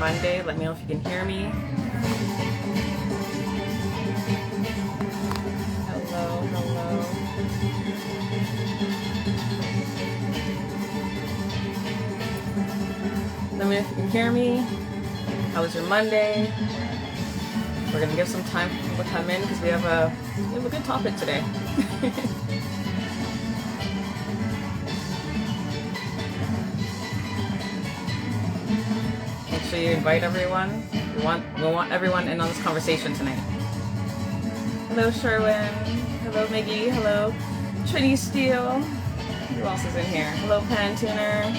Monday. Let me know if you can hear me. Hello, hello. Let me know if you can hear me. How was your Monday? We're gonna give some time for people to come in because we have a good topic today. Make sure you invite everyone. We want everyone in on this conversation tonight. Hello, Sherwin. Hello, Miggy. Hello, Trini Steele. Who else is in here? Hello, Pan Tuner.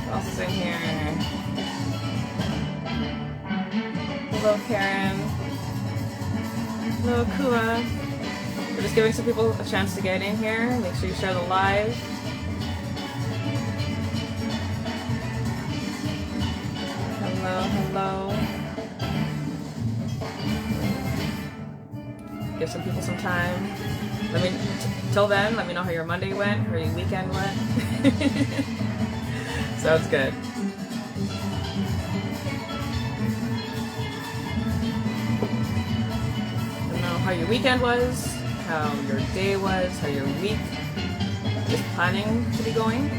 Who else is in here? Hello, Karen. Hello, Akua. We're just giving some people a chance to get in here. Make sure you share the live. Hello, hello. Give some people some time. Till then, let me know how your Monday went, how your weekend went. Sounds good. How your weekend was, how your day was, how your week is planning to be going.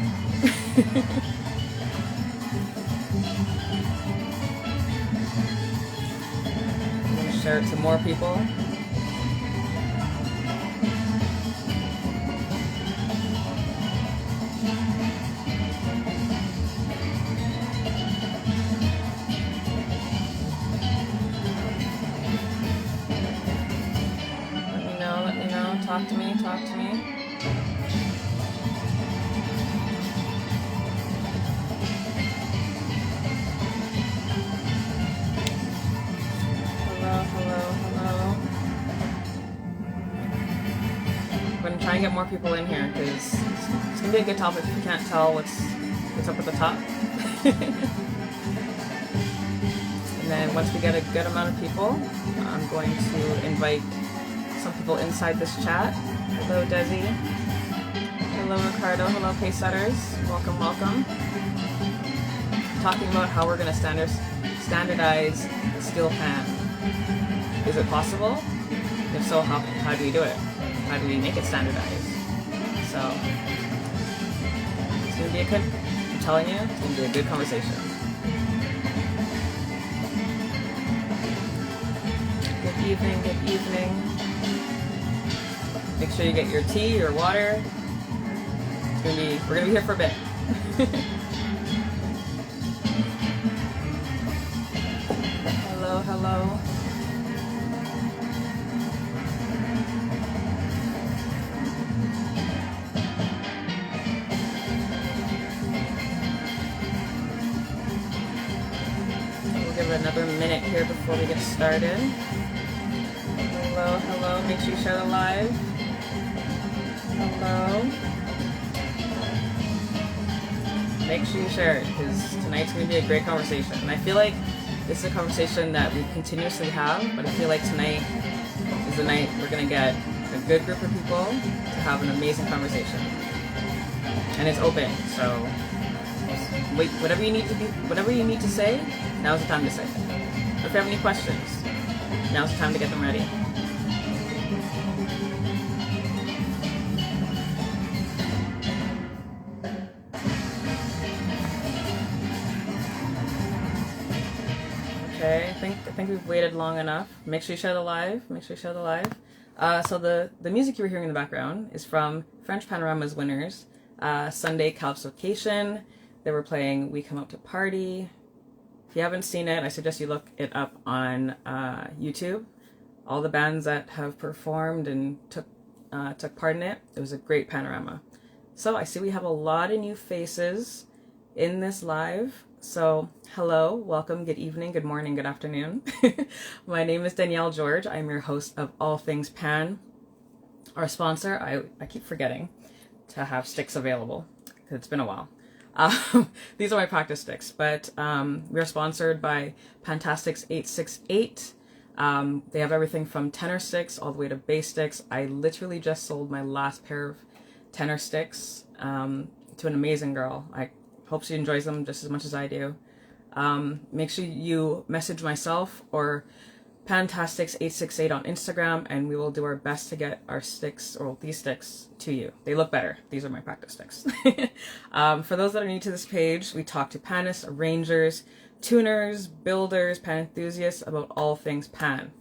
I'm going to share it to more people. Talk to me. Hello. I'm going to try and get more people in here because it's going to be a good topic if you can't tell what's up at the top. And then once we get a good amount of people, I'm going to invite some people inside this chat. Hello, Desi. Hello, Ricardo. Hello, pace setters. Welcome. Talking about how we're going to standardize steel pan. Is it possible? If so, how do we do it? How do we make it standardized? So, it's going to be I'm telling you, it's going to be a good conversation. Good evening. Make sure you get your tea, your water. We're gonna be here for a bit. Hello. We'll give it another minute here before we get started. Hello. Make sure you share the live. Hello. Make sure you share it because tonight's going to be a great conversation. And I feel like this is a conversation that we continuously have, but I feel like tonight is the night we're going to get a good group of people to have an amazing conversation. And it's open, so wait, whatever you need to say, now's the time to say it. If you have any questions, now's the time to get them ready. Okay, I think we've waited long enough. Make sure you share the live. So the music you were hearing in the background is from French Panorama's winners, Sunday Calypsocation. They were playing We Come Out to Party. If you haven't seen it, I suggest you look it up on YouTube. All the bands that have performed and took part in it. It was a great panorama. So I see we have a lot of new faces in this live. So hello, welcome, good evening, good morning, good afternoon. My name is Danielle George. I'm your host of All Things Pan. Our sponsor, I keep forgetting to have sticks available because it's been a while. These are my practice sticks, but we are sponsored by Pantastics 868. They have everything from tenor sticks all the way to bass sticks. I literally just sold my last pair of tenor sticks to an amazing girl. I hope she enjoys them just as much as I do. Make sure you message myself or Pantastics868 on Instagram, and we will do our best to get our sticks, or these sticks, to you. They look better. These are my practice sticks. For those that are new to this page, we talk to panists, arrangers, tuners, builders, pan enthusiasts about all things pan.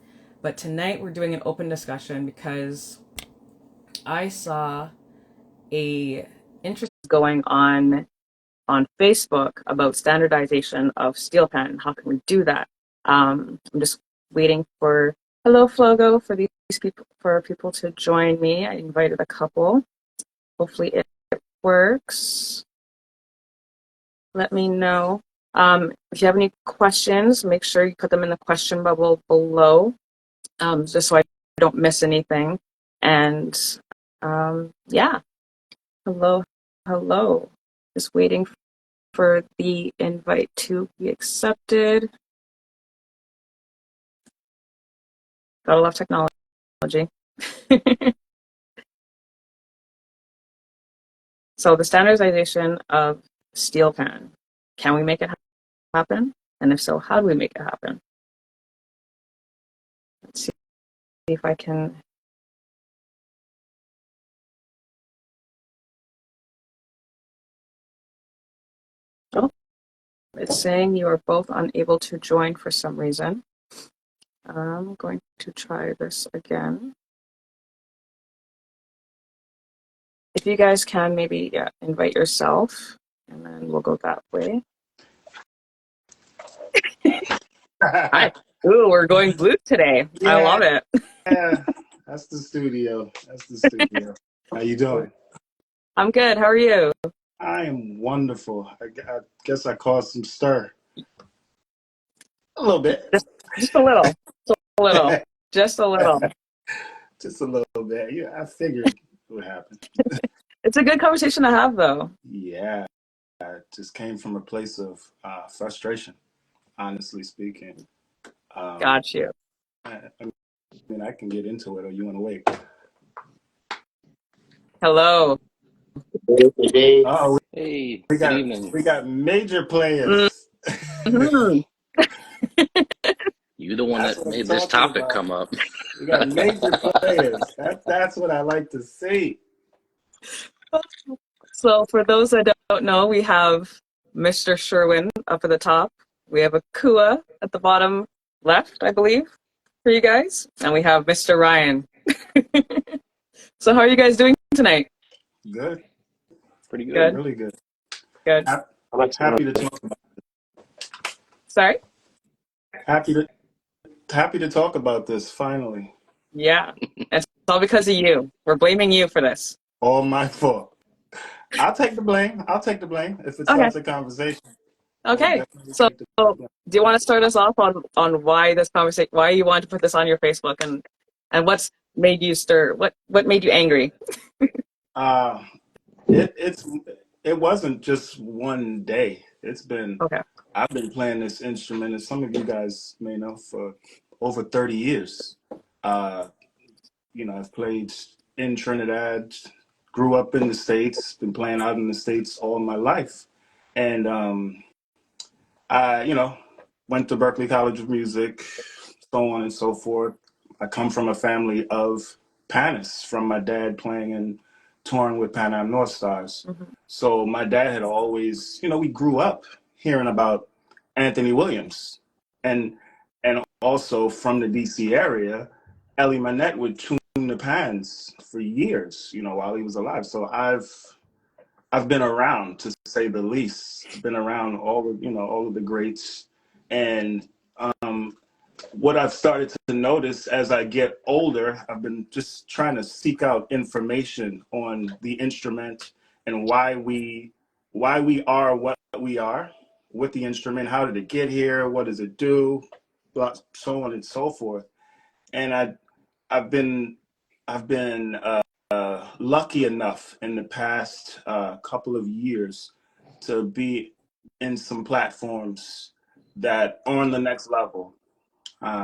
But tonight we're doing an open discussion because I saw a interest going on Facebook about standardization of steel pan. How can we do that? I'm just waiting for hello Flogo for these people to join me. I invited a couple. Hopefully it works. Let me know. If you have any questions, make sure you put them in the question bubble below, just so I don't miss anything. And yeah, hello. Just waiting for the invite to be accepted. Gotta love technology. So the standardization of steel pan, can we make it happen? And if so, how do we make it happen? Let's see if I can. Oh, it's saying you are both unable to join for some reason. I'm going to try this again. If you guys can, maybe invite yourself, and then we'll go that way. Hi. Ooh, we're going blue today. Yeah. I love it. Yeah, that's the studio. How you doing? I'm good. How are you? I am wonderful. I guess I caused some stir. A little bit. Just a little. Just a little. Just a little bit. Yeah, I figured it would happen. It's a good conversation to have, though. Yeah, it just came from a place of frustration, honestly speaking. Got you. I mean, I can get into it, or you want to wait? Hello. Oh, hey, good evening. We got major players. Mm-hmm. You the one that made this topic come up. We got major players. That's what I like to see. So for those that don't know, we have Mr. Sherwin up at the top. We have Akua at the bottom left, I believe, for you guys. And we have Mr. Ryan. So how are you guys doing tonight? Good. Pretty good. Good. Really good. Good. Happy to talk about it. Sorry? Happy to talk about this, finally. Yeah. It's all because of you. We're blaming you for this. All my fault. I'll take the blame if it starts a conversation. Okay. So do you want to start us off on why this conversation, why you want to put this on your Facebook, and what's made you stir? What made you angry? It wasn't just one day. It's been Okay. I've been playing this instrument, as some of you guys may know, for over 30 years. I've played in Trinidad, grew up in the States, been playing out in the States all my life. And I went to Berklee College of Music, so on and so forth. I come from a family of panists, from my dad playing and touring with Pan Am North Stars. Mm-hmm. So my dad had always, we grew up hearing about Anthony Williams. And also from the DC area, Ellie Manette would tune the pans for years, while he was alive. So I've been around, to say the least. I've been around all of the greats. And what I've started to notice as I get older, I've been just trying to seek out information on the instrument and why we are what we are with the instrument. How did it get here? What does it do? So on and so forth. And I've been lucky enough in the past couple of years to be in some platforms that are on the next level.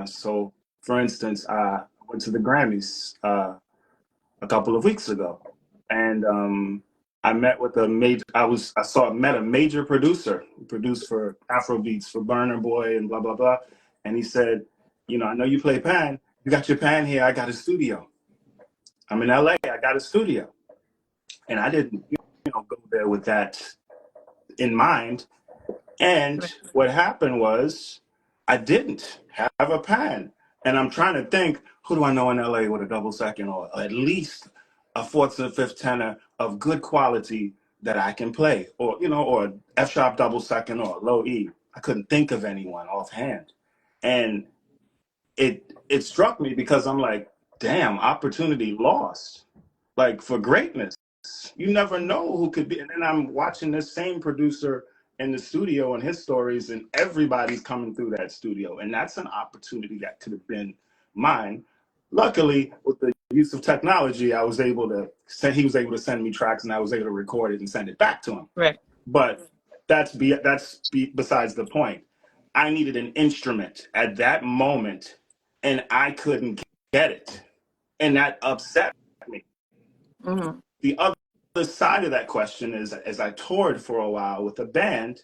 So, for instance, I went to the Grammys a couple of weeks ago, and I met with met a major producer who produced for Afrobeats for Burner Boy and blah blah blah, and he said, I know you play pan. You got your pan here. I got a studio. I'm in LA. I got a studio, and I didn't go there with that in mind. And what happened was I didn't have a pan. And I'm trying to think, who do I know in LA with a double second or at least a fourth and fifth tenor of good quality that I can play, or or F sharp double second or low E. I couldn't think of anyone offhand. And it struck me because I'm like, damn, opportunity lost. Like for greatness. You never know who could be. And then I'm watching this same producer in the studio and his stories, and everybody's coming through that studio. And that's an opportunity that could have been mine. Luckily, with the use of technology, he was able to send me tracks, and I was able to record it and send it back to him. Right. But besides the point. I needed an instrument at that moment, and I couldn't get it. And that upset me. Mm-hmm. The other side of that question is, as I toured for a while with a band,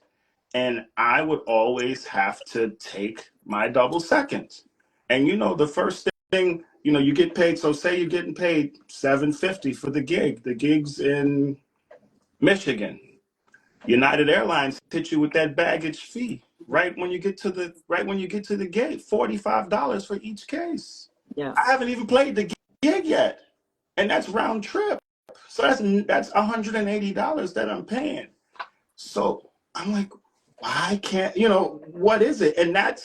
and I would always have to take my double seconds. And the first thing, you get paid. So say you're getting paid $750 for the gig. The gig's in Michigan. United Airlines hit you with that baggage fee right when you get to the gate. $45 for each case. Yes. I haven't even played the gig yet, and that's round trip. So that's $180 that I'm paying. So I'm like, why can't what is it? And that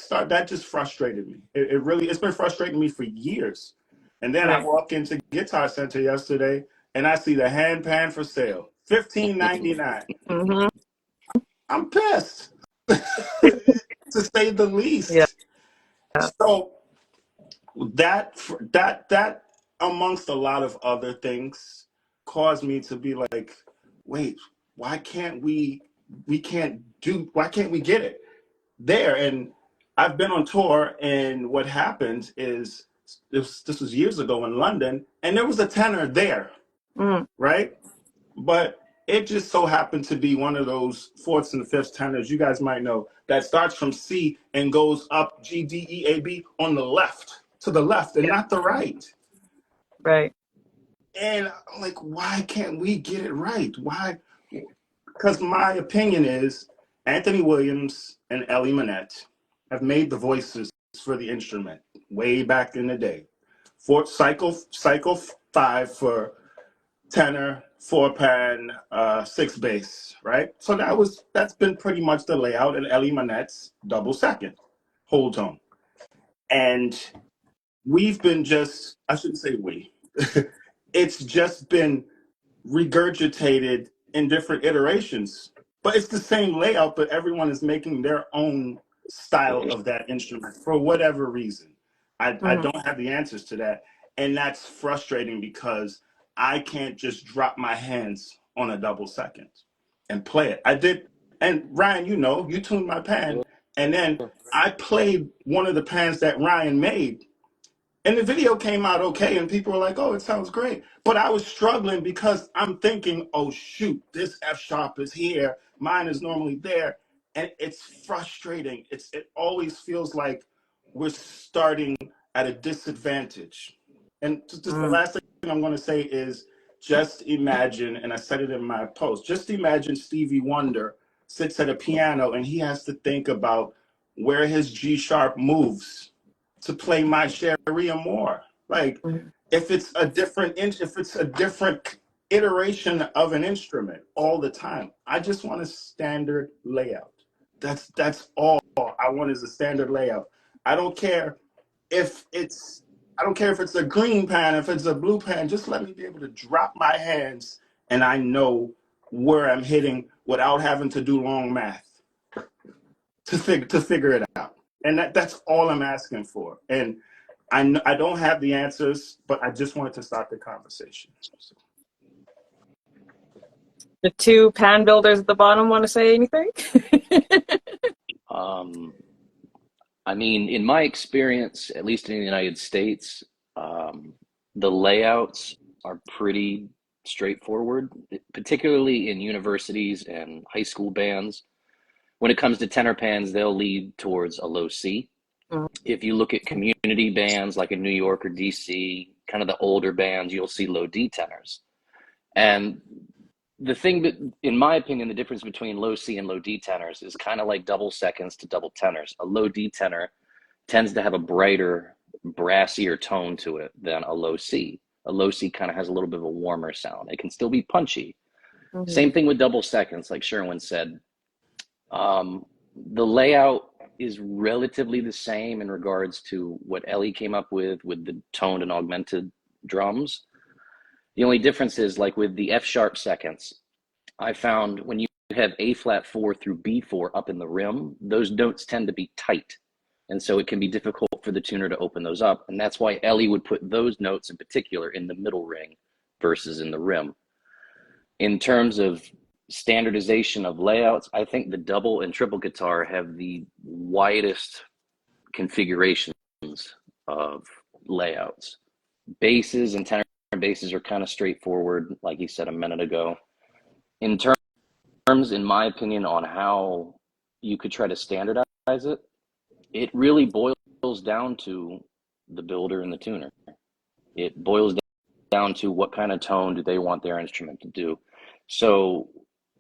just frustrated me. It's been frustrating me for years. And then I walk into Guitar Center yesterday and I see the hand pan for sale, $15.99. Mm-hmm. I'm pissed, to say the least. Yeah. So that amongst a lot of other things caused me to be like, wait, why can't we get it there? And I've been on tour, and what happened is this was years ago in London, and there was a tenor there, right? But it just so happened to be one of those fourths and fifths tenors you guys might know that starts from C and goes up G, D, E, A, B on the left, to the left, and not the right. Right. And I'm like, why can't we get it right? Why? Because my opinion is Anthony Williams and Ellie Manette have made the voices for the instrument way back in the day. Cycle 5 for tenor, 4-pan, 6 bass, right? So that's been pretty much the layout, and Ellie Manette's double second, whole tone. And we've been I shouldn't say we, it's just been regurgitated in different iterations, but it's the same layout, but everyone is making their own style of that instrument for whatever reason. I don't have the answers to that. And that's frustrating because I can't just drop my hands on a double second and play it. I did. And Ryan, you tuned my pan, and then I played one of the pans that Ryan made, and the video came out okay, and people were like, oh, it sounds great. But I was struggling because I'm thinking, oh, shoot, this F sharp is here. Mine is normally there. And it's frustrating. It always feels like we're starting at a disadvantage. And just the last thing I'm going to say is, just imagine, and I said it in my post, just imagine Stevie Wonder sits at a piano and he has to think about where his G sharp moves to play My Sherry More. Like, if it's a different iteration of an instrument all the time, I just want a standard layout. That's all I want, is a standard layout. I don't care if it's a green pan, if it's a blue pan. Just let me be able to drop my hands and I know where I'm hitting without having to do long math to figure it out. And that's all I'm asking for. And I don't have the answers, but I just wanted to start the conversation. The two pan builders at the bottom want to say anything? I mean, in my experience, at least in the United States, the layouts are pretty straightforward, particularly in universities and high school bands. When it comes to tenor pans, they'll lead towards a low C. If you look at community bands like in New York or DC, kind of the older bands, you'll see low D tenors. And the thing that, in my opinion, the difference between low C and low D tenors is kind of like double seconds to double tenors. A low D tenor tends to have a brighter, brassier tone to it than a low C. A low C kind of has a little bit of a warmer sound. It can still be punchy. Same thing with double seconds, like Sherwin said. The layout is relatively the same in regards to what Ellie came up with the toned and augmented drums. The only difference is, like with the F sharp seconds, I found when you have A flat 4 through B 4 up in the rim, those notes tend to be tight. And so it can be difficult for the tuner to open those up. And that's why Ellie would put those notes in particular in the middle ring versus in the rim. In terms of standardization of layouts, I think the double and triple guitar have the widest configurations of layouts. Basses and tenor basses are kind of straightforward, like you said a minute ago. In terms, in my opinion, on how you could try to standardize it, it really boils down to the builder and the tuner. It boils down to what kind of tone do they want their instrument to do. So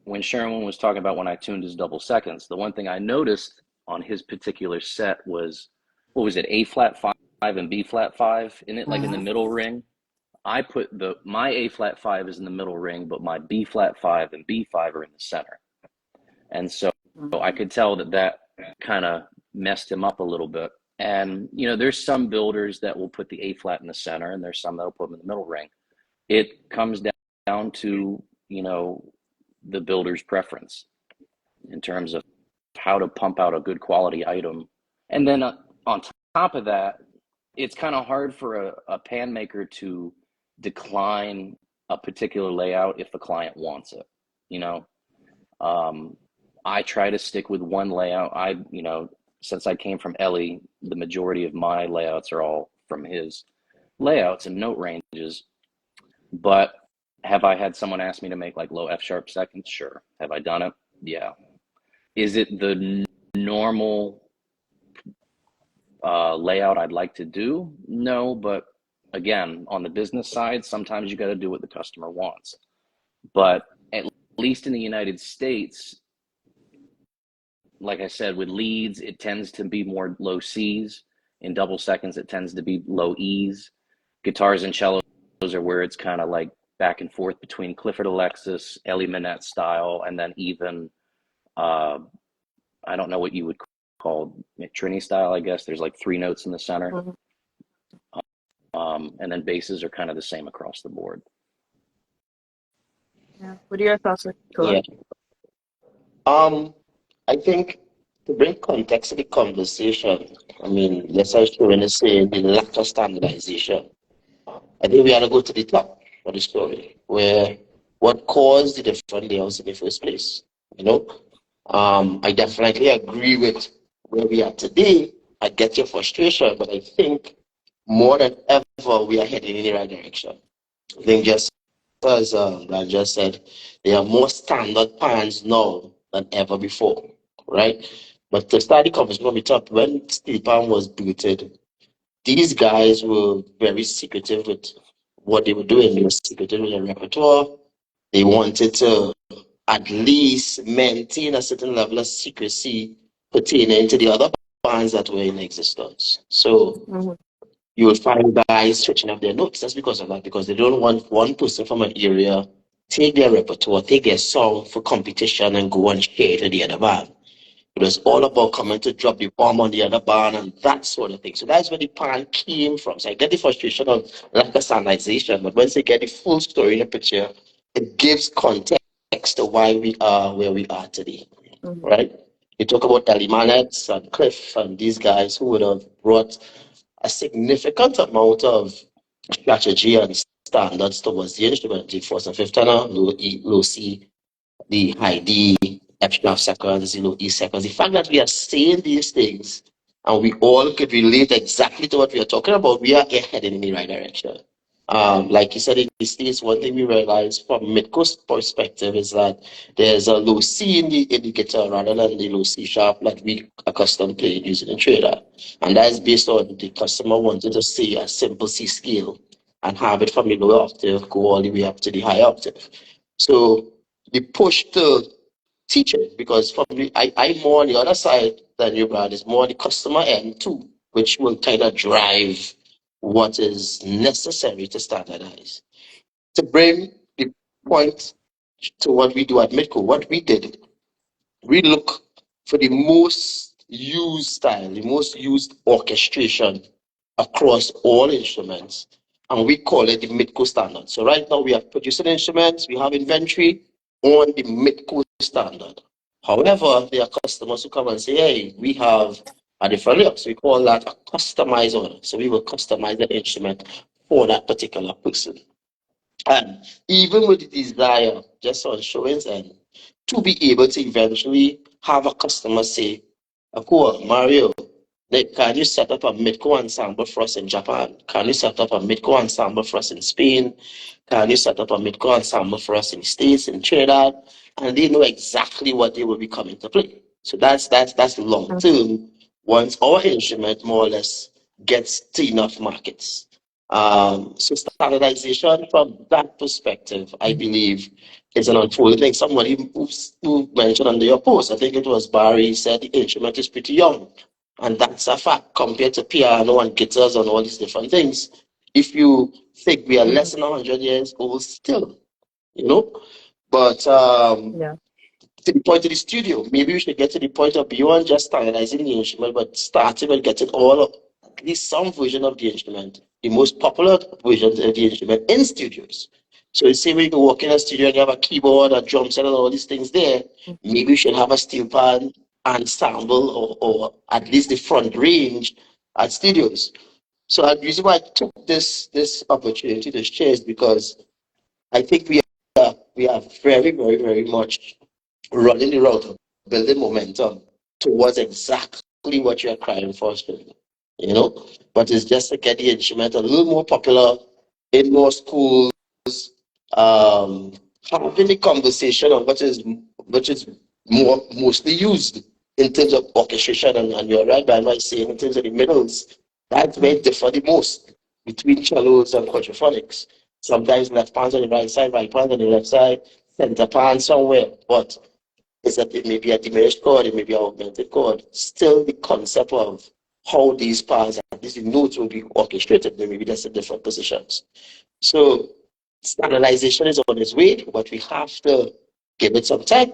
when Sherwin was talking about when I tuned his double seconds, the one thing I noticed on his particular set was, what was it, A flat 5 and B flat 5 in it, like in the middle ring. I put my A flat 5 is in the middle ring, but my B flat 5 and B 5 are in the center. And so I could tell that kind of messed him up a little bit. And, you know, there's some builders that will put the A flat in the center, and there's some that will put them in the middle ring. It comes down to, you know, the builder's preference in terms of how to pump out a good quality item. And then on top of that, it's kind of hard for a pan maker to decline a particular layout if the client wants it. You know, I try to stick with one layout. Since I came from Ellie, the majority of my layouts are all from his layouts and note ranges. But have I had someone ask me to make like low F sharp seconds? Sure. Have I done it? Yeah. Is it the normal layout I'd like to do? No, but again, on the business side, sometimes you got to do what the customer wants. But at least in the United States, like I said, with leads, it tends to be more low Cs. In double seconds, it tends to be low Es. Guitars and cellos are where it's kind of like back and forth between Clifford Alexis, Ellie Minette style, and then even, I don't know what you would call Trini style, I guess. There's like 3 notes in the center. And then basses are kind of the same across the board. Yeah. What are your thoughts, Akua? Yeah. I think to bring context to the conversation, I mean, let's as Sherwin is saying, the lack of standardization. I think we have to go to the top of the story, where what caused the different layouts in the first place. You know, I definitely agree with where we are today. I get your frustration, but I think more than ever we are heading in the right direction. I think just as Brad just said, there are more standard pans now than ever before, right? But to start the conversation from the top, when Steelpan was booted, these guys were very secretive with what they were doing. They were secretive with their repertoire. They wanted to at least maintain a certain level of secrecy pertaining to the other bands that were in existence. So you will find guys switching up their notes. That's because of that, because they don't want one person from an area take their repertoire, take their song for competition and go and share it to the other band. It was all about coming to drop the bomb on the other band and that sort of thing. So that's where the pan came from. So I get the frustration of lack of standardization, but once they get the full story in the picture, it gives context to why we are where we are today, right? You talk about Ellie Manette and Cliff and these guys who would have brought a significant amount of strategy and standards towards the instrument, the first and fifth tenor, low E, low C, the high D, F sharp seconds, low E seconds. The fact that we are saying these things and we all could relate exactly to what we are talking about, we are heading in the right direction. Like you said, in the States, one thing we realized from Midcoast perspective is that there's a low C in the guitar rather than the low C sharp that we accustomed playing using in Trinidad. And that is based on the customer wanted to see a simple C scale and have it from the lower octave go all the way up to the high octave. So the push to teach it, because for me, I'm more on the other side than you, Brad, is more the customer end too, which will kind of drive what is necessary to standardize. To bring the point to what we do at Midco, what we did, we look for the most used style, the most used orchestration across all instruments, and we call it the Midco standard. So right now we are producing instruments, we have inventory on the Midco standard. However, there are customers who come and say, hey, we have a different look. So we call that a customized order. So we will customize the instrument for that particular person. And even with the desire, just on Sherwin's end, to be able to eventually have a customer say, Akua, Mario, like, can you set up a Midco ensemble for us in Japan? Can you set up a Midco ensemble for us in Spain? Can you set up a Midco ensemble for us in the States, in Trinidad? And they know exactly what they will be coming to play. So that's long term. Once our instrument more or less gets to enough markets. So standardization from that perspective, I believe, is an unfolding thing. Somebody who mentioned under your post, I think it was Barry, said the instrument is pretty young. And that's a fact compared to piano and guitars and all these different things. If you think we are less than 100 years old still, you know, but Yeah. to the point of the studio. Maybe we should get to the point of beyond just standardizing the instrument, but starting with getting all of, at least some version of the instrument, the most popular versions of the instrument in studios. So you say when you can walk in a studio and you have a keyboard, a drum set, and all these things there, maybe we should have a steel pan ensemble or at least the front range at studios. So the reason why I took this opportunity to share is because I think we are very much running the route of building momentum towards exactly what you're crying for, Australia. You know, but it's just to get the instrument a little more popular in more schools, um, having the conversation on what is more mostly used in terms of orchestration, and you're right by my saying in terms of the middles, that's where it differ the most between cellos and quadraphonics. Sometimes left hands on the right side, right hands on the left side, center pan somewhere, but is that it may be a diminished chord, it may be an augmented chord. Still, the concept of how these parts, at least the notes will be orchestrated, they may be just in different positions. So standardization is on its way, but we have to give it some time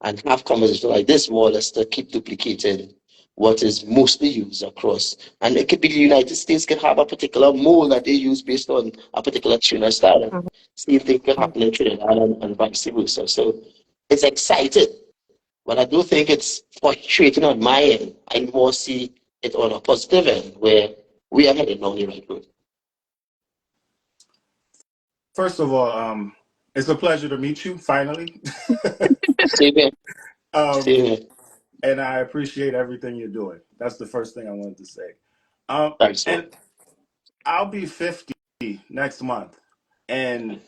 and have conversations like this more or less to keep duplicating what is mostly used across. And it could be the United States can have a particular mold that they use based on a particular tuner style. Same thing can happen in Trinidad and vice versa. So it's exciting, but I do think it's frustrating on my end. I more see it on a positive end where we are headed down the right road. First of all, it's a pleasure to meet you finally. Same here. um, Same here. and I appreciate everything you're doing. That's the first thing I wanted to say. Thanks, man. And I'll be 50 next month. And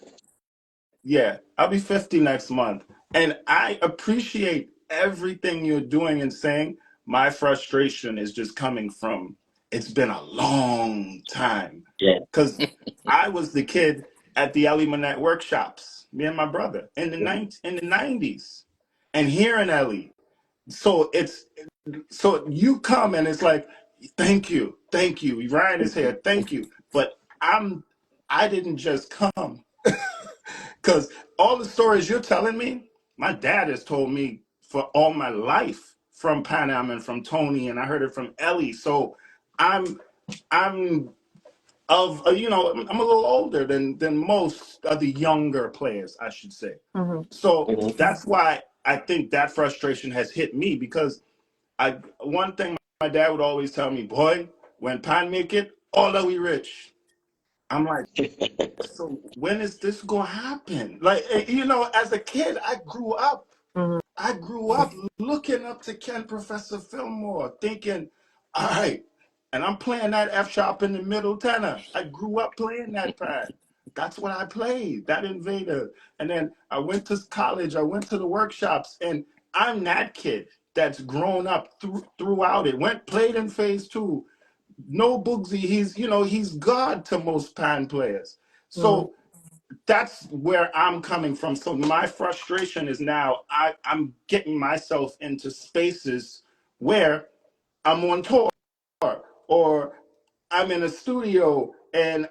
yeah, I'll be 50 next month. And I appreciate everything you're doing and saying. My frustration is just coming from it's been a long time. Yeah. Because I was the kid at the Ellie Manette workshops, me and my brother, in the 90s. And hearing Ellie. So you come and it's like, thank you. Ryan is here, thank you. But I didn't just come. Because all the stories you're telling me, my dad has told me for all my life from Pan Am and from Tony, and I heard it from Ellie. So I'm I'm I'm a little older than most of the younger players, I should say. So Mhm. that's why I think that frustration has hit me, because one thing my dad would always tell me, boy, when Pan make it, all are we rich. I'm like, so when is this gonna happen? Like, as a kid, I grew up. I grew up looking up to Ken Professor Fillmore, thinking, all right, and I'm playing that F sharp in the middle tenor. I grew up playing that pan. That's what I played, that Invader. And then I went to college, I went to the workshops, and I'm that kid that's grown up throughout it. Played in phase two. No Boogsy, he's God to most pan players. So that's where I'm coming from. So my frustration is now I'm getting myself into spaces where I'm on tour or I'm in a studio and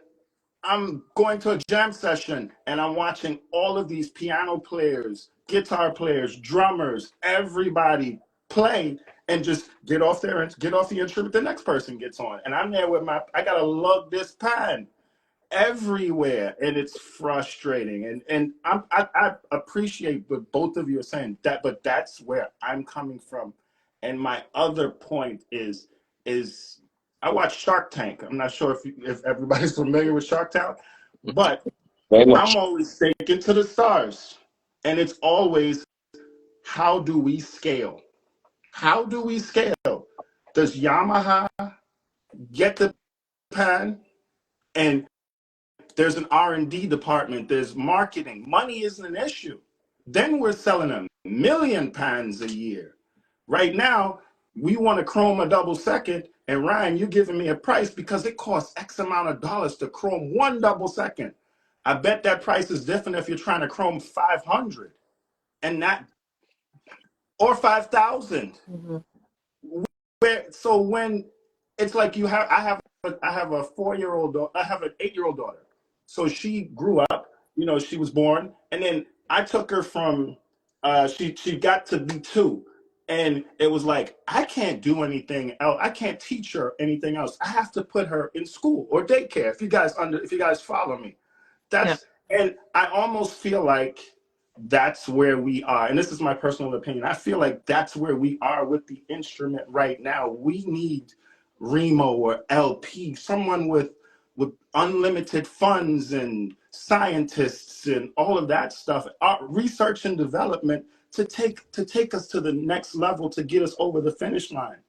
I'm going to a jam session and I'm watching all of these piano players, guitar players, drummers, everybody play and just get off the instrument. The next person gets on. And I'm there with I got to lug this pan everywhere, and it's frustrating. And I appreciate what both of you are saying, but that's where I'm coming from. And my other point is I watch Shark Tank. I'm not sure if everybody's familiar with Shark Tank, but Very much. I'm always thinking to the stars, and it's always, how do we scale? How do we scale? Does Yamaha get the pan? And there's an R&D department, there's marketing. Money isn't an issue. Then we're selling 1,000,000 pans a year. Right now, we want to chrome a double second, and Ryan, you're giving me a price because it costs X amount of dollars to chrome one double second. I bet that price is different if you're trying to chrome 500 and that, or 5,000. So when it's like I have a 4-year-old daughter, I have an 8-year-old daughter. So she grew up, she was born, and then I took her from she got to be 2. And it was like, I can't do anything else. I can't teach her anything else. I have to put her in school or daycare. If you guys follow me. And I almost feel like that's where we are. And this is my personal opinion. I feel like that's where we are with the instrument right now. We need Remo or LP, someone with unlimited funds and scientists and all of that stuff, research and development to take us to the next level, to get us over the finish line.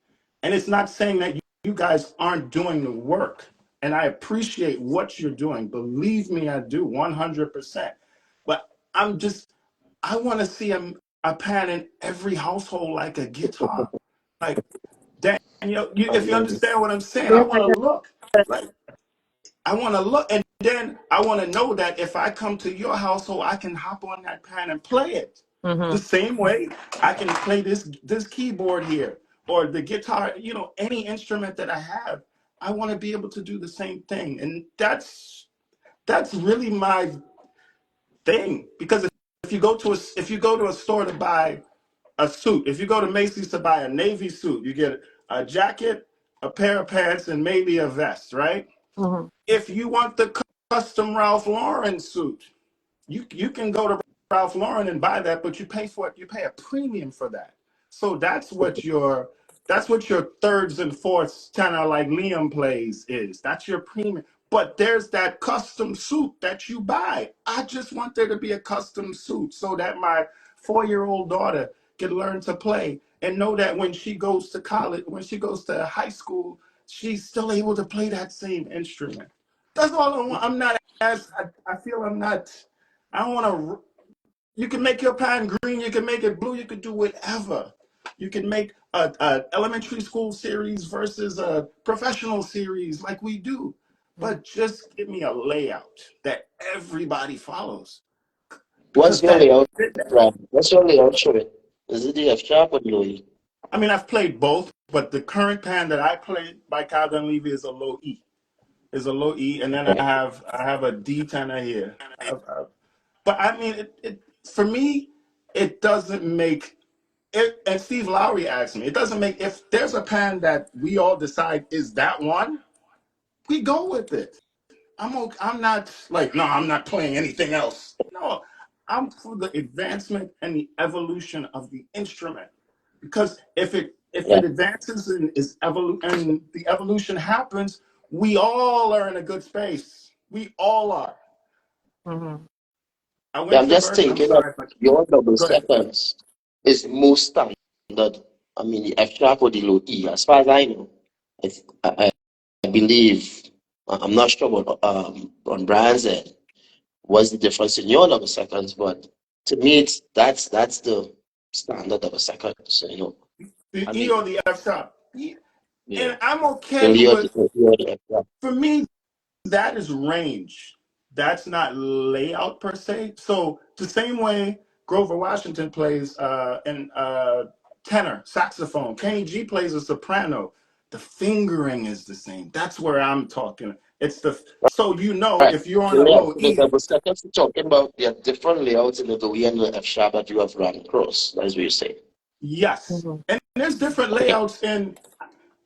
And it's not saying that you guys aren't doing the work. And I appreciate what you're doing. Believe me, I do 100%. But I want to see a pan in every household like a guitar. Like, Daniel, if you understand what I'm saying, I want to look. Like, I want to look, and then I want to know that if I come to your household, I can hop on that pan and play it. The same way I can play this keyboard here or the guitar, any instrument that I have. I want to be able to do the same thing, and that's really my thing. Because if you go to a store to buy a suit, if you go to Macy's to buy a navy suit, you get a jacket, a pair of pants, and maybe a vest, right? If you want the custom Ralph Lauren suit, you can go to Ralph Lauren and buy that, but you pay for it. You pay a premium for that. So that's what your thirds and fourths tenor like Liam plays is. That's your premium. But there's that custom suit that you buy. I just want there to be a custom suit so that my 4-year-old daughter can learn to play and know that when she goes to college, when she goes to high school, she's still able to play that same instrument. That's all I want. I feel I'm not, I don't want to, you can make your pan green, you can make it blue, you can do whatever. You can make a elementary school series versus a professional series like we do. But just give me a layout that everybody follows. What's your layout, Brian? What's your layout, Sherwin? Is it the F sharp or the low E? I mean, I've played both, but the current pan that I play by Calvin Levy is a low E. And then I have a D tenor here. But I mean, for me, it doesn't make it. And Steve Lowry asked me, it doesn't make, if there's a pan that we all decide is that one, we go with it. I'm not like, no, I'm not playing anything else. No, I'm for the advancement and the evolution of the instrument. Because if it advances and and the evolution happens, we all are in a good space. We all are. I went I'm to just Berkeley. I'm thinking that sorry. your double Go ahead. seconds is most standard. I mean, the F sharp or the low E, as far as I know. believe, I'm not sure what on Brian's end, what's the difference in your double seconds, but to me, that's the standard double second. So, The I E mean, or the F sharp. yeah. And I'm the okay Leo, with, for me, that is range. That's not layout per se. So the same way Grover Washington plays in tenor, saxophone, Kenny G plays a soprano, the fingering is the same. That's where I'm talking. It's so right. if you're on The a layout low for the E, double seconds you're talking about, there are different layouts in the E and the F sharp that you have run across. That's what you say. yes. Mhm. And there's different Okay. layouts in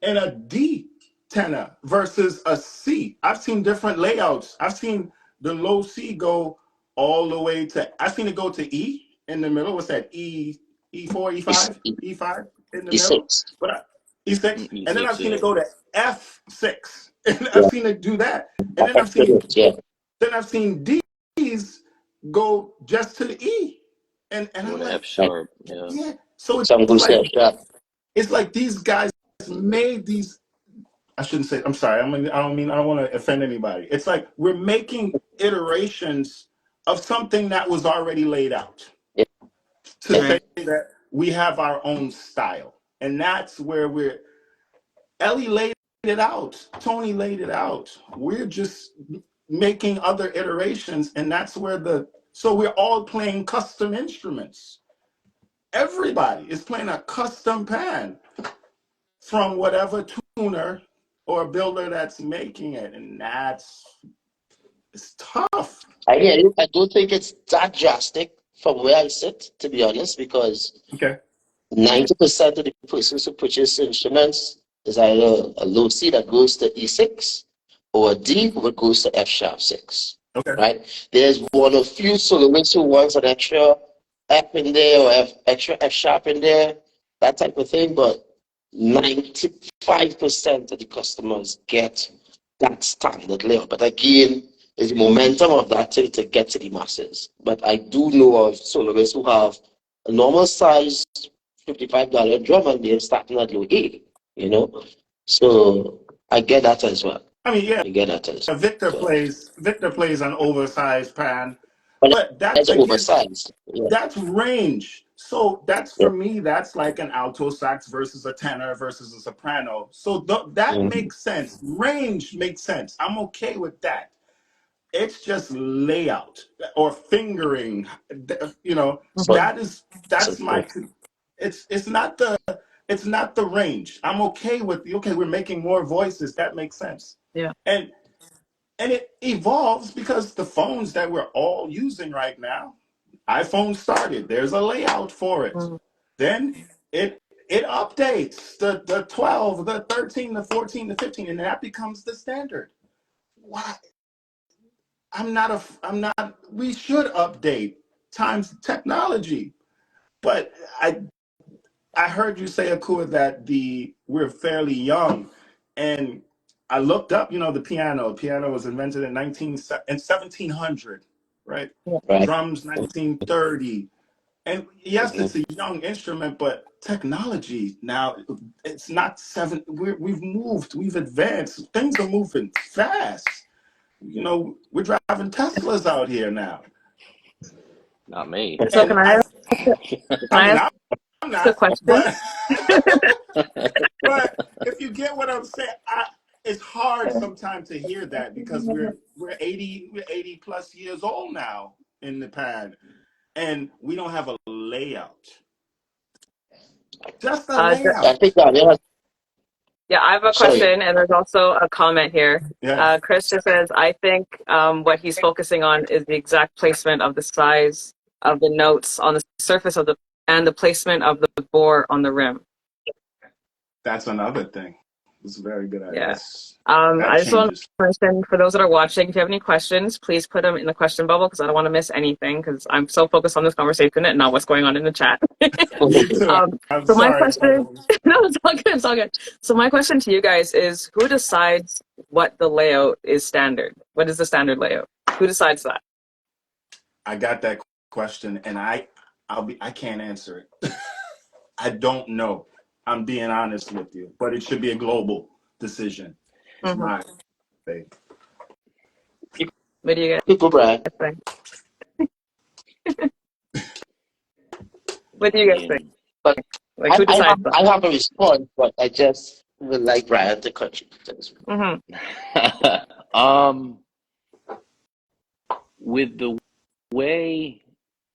a D tenor versus a C. I've seen different layouts. I've seen the low C go all the way to, I've seen it go to E in the middle. What's that? E4, It's E5, E5 in the middle. E6. But E6. And then E6, I've seen yeah. it go to F6. And I've Yeah, seen it do that. And that's correct. Yeah. then I've seen D's go just to the E. And Go I'm to like, F Right. sharp, yeah. yeah. So Some it's goes to like F sharp. these guys made these. I shouldn't say. I'm sorry. I don't want to offend anybody. It's like we're making iterations of something that was already laid out Yeah. to Yeah. say Right. that we have our own style, and that's where Ellie laid it out. Tony laid it out. We're just making other iterations, and that's where so we're all playing custom instruments. Everybody is playing a custom pan from whatever tuner or builder that's making it, and it's tough. I hear you. I don't think it's that drastic from where I sit, to be honest, because Okay. 90% of the persons who purchase instruments is either a low C that goes to E6 or a D that goes to F sharp 6. Okay. Right? There's one or few soloists who wants an extra F in there or extra F sharp in there, that type of thing, but 95% of the customers get that standard layout. But again, it's the momentum of that to get to the masses. But I do know of soloists who have a normal size $55 drum and they're starting at low A. So I get that as well. I mean, yeah, I get that as well. Victor plays an oversized pan, But but that's it's again, oversized. Yeah. that's range. So that's Yeah. for me, that's like an alto sax versus a tenor versus a soprano. So that Mhm. makes sense. Range makes sense. I'm okay with that. It's just layout or fingering. Mhm. But That's my. It's not the range. I'm okay with okay. We're making more voices. That makes sense. Yeah. And it evolves because the phones that we're all using right now, iPhone started. There's a layout for it. Mhm. Then it updates the 12, the 13, the 14, the 15, and that becomes the standard. Why? I'm not, we should update times technology. But I heard you say, Akua, that we're fairly young. And I looked up, the piano. Piano was invented in 1700, right? Yeah. right. Drums, 1930. And yes, Mhm. it's a young instrument, but technology now, it's not we've moved, we've advanced. Things are moving fast. We're driving Teslas out here now. Not me. So And can I I mean, ask I'm a not, question? but but if you get what I'm saying, it's hard sometimes to hear that because we're 80 plus years old now in the pad, and we don't have a layout. Just a I think layout. Daniel has, Yeah, I have a sorry. question, and there's also a comment here. Yeah, Chris just says, I think what he's focusing on is the exact placement of the size of the notes on the surface of and the placement of the bore on the rim. that's another thing. It's a very good idea. Yeah. That I just want changes. to mention for those that are watching, if you have any questions, please put them in the question bubble because I don't want to miss anything because I'm so focused on this conversation and not what's going on in the chat. Me too. I'm So my sorry. question, no, it's all good. It's all good. So my question to you guys is, who decides what the layout is standard? What is the standard layout? Who decides that? I got that question, and I can't answer it. I don't know. I'm being honest with you, but it should be a global decision. It's Mm-hmm. my thing. What do you guys People, Brian. think? What do you guys think? mean, But Like, who decides that? I have a response, but I just would like Brian to contribute to this. Mm-hmm. with the way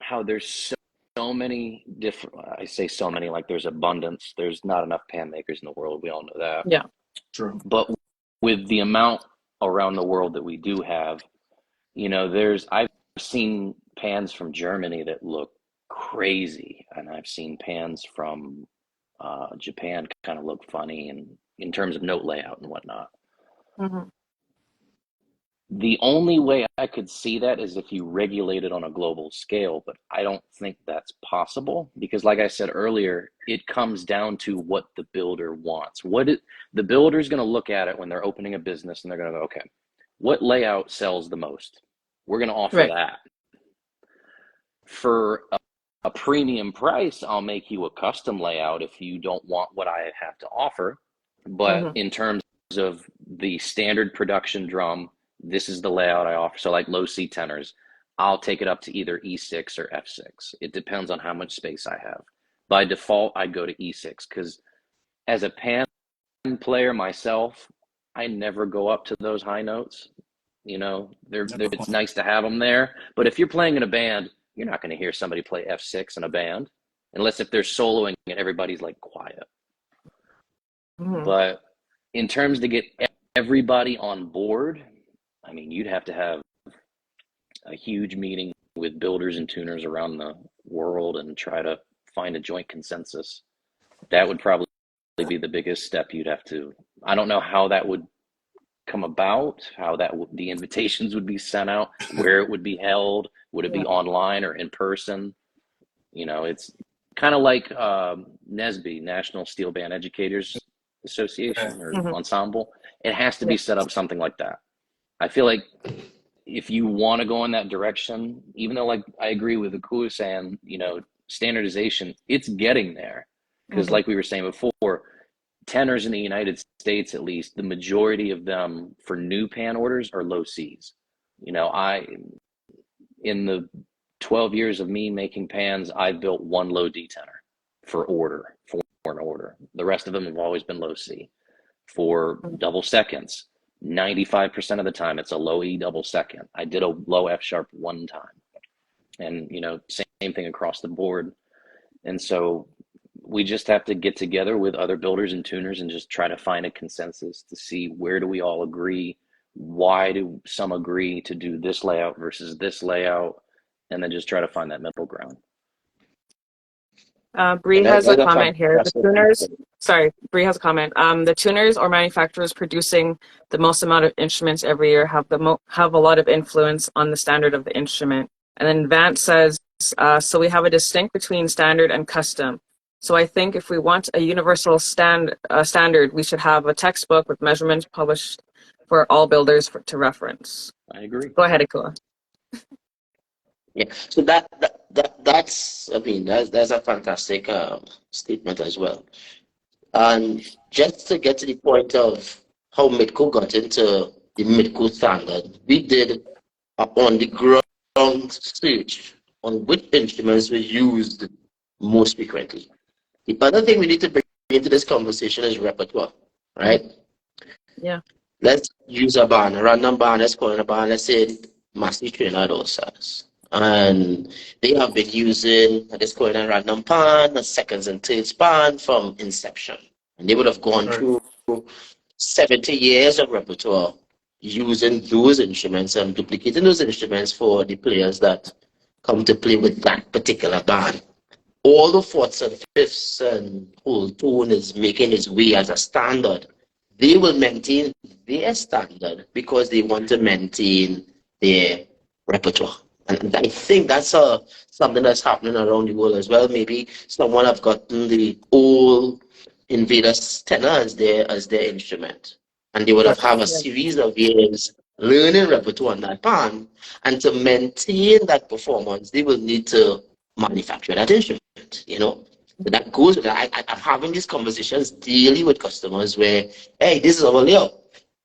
how there's so many different, I say so many like there's abundance, there's not enough pan makers in the world, we all know that. Yeah. True. But with the amount around the world that we do have, I've seen pans from Germany that look crazy, and I've seen pans from Japan kind of look funny, and in terms of note layout and whatnot. Mm-hmm. The only way I could see that is if you regulate it on a global scale, but I don't think that's possible because, like I said earlier, it comes down to what the builder wants. The builder is going to look at it when they're opening a business and they're going to go, okay, what layout sells the most? We're going to offer Right. that. For a premium price, I'll make you a custom layout if you don't want what I have to offer. But Mm-hmm. in terms of the standard production drum, this is the layout I offer. So like low C tenors, I'll take it up to either E6 or F6. It depends on how much space I have. By default, I'd go to E6 because as a pan player myself, I never go up to those high notes. It's nice to have them there. But if you're playing in a band, you're not going to hear somebody play F6 in a band unless if they're soloing and everybody's like quiet. Mm-hmm. But in terms to get everybody on board, I mean, you'd have to have a huge meeting with builders and tuners around the world and try to find a joint consensus. That would probably be the biggest step you'd have to. I don't know how that would come about, how the invitations would be sent out, where it would be held, would it be online or in person? It's kind of like NSBE, National Steel Band Educators Association or Mm-hmm. Ensemble. It has to be set up something like that. I feel like if you want to go in that direction, even though like I agree with Akua saying, standardization, it's getting there. Because like we were saying before, tenors in the United States, at least, the majority of them for new pan orders are low Cs. In the 12 years of me making pans, I've built one low D tenor for an order. The rest of them have always been low C. For double seconds, 95% of the time, it's a low E double second. I did a low F sharp one time. And, same thing across the board. And so we just have to get together with other builders and tuners and just try to find a consensus to see where do we all agree, why do some agree to do this layout versus this layout, and then just try to find that middle ground. Bree has a comment here. Bree has a comment. The tuners or manufacturers producing the most amount of instruments every year have a lot of influence on the standard of the instrument. And then Vance says, so we have a distinct between standard and custom. So I think if we want a universal standard, we should have a textbook with measurements published for all builders to reference. I agree. Go ahead, Akua. Yeah, so that's a fantastic statement as well. And just to get to the point of how Midco got into the Midco standard, we did on the ground search on which instruments were used most frequently. The other thing we need to bring into this conversation is repertoire, right? Yeah. Let's use a band, a random band, let's call it a band, let's say Massey Trinidad All Stars. And they have been using, let's call it a random pan, a seconds and thirds pan from inception. And they would have gone through 70 years of repertoire using those instruments and duplicating those instruments for the players that come to play with that particular band. All the fourths and fifths and whole tone is making its way as a standard. They will maintain their standard because they want to maintain their repertoire. And I think that's something that's happening around the world as well. Maybe someone have gotten the old Invaders tenor as their instrument. And they would have a series of years learning repertoire on that pan. And to maintain that performance, they will need to manufacture that instrument, That goes with that. I'm having these conversations daily with customers where, hey, this is our layout.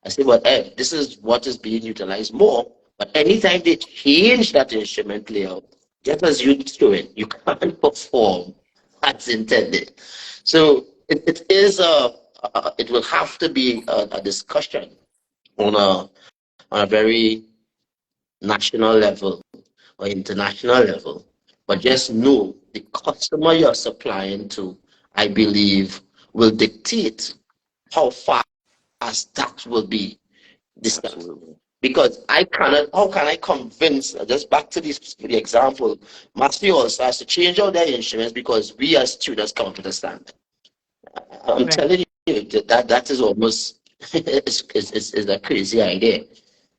I say, well, this is what is being utilized more. But anytime they change that instrument layout, just as you do it, you can't perform as intended. So it is it will have to be a discussion on a very national level or international level. But just know the customer you're supplying to, I believe, will dictate how fast that will be discussed. Absolutely. Because I cannot, how can I convince, just back to this the example, Matthew also has to change all their instruments because we as students come to the standard. I'm Right. telling you that is almost is a crazy idea.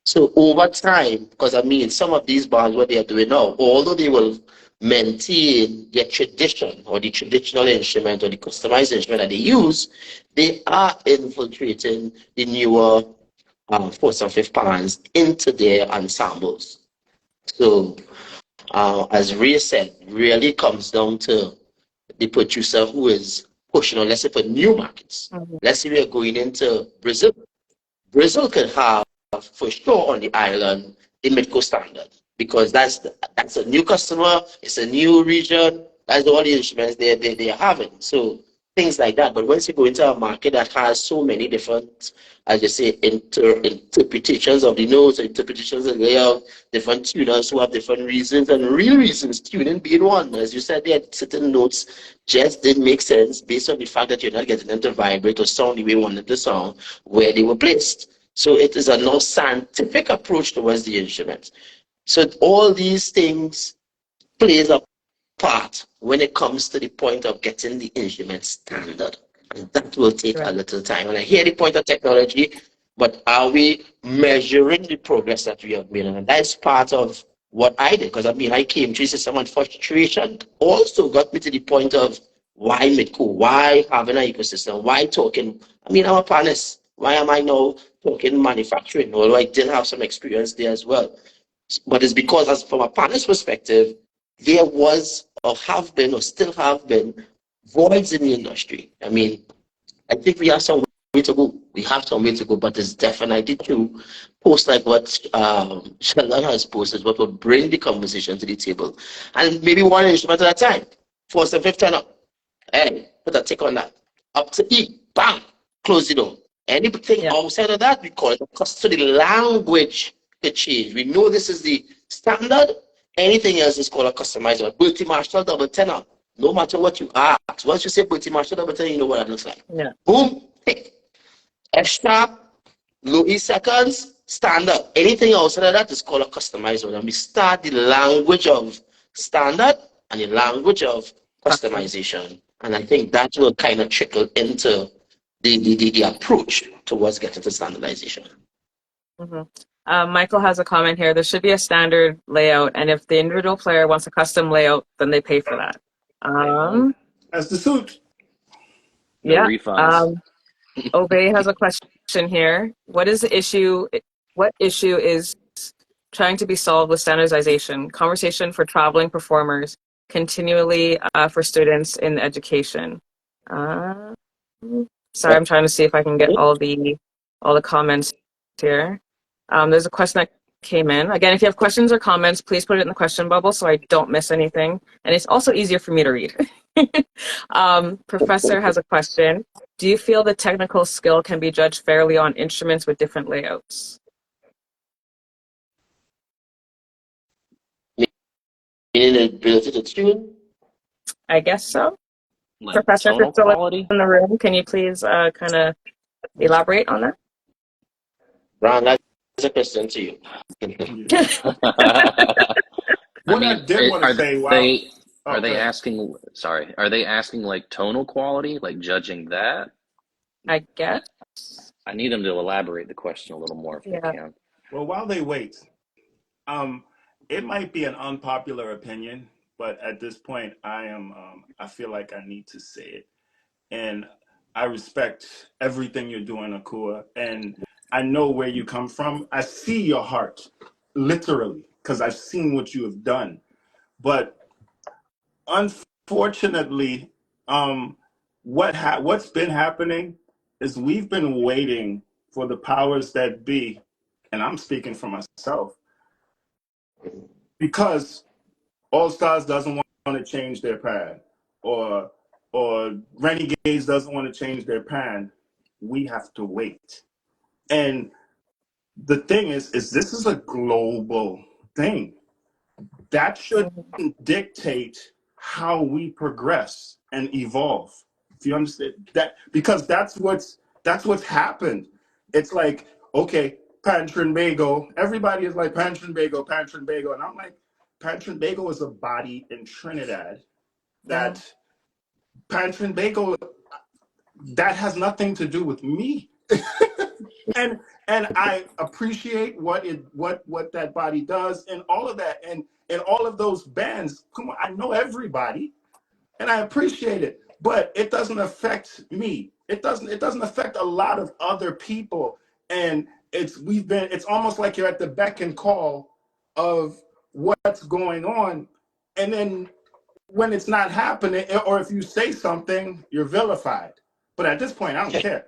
So over time, because I mean, some of these bands, what they are doing now, although they will maintain their tradition or the traditional instrument or the customized instrument that they use, they are infiltrating the newer fourth and fifth bands into their ensembles. So, as Ray said, really comes down to the producer who is pushing on, let's say, for new markets. Mhm. Let's say we are going into Brazil. Brazil can have, for sure, on the island, the Midco standard because that's a new customer, it's a new region, that's all the instruments they are having. So things like that. But once you go into a market that has so many different, as you say, interpretations of the notes, interpretations of the layout, different tuners who have different reasons and real reasons, tuning being one. As you said, there are certain notes just didn't make sense based on the fact that you're not getting them to vibrate or sound the way you wanted to sound where they were placed. So it is a more scientific approach towards the instruments. So all these things plays a part when it comes to the point of getting the instrument standard. And that will take a Right. little time. And I hear the point of technology, but are we measuring the progress that we have made? And that's part of what I did. Because I mean, I came to system and frustration also got me to the point of why Midco, why having an ecosystem, why talking. I mean, I'm a panelist. Why am I now talking manufacturing? Although I did have some experience there as well. But it's because, as from a panelist perspective, there was or have been or still have been voids in the industry. I mean, I think we have some way to go. We have some way to go, but it's definitely to post like what Sheldon has posted, what will bring the conversation to the table. And maybe one instrument at a time. Fourth and fifth turn up. Hey, put a tick on that. Up to E, bang, close the door. Anything Yeah. outside of that, we call it because to the language could change. We know this is the standard. Anything else is called a customizer. Multi Marshall double tenor. No matter what you ask. Once you say multi Marshall double tenor, you know what that looks like. Yeah. Boom, tick. F sharp, low E seconds, standard. Anything outside of that is called a customizer. And we start the language of standard and the language of Custom. customization. And I think that will kind of trickle into the approach towards getting to standardization. Mhm. Michael has a comment here. There should be a standard layout, and if the individual player wants a custom layout, then they pay for that. That's the suit. No Yeah. refunds. Obey has a question here. What is the issue? What issue is trying to be solved with standardization? Conversation for traveling performers, continually for students in education. Uh, Sorry, I'm trying to see if I can get all the comments here. There's a question that came in. Again, if you have questions or comments, please put it in the question bubble so I don't miss anything. And it's also easier for me to read. Professor has a question. Do you feel the technical skill can be judged fairly on instruments with different layouts? Meaning the ability to tune. I guess so. Like Professor, if you're tonal still quality? in the room, can you please kind of elaborate on that? Ron, that's a question to you. I What I mean, did want to are say, wow, they are they okay. asking, sorry, are they asking like tonal quality, like judging that? I guess. I need them to elaborate the question a little more if they Yeah. can. Well, while they wait, um, it might be an unpopular opinion, but at this point, I feel like I need to say it. And I respect everything you're doing, Akua. And I know where you come from. I see your heart, literally, because I've seen what you have done. But unfortunately, what's been happening is we've been waiting for the powers that be, and I'm speaking for myself, because All Stars doesn't want to change their pad, or Renegades doesn't want to change their pad. We have to wait. And the thing is this is a global thing that shouldn't dictate how we progress and evolve. If you understand that, because that's what's happened. It's like, okay, Pan Trinbago, everybody is like Pan Trinbago, Pan Trinbago, and I'm like, Pan Trinbago is a body in Trinidad. That Pan Trinbago, that has nothing to do with me. and I appreciate what that body does and all of that, and all of those bands. Come on, I know everybody, and I appreciate it, but it doesn't affect me. It doesn't affect a lot of other people, and it's almost like you're at the beck and call of what's going on, and then when it's not happening, or if you say something, you're vilified. But at this point, I don't care.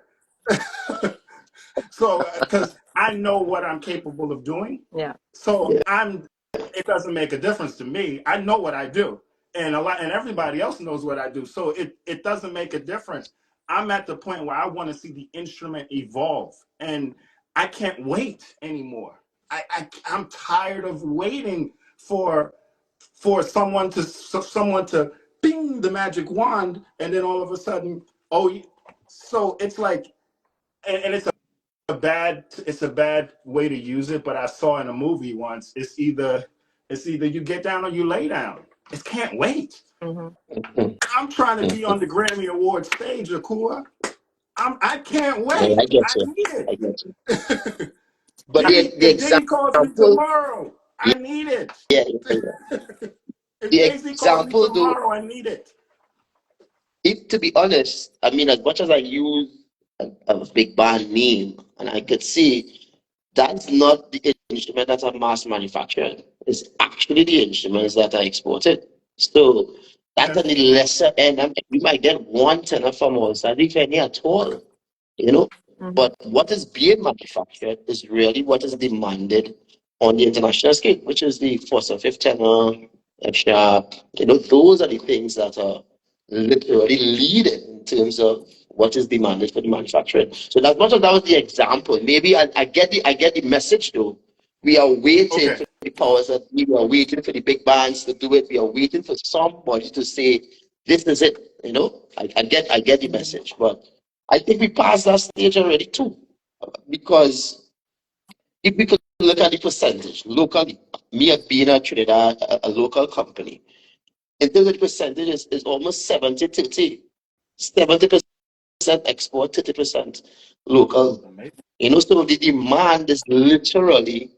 So, because I know what I'm capable of doing. Yeah. So it doesn't make a difference to me. I know what I do. And everybody else knows what I do. So it doesn't make a difference. I'm at the point where I want to see the instrument evolve. And I can't wait anymore. I'm tired of waiting for someone to bing the magic wand, and then all of a sudden, so it's like, and it's a bad way to use it, but I saw in a movie once, it's either you get down or you lay down. It can't wait. I'm trying to be on the Grammy Award stage, Akua. I can't wait. I get I you. need it. I get you. But If the Diddy calls me example, tomorrow, I need it. yeah, If the Jay-Z calls me example though, tomorrow, I need it. if to be honest, I mean, as much as I use a big band name, and I could see that's not the instrument that are mass manufactured. It's actually the instruments that are exported. So that's on the lesser end. I mean, we might get one tenner from us, if any at all, you know. But what is being manufactured is really what is demanded on the international scale, which is the fourth or fifth tenor, F sharp. Those are the things that are literally leading in terms of what is demanded for the manufacturing. So as much as that was the example, maybe I get the message though. We are waiting for the powers that be. We are waiting for the big bands to do it. We are waiting for somebody to say, this is it. I get the message. But I think we passed that stage already too. Because if we could look at the percentage locally, me being a Trinidad, a local company, in terms of the percentage is almost 70-30. 70% export, 30% local. So the demand is literally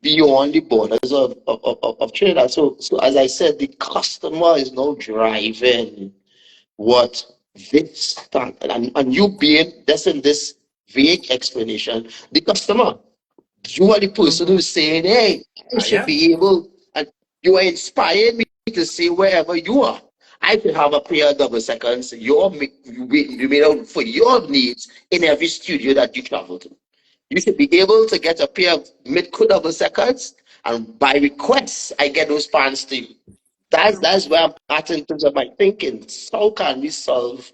beyond the borders of Trinidad. So as I said, the customer is now driving what this and you being that's in this vague explanation, the customer. You are the person who's saying, hey, I should be able, and you are inspired me to say wherever you are. I could have a pair of double seconds, you made out for your needs in every studio that you travel to. You should be able to get a pair of mid-core double seconds, and by request, I get those pants to you. That's where I'm at in terms of my thinking. How can we solve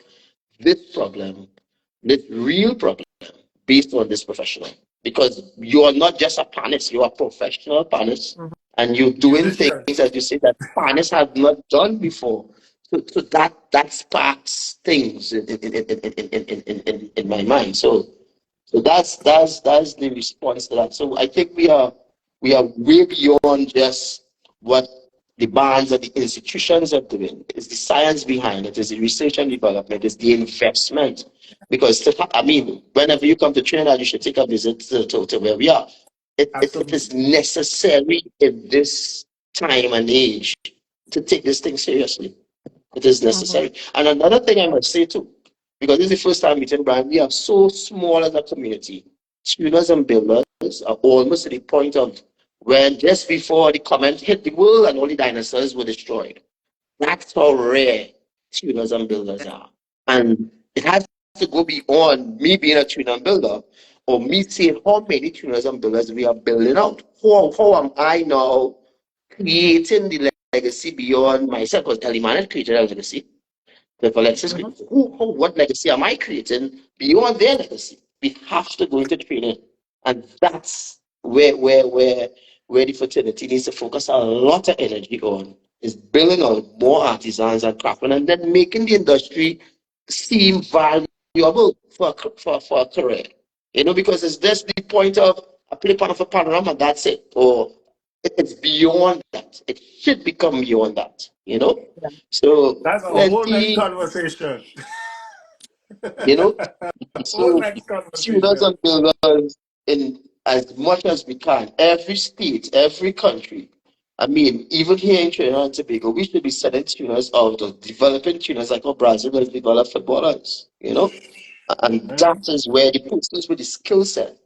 this problem, this real problem, based on this professional? Because you are not just a panelist, you are a professional panelist, and you're doing things, as you say, that panelists have not done before. So that sparks things in my mind. So that's the response to that. So I think we are way beyond just what the bands and the institutions are doing. It's the science behind it, it's the research and development, it's the investment. Because whenever you come to Trinidad, you should take a visit to where we are. It is necessary in this time and age to take this thing seriously. It is necessary. And another thing I must say too, because this is the first time meeting Brian, we are so small as a community. Tuners and builders are almost to the point of when just before the comment hit the world and all the dinosaurs were destroyed. That's how rare tuners and builders are. And it has to go beyond me being a tuner and builder or me saying how many tuners and builders we are building out. How am I now creating the legacy beyond myself? Because Eliman had created a legacy. The Alexis, what legacy am I creating beyond their legacy? We have to go into training, and that's where the fraternity needs to focus a lot of energy on, is building on more artisans and craftsmen, and then making the industry seem valuable for a career. Because it's just the point of a play part of a panorama, that's it. Or it's beyond that. It should become beyond that. Yeah. So That's a whole next plenty, conversation. you know. Whole So next students conversation. and builders in as much as we can, every state, every country. I mean, even here in Trinidad and Tobago, we should be sending tuners out of developing tuners like how Brazil has developed footballers. And Yeah. that is where the persons with the skill set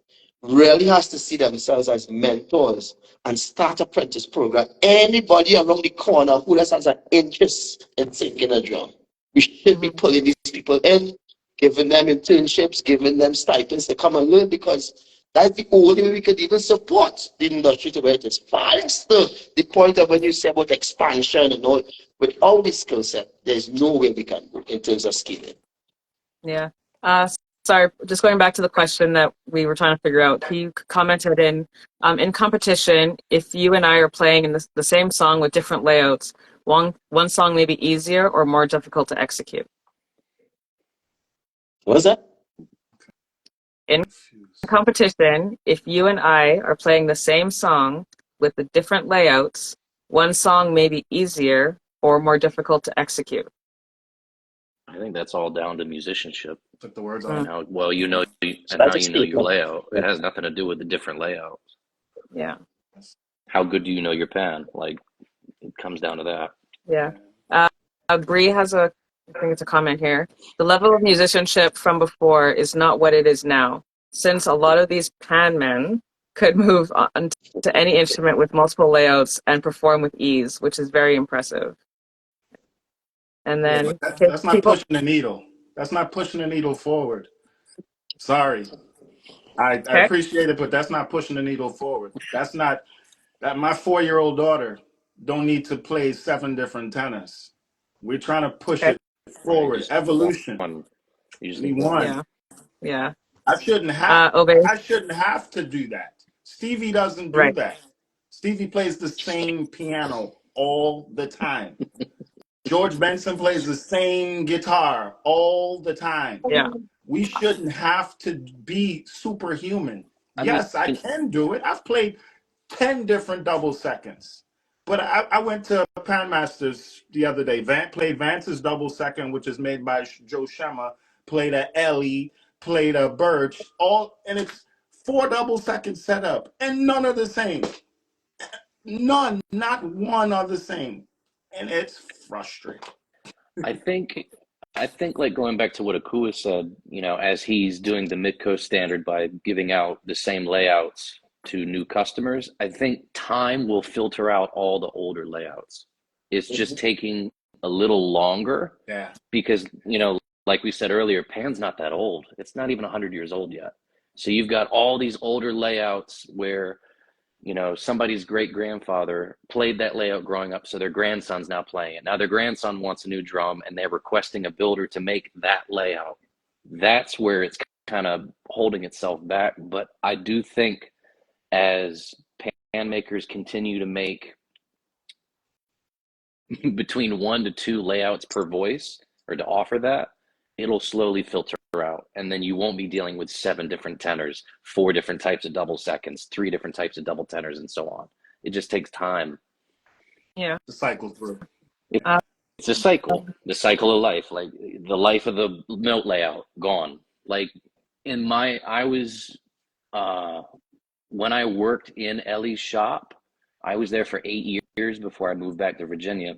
really has to see themselves as mentors and start apprentice program. Anybody around the corner who just has an interest in singing a drum, we should be pulling these people in, giving them internships, giving them stipends to come and learn, because that's the only way we could even support the industry to where it is. That's the point of when you say about expansion and all. With all this skill set, there's no way we can go in terms of scaling. Yeah. Sorry, just going back to the question that we were trying to figure out. He commented in competition, if you and I are playing in the same song with different layouts, one song may be easier or more difficult to execute. What was that? In competition, if you and I are playing the same song with the different layouts, one song may be easier or more difficult to execute. I think that's all down to musicianship Took the words and off. how well you know So and that's how a you know your statement. layout. It has nothing to do with the different layouts. Yeah. How good do you know your pan? Like, it comes down to that. Yeah. Bree has I think it's a comment here. The level of musicianship from before is not what it is now, since a lot of these pan men could move on to any instrument with multiple layouts and perform with ease, which is very impressive. And Yeah, but then that's not people, pushing the needle. That's not pushing the needle forward. Sorry. I okay, appreciate it, but that's not pushing the needle forward. That's not that my 4-year-old daughter don't need to play 7 different tenors. We're trying to push okay, it Right? You forward. just need Evolution. one. You just We need one. won. yeah, yeah. I shouldn't have Obey, I shouldn't have to do that. Stevie doesn't do right, that. Stevie plays the same piano all the time. George Benson plays the same guitar all the time. yeah, We shouldn't have to be superhuman. I mean, Yes, I can do it. I've played 10 different double seconds. But I went to Pan Masters the other day. Played Vance's double second, which is made by Joe Schema, played a Ellie, played a Birch, and it's 4 double seconds set up, and none are the same. None, not one are the same. And it's frustrating. I think, like going back to what Akua said, as he's doing the mid-coast standard by giving out the same layouts to new customers, I think time will filter out all the older layouts. It's just taking a little longer Yeah. because, like we said earlier, Pan's not that old. It's not even 100 years old yet. So you've got all these older layouts where somebody's great grandfather played that layout growing up, so their grandson's now playing it. Now their grandson wants a new drum and they're requesting a builder to make that layout. That's where it's kind of holding itself back. But I do think as pan makers continue to make between 1 to 2 layouts per voice, or to offer that, it'll slowly filter out. And then you won't be dealing with 7 different tenors, 4 different types of double seconds, 3 different types of double tenors, and so on. It just takes time. yeah. The cycle through. Uh, It's a cycle, the cycle of life, like the life of the note layout, gone. Like when I worked in Ellie's shop, I was there for 8 years before I moved back to Virginia.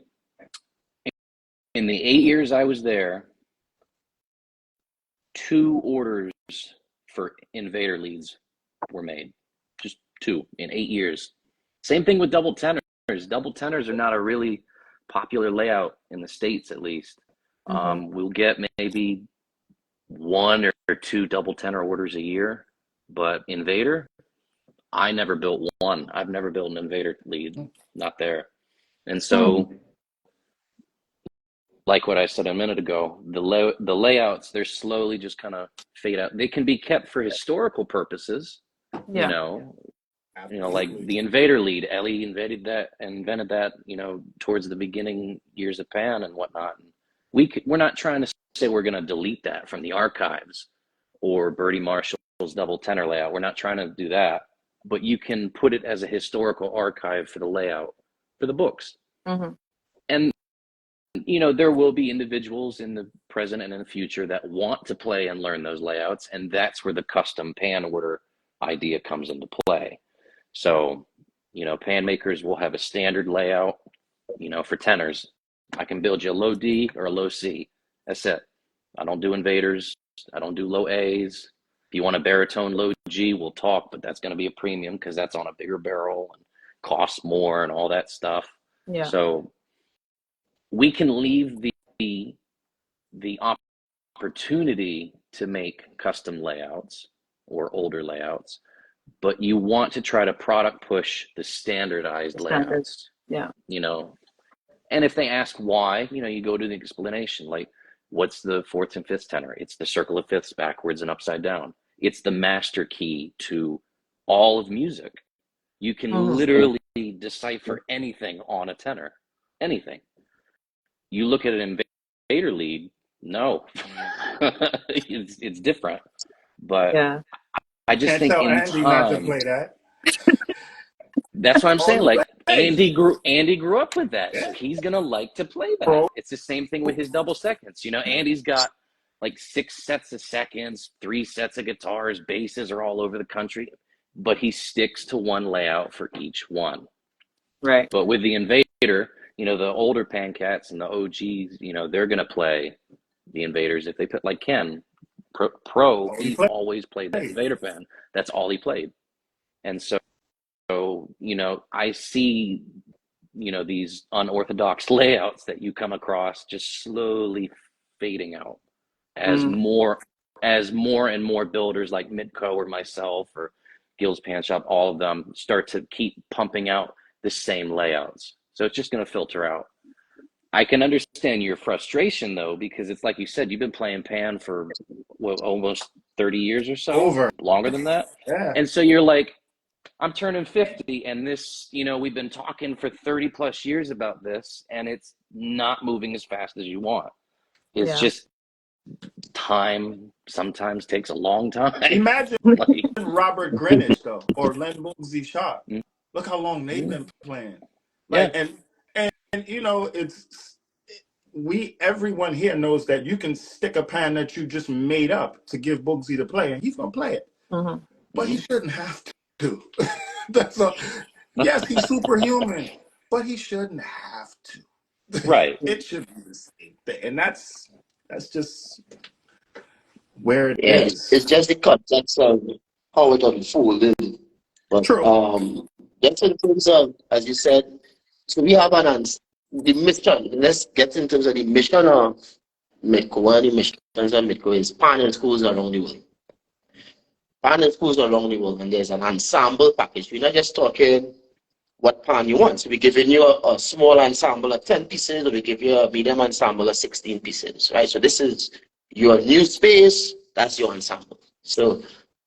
In the 8 years I was there, 2 orders for invader leads were made. Just 2 in 8 years. Same thing with double tenors. Double tenors are not a really popular layout in the States, at least. We'll get maybe 1 or 2 double tenor orders a year. But Invader, I never built one. I've never built an Invader lead, not there. And so, like what I said a minute ago, the layouts, they're slowly just kind of fade out. They can be kept for historical purposes, Yeah. Like the Invader lead. Ellie invented that, towards the beginning years of Pan and whatnot. We're not trying to say we're going to delete that from the archives or Bertie Marshall's double tenor layout. We're not trying to do that, but you can put it as a historical archive for the layout for the books. Mm-hmm. And there will be individuals in the present and in the future that want to play and learn those layouts, and that's where the custom pan order idea comes into play. So, pan makers will have a standard layout, for tenors. I can build you a low D or a low C. That's it. I don't do invaders. I don't do low A's. If you want a baritone low G, we'll talk, but that's going to be a premium because that's on a bigger barrel and costs more and all that stuff. Yeah. So we can leave the opportunity to make custom layouts or older layouts, but you want to try to product push the standardized layouts. Yeah. And if they ask why, you go to the explanation, like, what's the fourths and fifths tenor? It's the circle of fifths backwards and upside down. It's the master key to all of music. You can literally decipher anything on a tenor, anything. You look at an Invader lead, no, it's different. But yeah. I just think in Andy time, not to play that. that's what I'm saying. Like Andy grew up with that, so he's gonna like to play that. It's the same thing with his double seconds. Andy's got like 6 sets of seconds, 3 sets of guitars, basses are all over the country, but he sticks to one layout for each one. Right. But with the Invader, the older pan cats and the OGs, they're gonna play the Invaders if they put, like Ken he always played the Invader pan. That's all he played. And so I see these unorthodox layouts that you come across just slowly fading out as more and more builders like Midco or myself or Gil's Pan Shop, all of them start to keep pumping out the same layouts. So it's just going to filter out. I can understand your frustration though, because it's like you said, you've been playing pan for almost 30 years or so, longer than that. Yeah. And so you're like, I'm turning 50 and this, we've been talking for 30 plus years about this and it's not moving as fast as you want. It's just time sometimes takes a long time. Imagine Robert Greenwich though, or Len Boogsy Sharp. Look how long they've been playing. Everyone here knows that you can stick a pan that you just made up to give Boogsy to play and he's gonna play it. But he shouldn't have to. That's all. Yes, he's superhuman, but he shouldn't have to. Right. It should be the same thing. And that's just where it is. It's just the context of how it unfolded. But True. just in terms of, as you said, so we have the mission. Let's get in terms of the mission of Midco. One of the missions of Midco is panel schools around the world. Panel schools around the world, and there's an ensemble package. We're not just talking what pan you want. So we're giving you a small ensemble of 10 pieces, or we give you a medium ensemble of 16 pieces, right? So this is your new space, that's your ensemble. So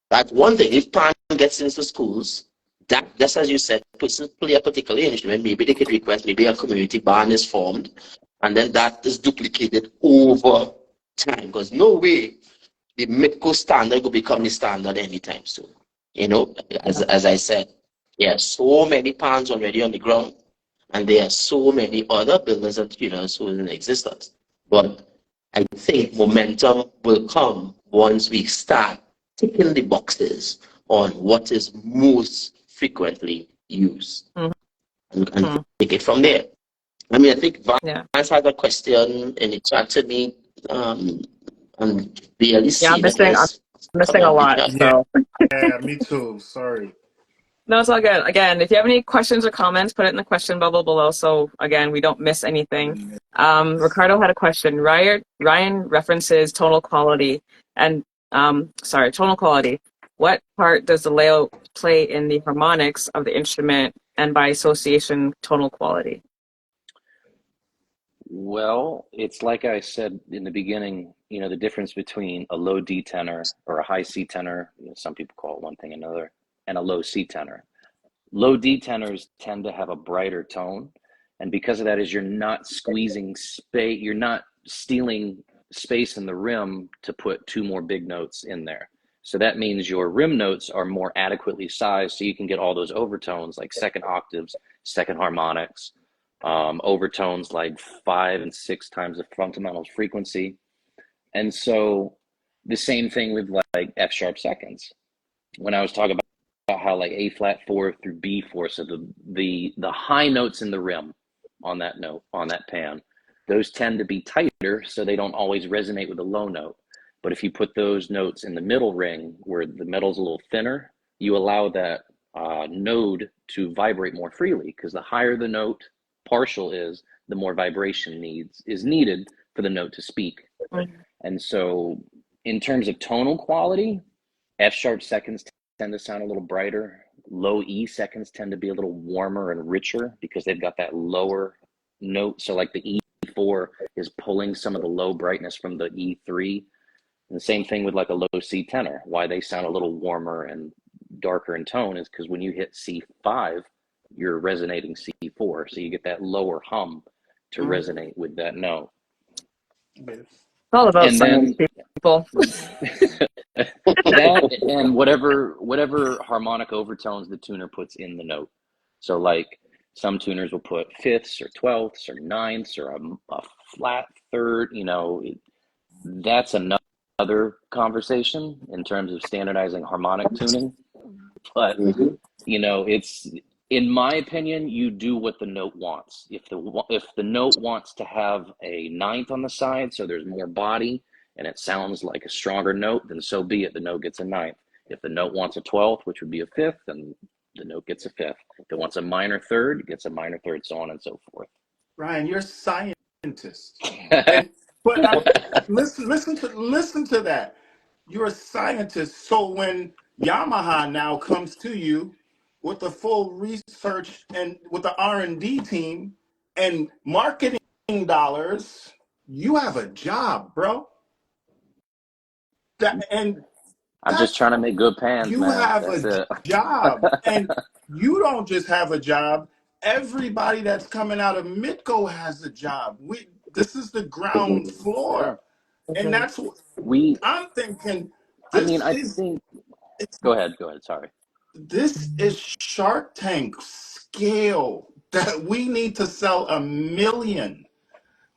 that's one thing. If pan gets into schools, that, just as you said, persons play a particular instrument, maybe they could request, maybe a community band is formed, and then that is duplicated over time. Because no way the Midco standard will become the standard anytime soon. As I said, there are so many pans already on the ground, and there are so many other builders and tuners who are in existence. But I think momentum will come once we start ticking the boxes on what is most frequently used and take it from there. I mean, I think Vance had a question in the chat to me, and barely see I'm missing a lot. So. Yeah, me too. Sorry. No, it's all good. Again, if you have any questions or comments, put it in the question bubble below. So again, we don't miss anything. Ricardo had a question. Ryan references tonal quality and tonal quality. What part does the layout play in the harmonics of the instrument and by association tonal quality? Well, it's like I said in the beginning, the difference between a low D tenor or a high C tenor, some people call it one thing or another, and a low C tenor. Low D tenors tend to have a brighter tone. And because of that is you're not squeezing space, you're not stealing space in the rim to put two more big notes in there. So that means your rim notes are more adequately sized so you can get all those overtones like second octaves, second harmonics, overtones like 5 and 6 times the fundamental frequency. And so the same thing with like F sharp seconds. When I was talking about how like A flat 4 through B 4, so the high notes in the rim on that note, on that pan, those tend to be tighter so they don't always resonate with the low note. But if you put those notes in the middle ring where the metal's a little thinner, you allow that node to vibrate more freely, because the higher the note partial is, the more vibration is needed for the note to speak. And so in terms of tonal quality, F sharp seconds tend to sound a little brighter. Low E seconds tend to be a little warmer and richer because they've got that lower note. So like the E4 is pulling some of the low brightness from the E3. And the same thing with like a low C tenor. Why they sound a little warmer and darker in tone is because when you hit C5, you're resonating C4. So you get that lower hum to resonate with that note. It's all about And then people. that and whatever harmonic overtones the tuner puts in the note. So like some tuners will put fifths or 12ths or ninths or a flat third, that's another conversation in terms of standardizing harmonic tuning. But it's, in my opinion, you do what the note wants. If the note wants to have a ninth on the side, so there's more body and it sounds like a stronger note, then so be it. The note gets a ninth. If the note wants a 12th, which would be a fifth, then the note gets a fifth. If it wants a minor third, it gets a minor third, so on and so forth. Ryan, you're a scientist. But listen to that. You're a scientist. So when Yamaha now comes to you with the full research and with the R&D team and marketing dollars, you have a job, bro. I'm just trying to make good pans, you man. have That's a it. job, and you don't just have a job. Everybody that's coming out of Midco has a job. This is the ground floor, and that's what I'm thinking. I think. Go ahead. Sorry. This is Shark Tank scale that we need to sell 1 million.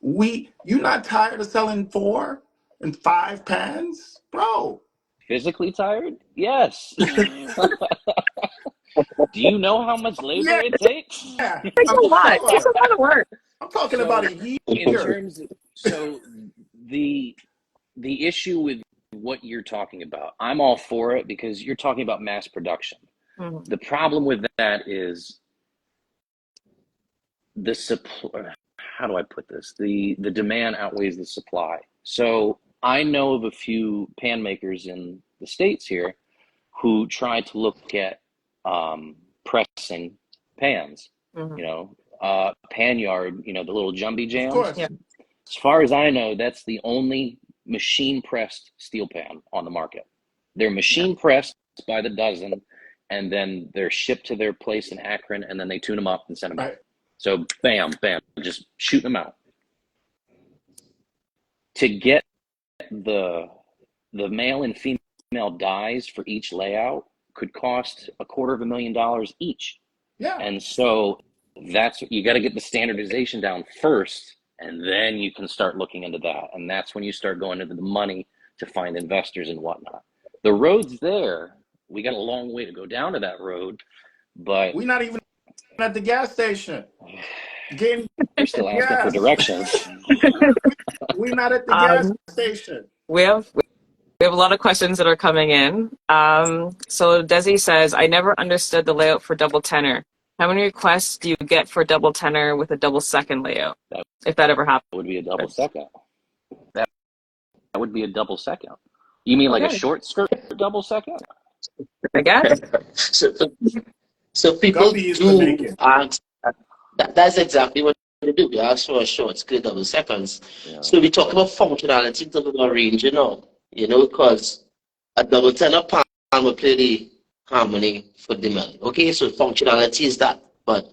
You not tired of selling 4 and 5 pans, bro? Physically tired? Yes. Do you know how much labor it takes? Yeah, It's a lot. It's a lot of work. I'm talking about a year. In terms of, the issue with what you're talking about, I'm all for it because you're talking about mass production. Mm-hmm. The problem with that is the supply. How do I put this? The demand outweighs the supply. So I know of a few pan makers in the States here who try to look at pressing pans, pan yard, the little jumby jams. Of course. Yeah. As far as I know, that's the only machine pressed steel pan on the market. They're machine pressed by the dozen, and then they're shipped to their place in Akron, and then they tune them up and send them out. So bam, just shooting them out. To get the male and female dies for each layout could cost $250,000 each. Yeah. And so you got to get the standardization down first, and then you can start looking into that. And that's when you start going into the money to find investors and whatnot. The road's there. We got a long way to go down to that road, but we're not even at the gas station. You're still asking for directions. We're not at the gas station. We have a lot of questions that are coming in. So Desi says, I never understood the layout for double tenor. How many requests do you get for double tenor with a double second layout? If that ever happened. That would be a double second. That would be a double second. You mean like a short skirt double second? I guess. So, so people Guppy used to make do it. ask. That's exactly what they do. They ask for a short skirt double seconds. Yeah. So we talk about functionality in terms of range, because a double tenor pan will play the harmony for the melody. Okay, so functionality is that. But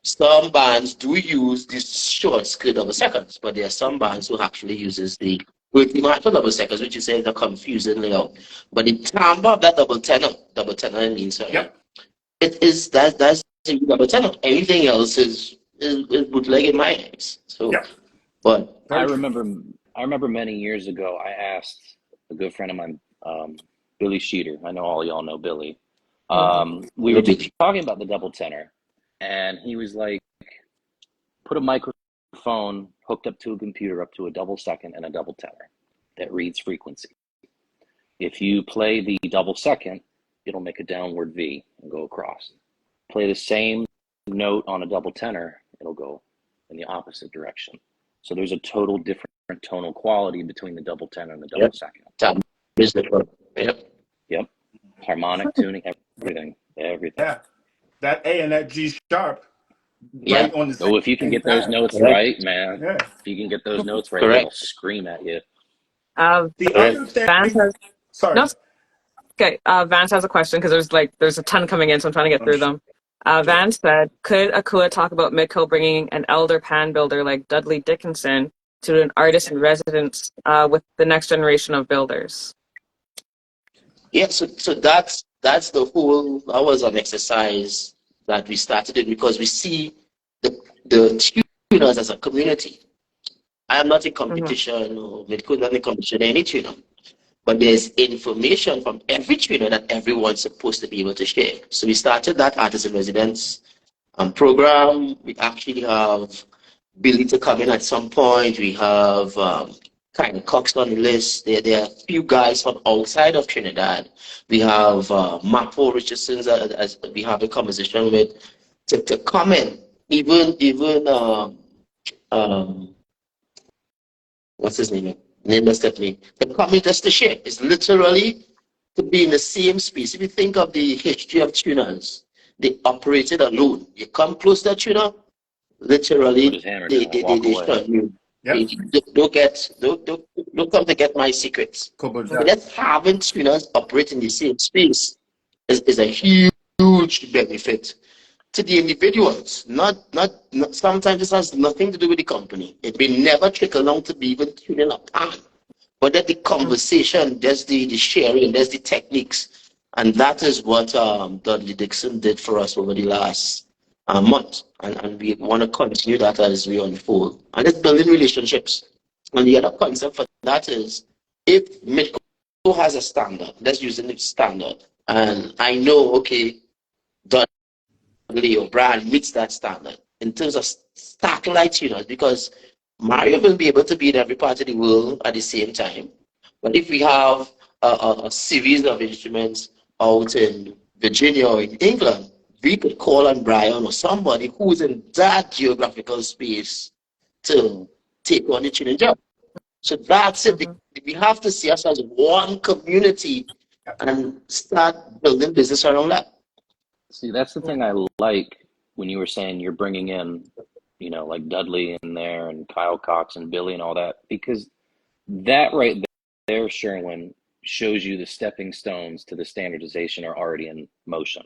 some bands do use this short skirt double seconds, but there are some bands who actually uses the working mark for double seconds, which is a confusing layout. But the timbre of that double tenor I mean, sorry, Yep. it is that's the double tenor. Everything else is bootleg in my eyes. So, Yep. but I Very true. remember many years ago, I asked a good friend of mine, Billy Sheeter. I know all y'all know Billy. We were talking about the double tenor, and he was like, put a microphone hooked up to a computer up to a double second and a double tenor that reads frequency. If you play the double second, it'll make a downward V and go across. Play the same note on a double tenor, it'll go in the opposite direction. So there's a total different tonal quality between the double tenor and the double second. time is the Yep. Harmonic tuning, everything. Yeah. That A and that G sharp Yeah, right on the Oh, if you can same get those pad. notes correct, right, man. Yeah. If you can get those notes right, they'll correct, scream at you. The correct. other thing, Vance has sorry. no. Okay, Vance has a question because there's a ton coming in, so I'm trying to get Oh, through them. sure. Vance said, "Could Akua talk about Midco bringing an elder pan builder like Dudley Dickinson to an artist in residence with the next generation of builders?" Yeah, so that's the whole. That was an exercise that we started it because we see the tuners as a community. I am not in Mm-hmm. competition or Midco not in competition any tuner, but there's information from every tuner that everyone's supposed to be able to share. So we started that artist in residence program. We actually have Billy to come in at some point. We have kind of Cox on the list. There are a few guys from outside of Trinidad. We have Mapo Richardson as we have a conversation with to come in. Even what's his name? Name escaped me. The come in just to share. It's literally to be in the same space. If you think of the history of tuners, they operated alone. You come close to a tuner, Put literally his hammer down and walk they away. shun you. Yep. Don't come to get my secrets. Kobo So Jack. that's having tuners operate in the same space is a huge benefit to the individuals. Not sometimes this has nothing to do with the company. It may never trickle down to be even tuning a pan. But that the conversation, there's the sharing, there's the techniques. And that is what Dudley Dixon did for us over the last month. And we want to continue that as we unfold. And it's building relationships. And the other concept for that is if Midco has a standard, let's use the standard. And I know, okay, Dudley or Brand meets that standard in terms of satellite tuners, because Mario will be able to be in every part of the world at the same time. But if we have a series of instruments out in Virginia or in England, we could call on Brian or somebody who's in that geographical space to take on the tuning job. So that's it. Mm-hmm. We have to see us as one community and start building business around that. See, that's the thing I like when you were saying you're bringing in, like Dudley in there and Kyle Cox and Billy and all that, because that right there, Sherwin, shows you the stepping stones to the standardization are already in motion.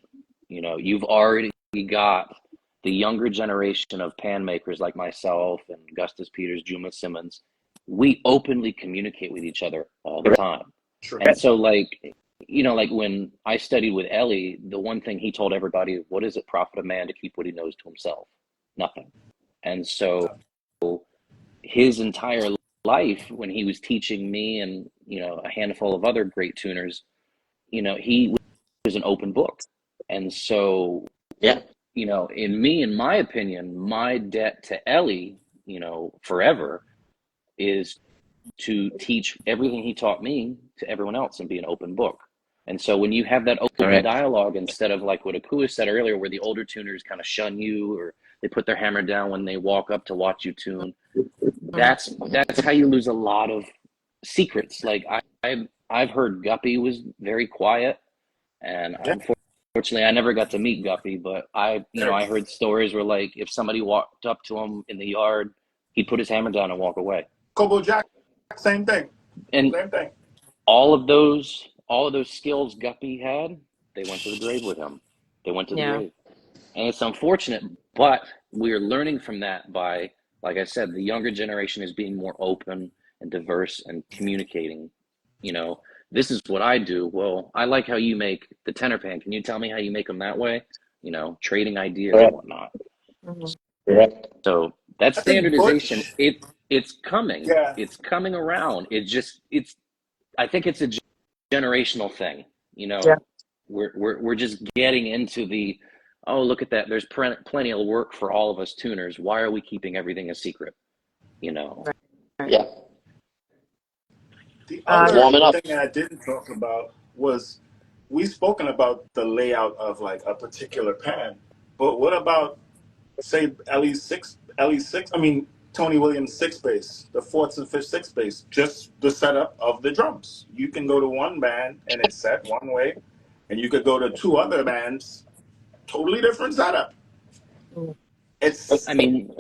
You've already got the younger generation of pan makers like myself and Gustus Peters, Juma Simmons. We openly communicate with each other all the time. True. And so like when I studied with Ellie, the one thing he told everybody, what does it profit a man to keep what he knows to himself? Nothing. And so his entire life when he was teaching me and, a handful of other great tuners, he was an open book. And so, Yeah. in my opinion, my debt to Ellie, forever is to teach everything he taught me to everyone else and be an open book. And so when you have that open Correct. dialogue, instead of like what Akua said earlier, where the older tuners kind of shun you or they put their hammer down when they walk up to watch you tune, that's how you lose a lot of secrets. Like I've heard Guppy was very quiet. And Yeah. unfortunately, I never got to meet Guppy, but I heard stories where like if somebody walked up to him in the yard, he'd put his hammer down and walk away. Kobo Jack, same thing. And Same thing. all of those skills Guppy had, they went to the grave with him. They went to the Yeah. grave. And it's unfortunate, but we're learning from that by, like I said, the younger generation is being more open and diverse and communicating. You know, this is what I do. Well, I like how you make the tenor pan. Can you tell me how you make them that way? You know, trading ideas and Correct. whatnot. Mhm. Correct. So that I think standardization, Butch. it's coming. Yeah. It's coming around. I think it's a generational thing. You know, Yeah. we're just getting into the, oh, look at that. There's plenty of work for all of us tuners. Why are we keeping everything a secret? You know. Yeah. The Uh, other Warming up. thing that I didn't talk about was we've spoken about the layout of like a particular pan, but what about say Tony Williams six bass, the Forts and Fish six bass, just the setup of the drums. You can go to one band and it's set one way, and you could go to two other bands, totally different setup. Mm. It's I mean,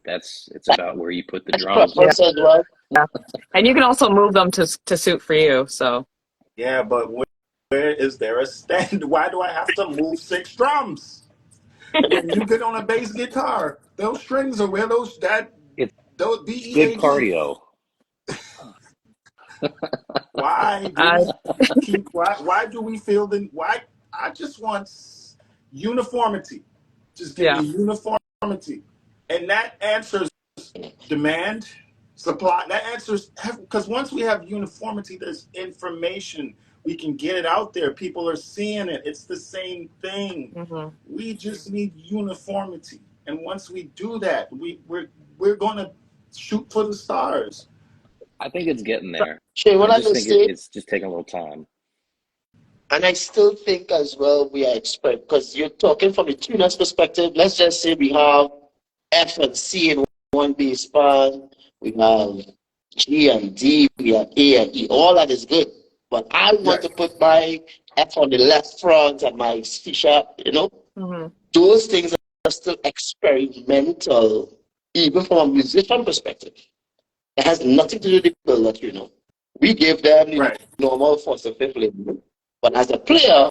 it's about where you put the That's drums. preference as well. Yeah. And you can also move them to suit for you. So yeah, but where is there a stand? Why do I have to move six drums? When you get on a bass guitar, those strings are where those It's good BEAG. cardio. Why do uh, we why do we feel the why I just want uniformity. Just give yeah. me uniformity. And that answers demand, supply. That answers because once we have uniformity, there's information. We can get it out there. People are seeing it. It's the same thing. Hmm. We just need uniformity. And once we do that, we're gonna shoot for the stars. I think it's getting there. Shay, what I I just will think say, it's just taking a little time. and I still think as well we are expert because you're talking from a tuner's perspective. Let's just say we have F and C in one bass band, we have G and D, we have A and E. All that is good, but I want to Right. put my F on the left front and my C sharp. You know, Hmm. those things are still experimental, even from a musician perspective. It has nothing to do with the build that you know. We gave them the Right. normal fourth and fifth label. But as a player,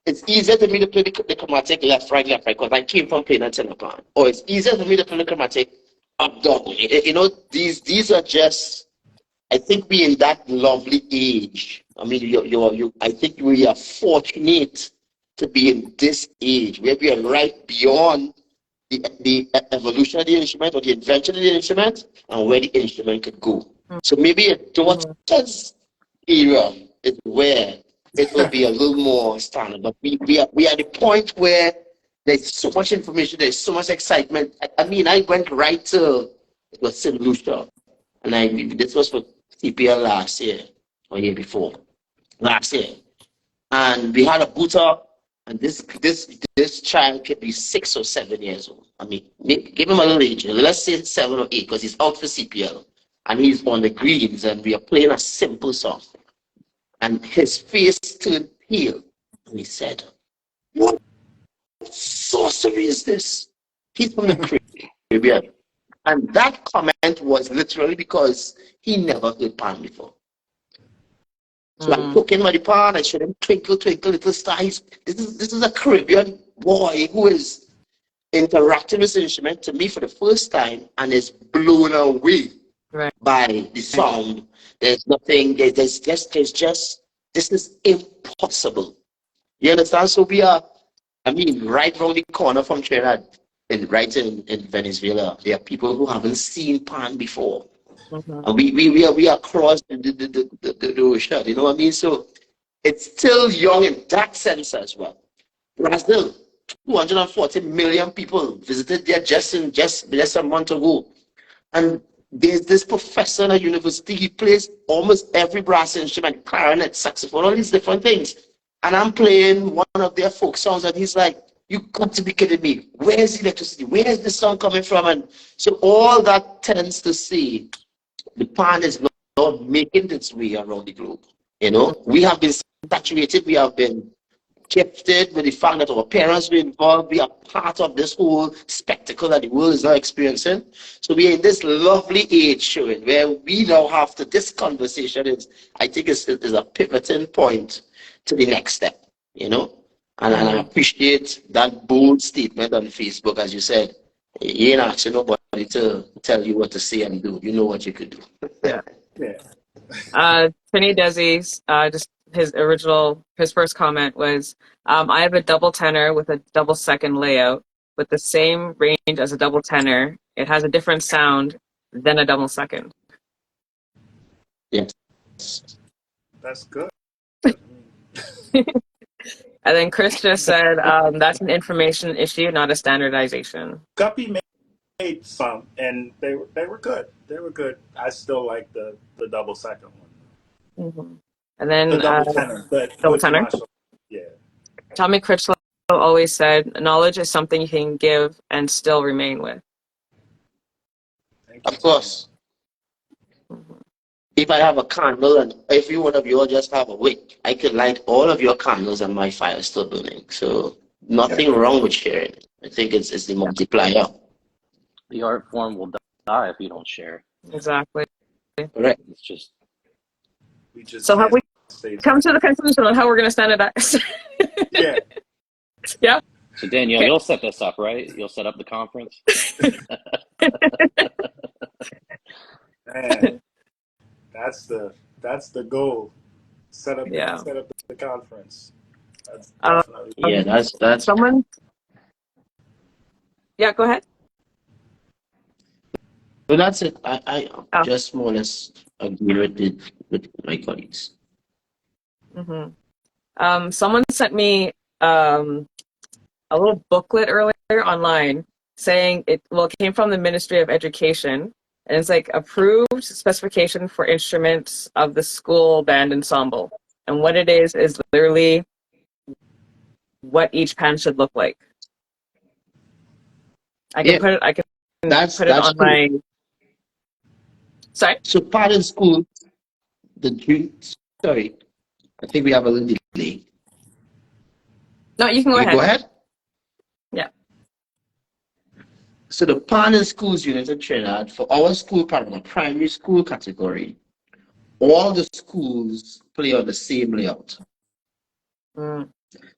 it's easier for me to play the chromatic left, right, because I came from playing a tenor pan. Or it's easier for me to play the chromatic up, down. You know, these are just, I think we in that lovely age. I mean, I think we are fortunate to be in this age where we are right beyond the evolution of the instrument or the invention of the instrument and where the instrument could go. So maybe a daughter's era is where it will be a little more standard. But we are at the point where there's so much information, there's so much excitement. I mean, I went right to it was St. Lucia, and this was for CPL last year or year before, last year, and we had a boot up. And this child could be 6 or 7 years old. I mean, give him a little age. Let's say 7 or 8, because he's out for CPL. And he's on the greens, and we are playing a simple song. And his face turned pale. And he said, "What sorcery is this?" He's from the Caribbean. And that comment was literally because he never heard pan before. So I took him at the pan, I showed him Twinkle, Twinkle, Little Star. This is a Caribbean boy who is interacting with the instrument to me for the first time and is blown away Right. by the sound. There's nothing, there's just, this is impossible. You understand? So we are, I mean, right around the corner from Trinidad, right in Venezuela, there are people who haven't seen pan before. Hmm. And we are across the ocean, you know what I mean? So it's still young in that sense as well. Brazil, 240 million people visited there just a month ago. And there's this professor at a university, he plays almost every brass instrument, clarinet, saxophone, all these different things. And I'm playing one of their folk songs, and he's like, "You got to be kidding me. Where's the electricity? Where's the song coming from?" And so all that tends to say the pan is not making its way around the globe. You know, we have been infatuated. We have been gifted with the fact that our parents were involved. We are part of this whole spectacle that the world is now experiencing. So we are in this lovely age, Sherwin, where we now have to, this conversation is, I think is a pivoting point to the next step, you know? And I appreciate that bold statement on Facebook, as you said. You ain't asking nobody to tell you what to say and do. You know what you could do. Yeah. Yeah. Trini Desi's, just his first comment was, I have a double tenor with a double second layout with the same range as a double tenor. It has a different sound than a double second. Yes. That's good. And then Chris just said, that's an information issue, not a standardization. Guppy made some, and they were good. They were good. I still like the double second one. Mm-hmm. And then The double tenor, but double good tenor. commercial. Yeah. Tommy Critchlow always said, knowledge is something you can give and still remain with. Thank you, Of course. If I have a candle and every one of you all just have a wick, I could light all of your candles and my fire is still burning. So nothing wrong with sharing. I think it's the multiplier. The art form will die if you don't share. Exactly. Correct. It's just We just So have we come to the conclusion on how we're going to standardize? Yeah. Yeah. so Danielle, you'll set this up, right? You'll set up the conference. Man, that's the goal. Set up the conference. That's definitely Yeah, that's someone. Yeah, go ahead. so that's it. I just more or less agree with my colleagues. Mm-hmm. Someone sent me a little booklet earlier online saying it came from the Ministry of Education, and it's like approved specification for instruments of the school band ensemble. And what it is literally what each pan should look like. I can put it on cool. my. Sorry. So part in school, sorry, I think we have a little delay. No, you can go ahead. Go ahead. Yeah. So the pan in schools unit in Trinidad for our school partner, primary school category, all the schools play on the same layout.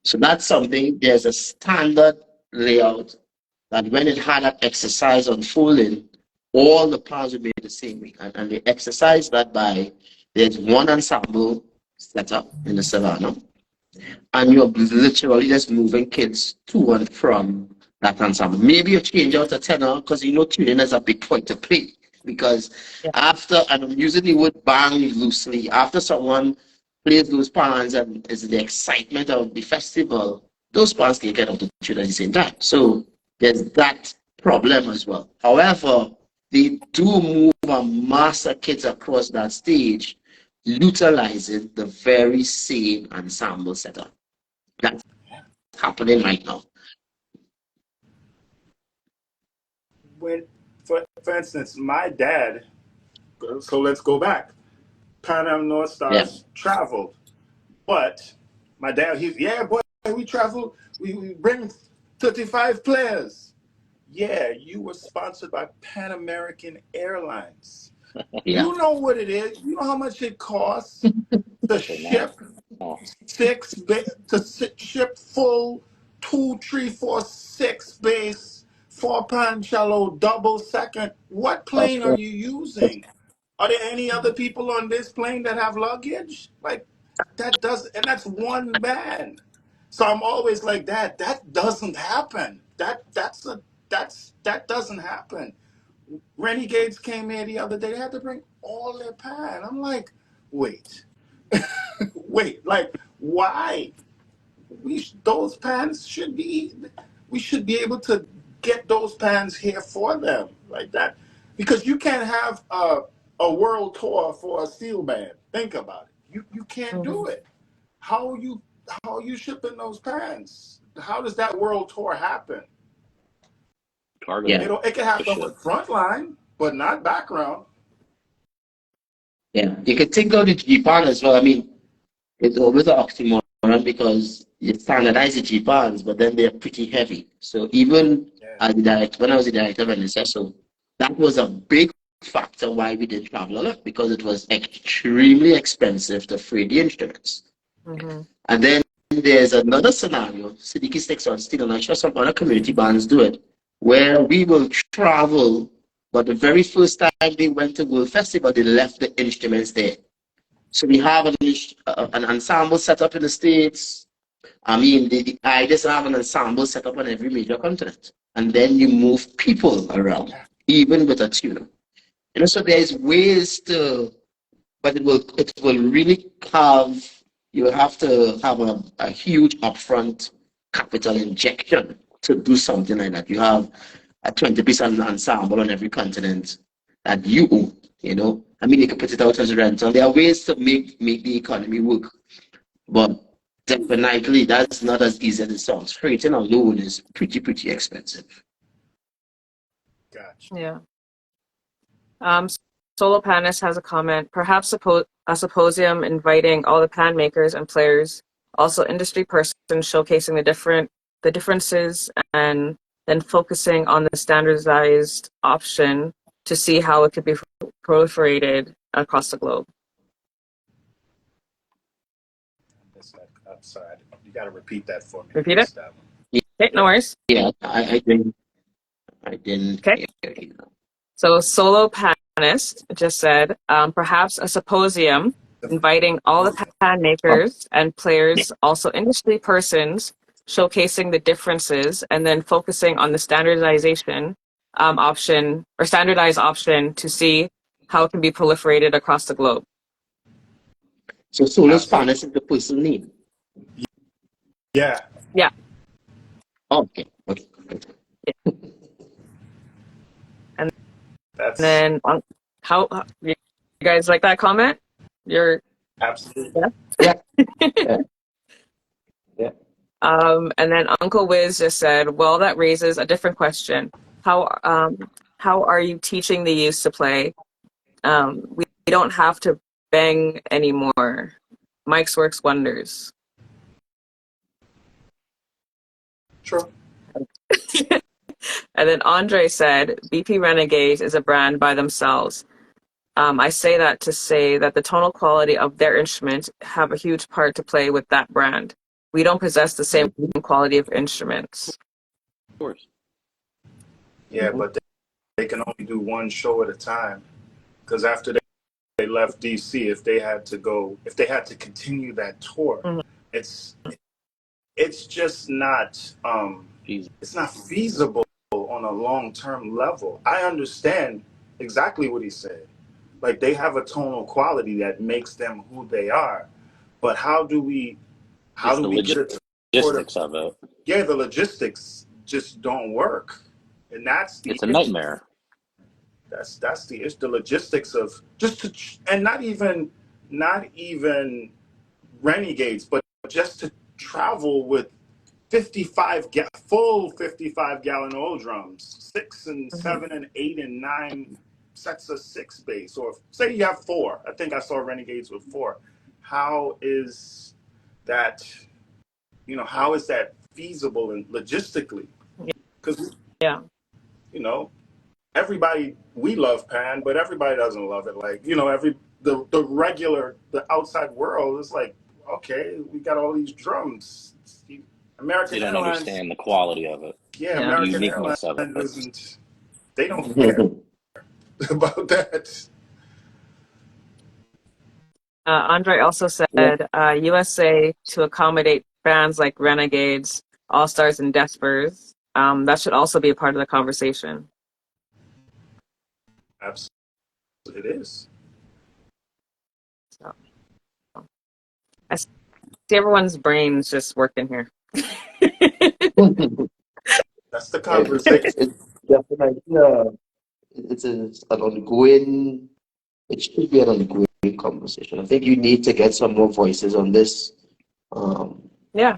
So that's something, there's a standard layout that when it had an exercise unfolding, all the plans would be the same way. And they exercise that by, there's one ensemble set up in the savannah, and you're literally just moving kids to and from that ensemble. Maybe you change out a tenor because you know tuning is a big point to play. Because after, and I'm using the word bang loosely, after someone plays those pans and is the excitement of the festival, those pans can get out of tune at the same time. So there's that problem as well. However, they do move a mass of kids across that stage, utilizing the very same ensemble setup. That's happening right now. when, for instance, my dad. So let's go back. Pan Am North Stars traveled, but my dad, boy, we traveled. We bring 35 players. Yeah, you were sponsored by Pan American Airlines. You know what it is. You know how much it costs to ship ship full 2, 3, 4, 6 base 4-pan cello double second. What plane are you using? Are there any other people on this plane that have luggage? Like and that's one band. So I'm always like that. That doesn't happen. That doesn't happen. Renegades came here the other day. They had to bring all their pan. I'm like, wait, wait, like why? Those pans should be. We should be able to get those pans here for them like that, because you can't have a world tour for a steel band. Think about it. You can't do it. How are you shipping those pans? How does that world tour happen? Cargo. It can happen with front line, but not background. Yeah, you can take out the G-pan as well. I mean, it's always an oxymoron because you standardize the G-bands, but then they're pretty heavy. So even as the director, when I was the director of NSSO, that was a big factor why we didn't travel a lot, because it was extremely expensive to freight the instruments. Mm-hmm. And then there's another scenario, Siddiqui sticks on steel, and I'm sure some other community bands do it, where we will travel, but the very first time they went to World Festival, they left the instruments there. So we have an ensemble set up in the States. I mean, the idea is to have an ensemble set up on every major continent. And then you move people around, even with a tuner. You know, so there's ways to, but it will really have, you have to have a huge upfront capital injection to do something like that. You have a 20-piece ensemble on every continent that you own, you know. I mean, you can put it out as a rental. There are ways to make the economy work, but definitely that's not as easy as it sounds. Freighting alone is pretty expensive. Gotcha. Yeah. Solo Panis has a comment. Perhaps a symposium inviting all the pan makers and players, also industry persons, showcasing the differences, and then focusing on the standardized option to see how it could be proliferated across the globe. I'm sorry, you got to repeat that for me. Repeat it? That one. Okay, no worries. Yeah, I didn't Okay. hear you. So Solo Panist just said, perhaps a symposium inviting all the pan makers and players, also industry persons, showcasing the differences, and then focusing on the standardization option or standardized option to see how it can be proliferated across the globe. So Solo Spanish is the person name. Yeah. Yeah. Okay. Yeah. And then how you guys like that comment? You're absolutely. Yeah. Yeah. And then Uncle Wiz just said, well, that raises a different question. How are you teaching the youth to play? We don't have to bang anymore. Mike's works wonders. True. And then Andre said, BP Renegades is a brand by themselves. I say that to say that the tonal quality of their instruments have a huge part to play with that brand. We don't possess the same quality of instruments. Of course. Yeah, but they can only do one show at a time. Because after they left DC, if they had to continue that tour, Mm-hmm. it's just not it's not feasible on a long-term level. I understand exactly what he said. Like, they have a tonal quality that makes them who they are, but how do we get it? Logistics of it. Yeah, the logistics just don't work, and that's the It's a nightmare. That's the issue. The logistics of and not even renegades, but just to travel with full 55-gallon oil drums, 6 and 7 and 8 and 9 sets of 6 bass, or say you have 4. I think I saw renegades with 4. How is that? How is that feasible and logistically? Because everybody, we love pan, but everybody doesn't love it. Like, the outside world is like, okay, we got all these drums. American They don't Airlines, understand the quality of it. yeah, Yeah. American The Airlines uniqueness of it. they don't care about that. Andre also said, USA to accommodate bands like Renegades, All Stars, and Despers. That should also be a part of the conversation. Absolutely, it is. So, I see everyone's brains just working here. That's the conversation. It's definitely it should be an ongoing conversation. I think you need to get some more voices on this. Yeah.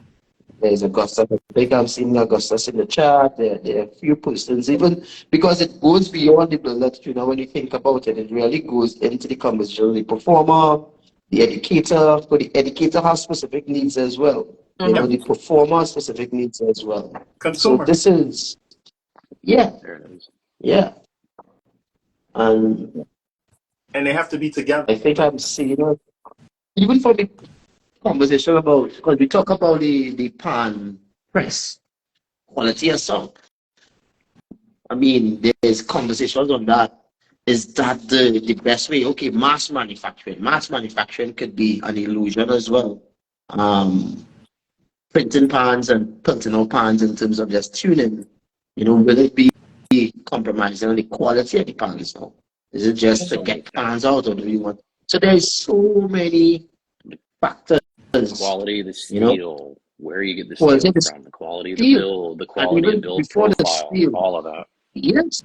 There's Augusta. I think I'm seeing Augustus in the chat. There are a few persons, even because it goes beyond the bullet. When you think about it, it really goes into the conversation. The performer, the educator, for the educator has specific needs as well. You know, Mhm. the performer has specific needs as well. So Consumer. this is, yeah, There it is. yeah. And And they have to be together. I think I'm seeing it, even for the conversation about, because we talk about the pan press quality of song. I mean, there's conversations on that. Is that the best way? Okay, mass manufacturing. Mass manufacturing could be an illusion as well. Um, Printing pans and printing out pans in terms of just tuning, you know, will it be compromising on the quality of the pans now? Is it just to get pans out, or do you want? So there's so many factors, Quality of the you know, steel, where you get the quality steel of the from, the quality of the steel, build, the and quality of even build before the profile, steel, all of that. yes,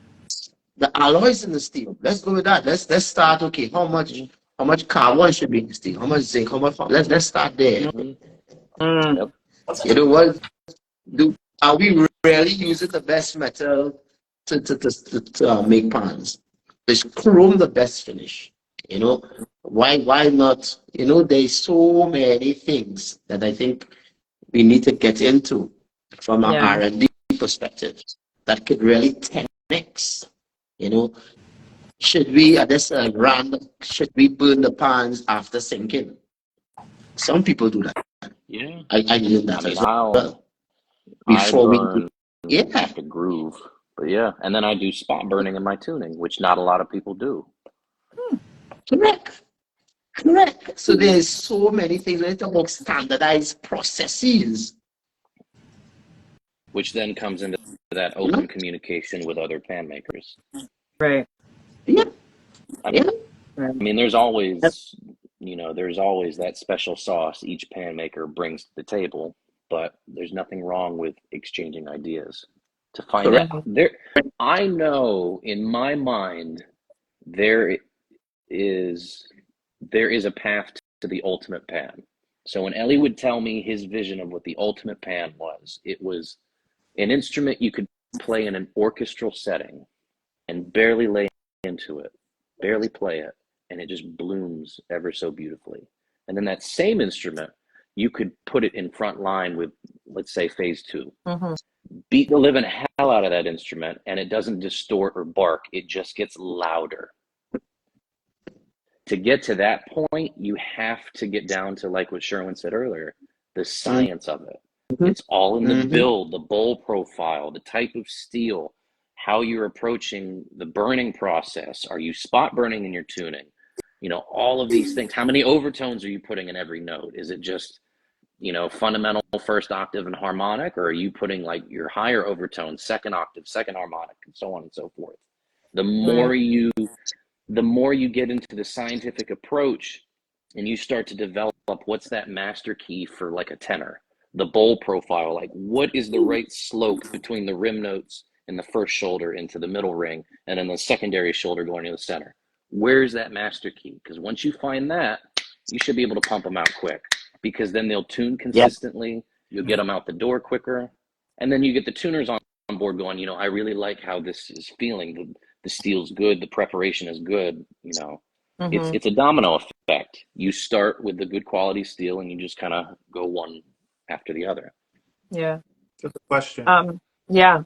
the alloys in the steel. Let's go with that. Let's start. Okay, how much carbon should be in the steel? How much zinc? How much? Let's start there. Mhm. Mm. Yep. You know what? Do are we really using the best metal to make pans? Is chrome the best finish? You know, why not? You know, there's so many things that I think we need to get into from an Yeah. R&D perspective that could really 10x. You know, should we at this should we burn the pans after sinking? Some people do that. Yeah. I did I that mean, as well I before we. burn Yeah, after groove, but yeah, and then I do spot burning in my tuning, which not a lot of people do. correct. Correct. So there's so many things. Let's talk about standardized processes. Which then comes into that You know? open communication with other pan makers. Right. Yeah, I yeah. Right. mean, there's always, there's always that special sauce each pan maker brings to the table, but there's nothing wrong with exchanging ideas to find out Correct. Mhm. there. I know in my mind there is there is a path to the ultimate pan. So when Ellie would tell me his vision of what the ultimate pan was, it was an instrument you could play in an orchestral setting and barely lay into it, barely play it, and it just blooms ever so beautifully. And then that same instrument, you could put it in front line with, let's say, phase two. Mhm. Beat the living hell out of that instrument, and it doesn't distort or bark, it just gets louder. To get to that point, you have to get down to, like what Sherwin said earlier, the science of it. Mm-hmm. It's all in the Mm-hmm. build, the bowl profile, the type of steel, how you're approaching the burning process. Are you spot burning in your tuning? All of these things. How many overtones are you putting in every note? Is it just, fundamental first octave and harmonic, or are you putting like your higher overtones, second octave, second harmonic, and so on and so forth? The Right. more you the more you get into the scientific approach and you start to develop what's that master key for like a tenor, the bowl profile, like what is the right slope between the rim notes and the first shoulder into the middle ring and then the secondary shoulder going to the center. Where's that master key? Because once you find that, you should be able to pump them out quick, because then they'll tune Yeah. consistently. You'll get them out the door quicker. And then you get the tuners on board going, I really like how this is feeling. The steel's good, the preparation is good. It's Mhm. it's a domino effect. You start with the good quality steel and you just kind of go one after the other. Yeah. Just a question. Yeah.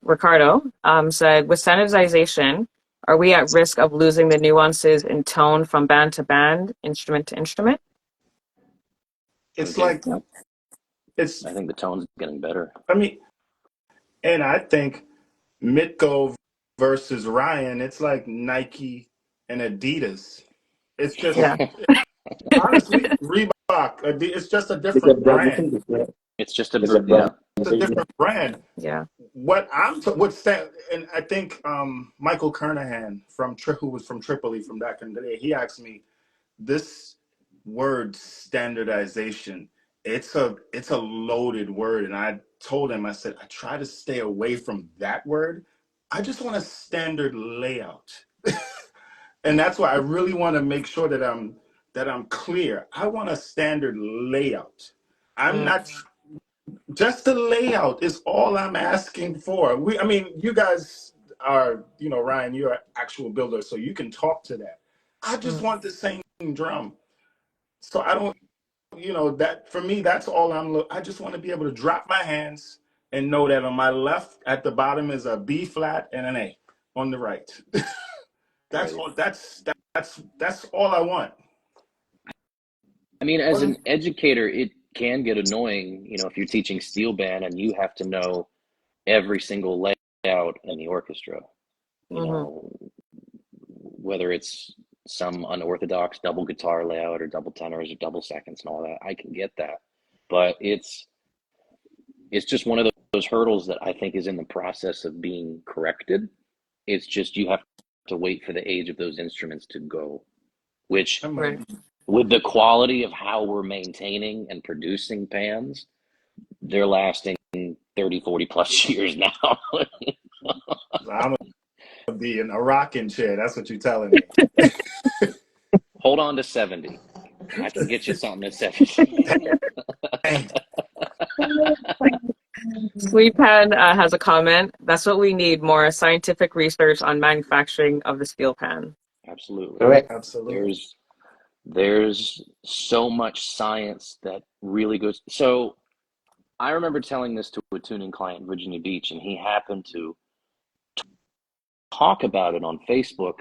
Ricardo said, with standardization, are we at risk of losing the nuances in tone from band to band, instrument to instrument? It's Okay. like Yep. it's. I think the tone's getting better. I mean, and I think Mitko versus Ryan. It's like Nike and Adidas. It's Yeah. just honestly Reebok. It's just a Because different brand brand. It's just is a yeah. brand. It's a different brand. Yeah. And I think Michael Kernahan who was from Tripoli from back in the day, he asked me this word standardization. It's a loaded word, and I told him, I said, I try to stay away from that word. I just want a standard layout, and that's why I really want to make sure that I'm clear. I want a standard layout. I'm Mm. not just the layout is all I'm asking for. I mean, you guys are, Ryan, you're an actual builder, so you can talk to that. I just Mm. want the same drum. So I don't, that for me, that's all I just want to be able to drop my hands and know that on my left at the bottom is a B flat and an A on the right. That's Right. all. That's all I want. I mean, as an educator, it can get annoying, if you're teaching steel band and you have to know every single layout in the orchestra, whether it's some unorthodox double guitar layout or double tenors or double seconds and all that. I can get that, but it's just one of those hurdles that I think is in the process of being corrected. It's just you have to wait for the age of those instruments to go, which Right. with the quality of how we're maintaining and producing pans, they're lasting 30, 40 plus years now. I'm gonna be in a rocking chair. That's what you're telling me. Hold on to 70. I can get you something at 70. Steelpan has a comment. That's what we need, more scientific research on manufacturing of the steel pan. Absolutely. Correct. Absolutely. There's so much science that really goes. So I remember telling this to a tuning client in Virginia Beach, and he happened to talk about it on Facebook,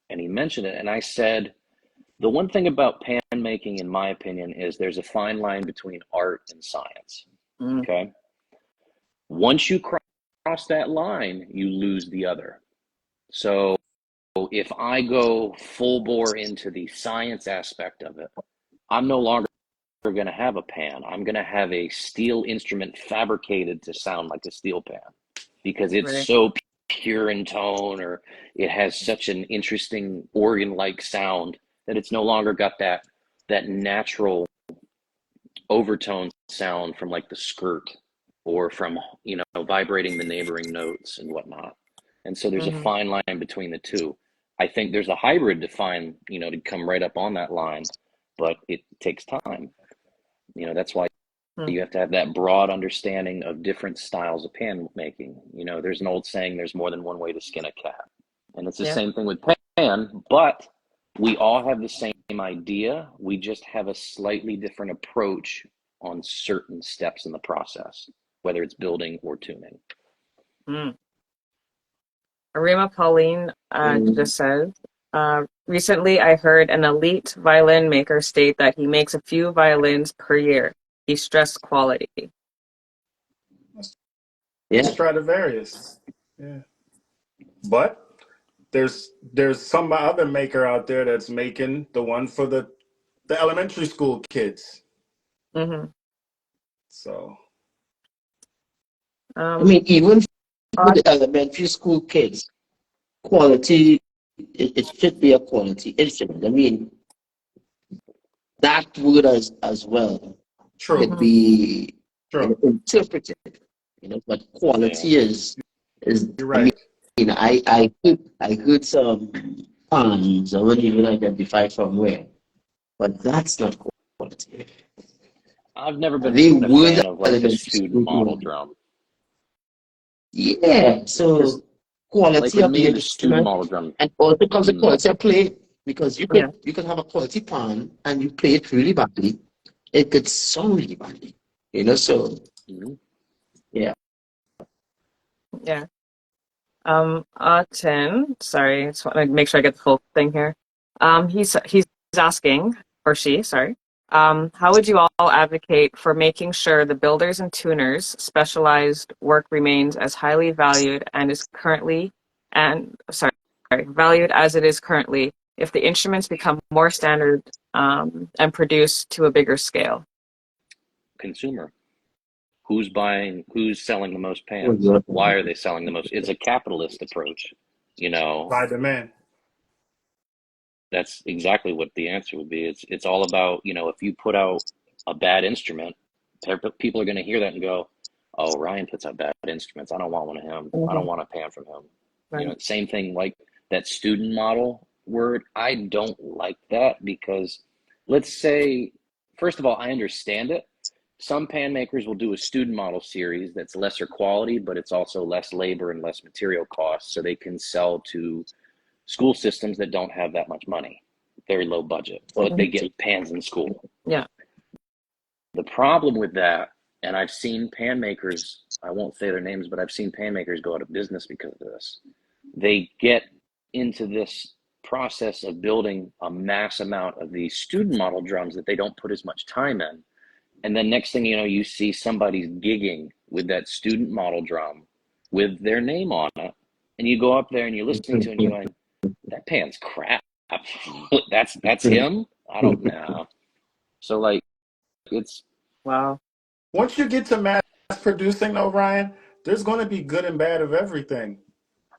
and he mentioned it. And I said, the one thing about pan making, in my opinion, is there's a fine line between art and science. Okay. Once you cross that line, you lose the other. So if I go full bore into the science aspect of it, I'm no longer going to have a pan. I'm going to have a steel instrument fabricated to sound like a steel pan because it's so pure in tone, or it has such an interesting organ-like sound that it's no longer got that natural overtone sound from like the skirt or from vibrating the neighboring notes and whatnot. And so there's a fine line between the two. I think there's a hybrid to find, to come right up on that line, but it takes time. That's why you have to have that broad understanding of different styles of pan making. There's an old saying, there's more than one way to skin a cat. And it's the same thing with pan, but we all have the same idea. We just have a slightly different approach on certain steps in the process, whether it's building or tuning. Arima Pauline just says, recently I heard an elite violin maker state that he makes a few violins per year. He stressed quality. Yeah. Stradivarius. Yeah. But there's some other maker out there that's making the one for the elementary school kids. So I mean, even for the elementary school kids, quality, it should be a quality instrument. I mean, that word as well could be interpreted, but quality is you're right. I mean, I heard some pans. I wouldn't even identify from where, but that's not quality. I've never been They a were fan the of like the elementary student school model ones. drum. Yeah, so quality Like with of the me, the student instrument, model drum. and also comes the quality of play, because you could have a quality pan and you play it really badly. It could sound really badly, So yeah. Yeah. Atin, sorry, I just want to make sure I get the full thing here. He's asking, or she, sorry, how would you all advocate for making sure the builders and tuners specialized work remains as highly valued and is currently, valued as it is currently, if the instruments become more standard and produced to a bigger scale? Consumer. Who's selling the most pans? Why are they selling the most? It's a capitalist approach, By demand. That's exactly what the answer would be. It's all about, if you put out a bad instrument, people are going to hear that and go, oh, Ryan puts out bad instruments. I don't want one of him. I don't want a pan from him. Same thing like that student model word. I don't like that because let's say, first of all, I understand it. Some pan makers will do a student model series that's lesser quality, but it's also less labor and less material costs, so they can sell to school systems that don't have that much money, very low budget, but they get pans in school. Yeah. The problem with that, and I've seen pan makers, I won't say their names, but I've seen pan makers go out of business because of this. They get into this process of building a mass amount of these student model drums that they don't put as much time in. And then next thing you know, you see somebody's gigging with that student model drum with their name on it. And you go up there and you're listening to it and you're going, that pan's crap. That's him? I don't know. So like, it's Wow. Once you get to mass producing, though, Ryan, there's going to be good and bad of everything.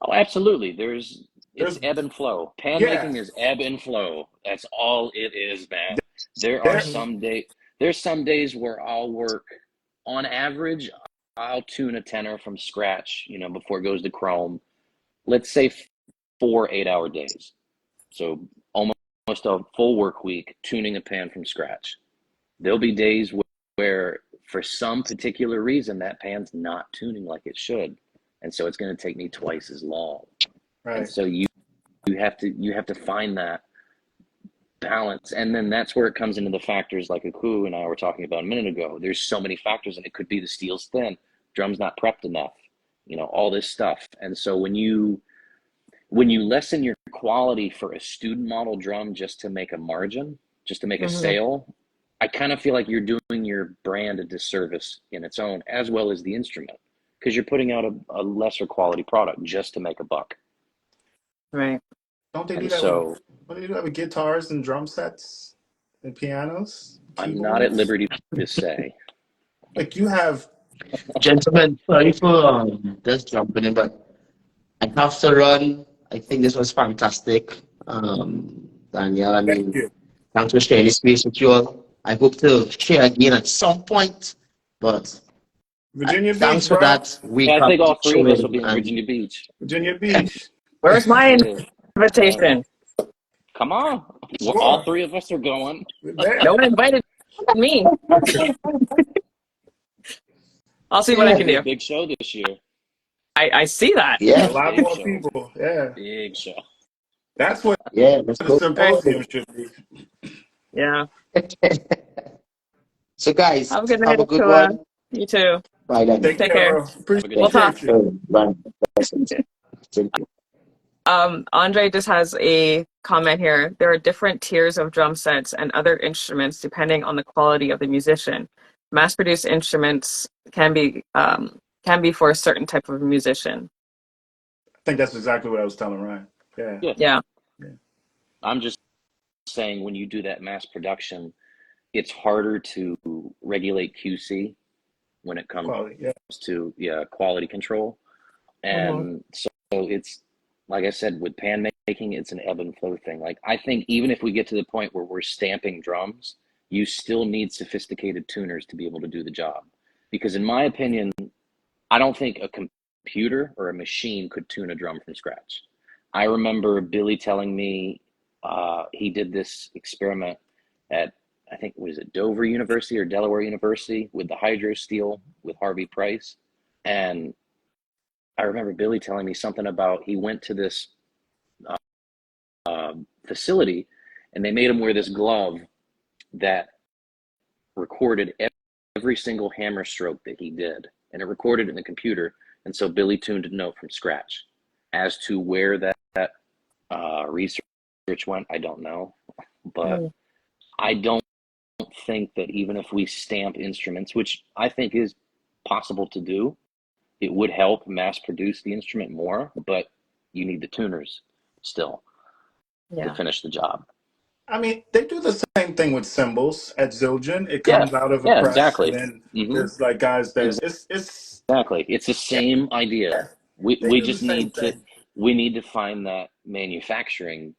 oh, absolutely. It's There's ebb and flow. Pan yeah, making is ebb and flow. That's all it is, man. There are there, there's some days where I'll work, on average, I'll tune a tenor from scratch, before it goes to chrome. Let's say 4 8-hour days. So almost a full work week tuning a pan from scratch. There'll be days where for some particular reason that pan's not tuning like it should. And so it's going to take me twice as long. right. And so you have to find that balance. And then that's where it comes into the factors like Akua and I were talking about a minute ago. There's so many factors, and it could be the steel's thin, drum's not prepped enough, all this stuff. And so when you lessen your quality for a student model drum just to make a margin, just to make a sale, I kind of feel like you're doing your brand a disservice in its own, as well as the instrument, because you're putting out a lesser quality product just to make a buck. Right. Don't they do And that so with guitars and drum sets and pianos, I'm not at keyboards? liberty to say. Like you have, Gentlemen, sorry for just jumping in, but I have to run. I think this was fantastic. Daniel, I thank mean, you. thanks for sharing this space with you all. I hope to share again at some point, but Virginia thanks Beach, for bro. that. We Yeah, I come think all to three of us tune will be in and Virginia Beach. Virginia Beach. Where's my Yeah. invitation? Come on. All Sure. three of us are going. We're No there. one invited me. I'll see what I It's can going to be a do. big show this year. I see that. A yeah, lot Big more show. people. Yeah. Big show. That's what yeah, let's the go. Right. symposium should be. Yeah. So, guys, Have a good night, have a good Akua. one. You too. Bye then. Take Take care, care. bro. Have a good We'll night. talk. Appreciate you. Bye. Blessings. Thank you. Andre just has a comment here. There are different tiers of drum sets and other instruments depending on the quality of the musician. Mass-produced instruments can be for a certain type of musician. I think that's exactly what I was telling Ryan. Yeah. Yeah. Yeah. I'm just saying when you do that mass production, it's harder to regulate QC when it comes Quality. Yeah. to quality control. And so it's, like I said, with pan making, it's an ebb and flow thing. Like, I think even if we get to the point where we're stamping drums, you still need sophisticated tuners to be able to do the job. Because in my opinion, I don't think a computer or a machine could tune a drum from scratch. I remember Billy telling me he did this experiment at, I think, was it Dover University or Delaware University with the hydro steel with Harvey Price. And I remember Billy telling me something about he went to this facility and they made him wear this glove that recorded every single hammer stroke that he did, and it recorded in the computer. And so Billy tuned a note from scratch. As to where that research went, I don't know, but I don't think that even if we stamp instruments, which I think is possible to do, it would help mass produce the instrument more, but you need the tuners still to finish the job. I mean, they do the same thing with cymbals at Zildjian. It Yeah, comes out of a yeah, press, and exactly. then there's like guys that it's Exactly. It's the same idea. they We do the just same need to thing. find that manufacturing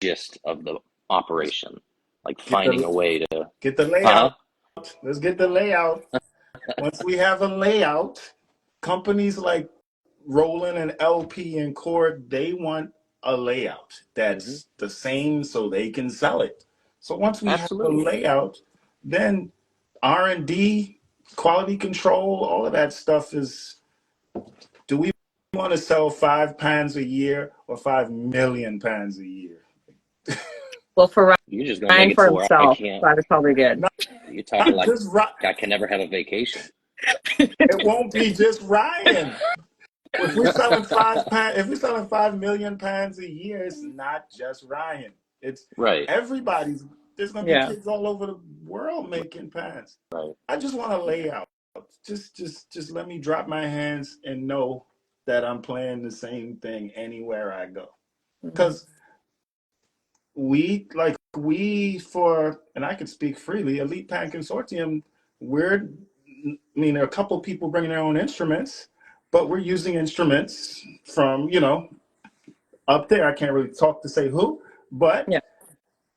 gist of the operation, like finding a way to Get the layout. Let's get the layout. Once we have a layout, companies like Roland and LP and Cord, they want a layout that's the same so they can sell it. So once we have a Absolutely. layout, then R&D, quality control, all of that stuff is, do we want to sell 5 pans a year or 5 million pans a year? Well, for You're just gonna make Ryan it for to where I himself, can't. that is probably good. Not, You're talking not like just Ryan. I can never have a vacation. It won't be just Ryan. If we're selling if we're selling 5 million pans a year, it's not just Ryan. It's Right, everybody's. There's gonna be Yeah. kids all over the world making pans. right. I just want to lay out. Just let me drop my hands and know that I'm playing the same thing anywhere I go. Mhm. Because we for, and I can speak freely, Elite Pan Consortium, we're, I mean, there are a couple of people bringing their own instruments, but we're using instruments from, up there. I can't really talk to say who, but Yeah.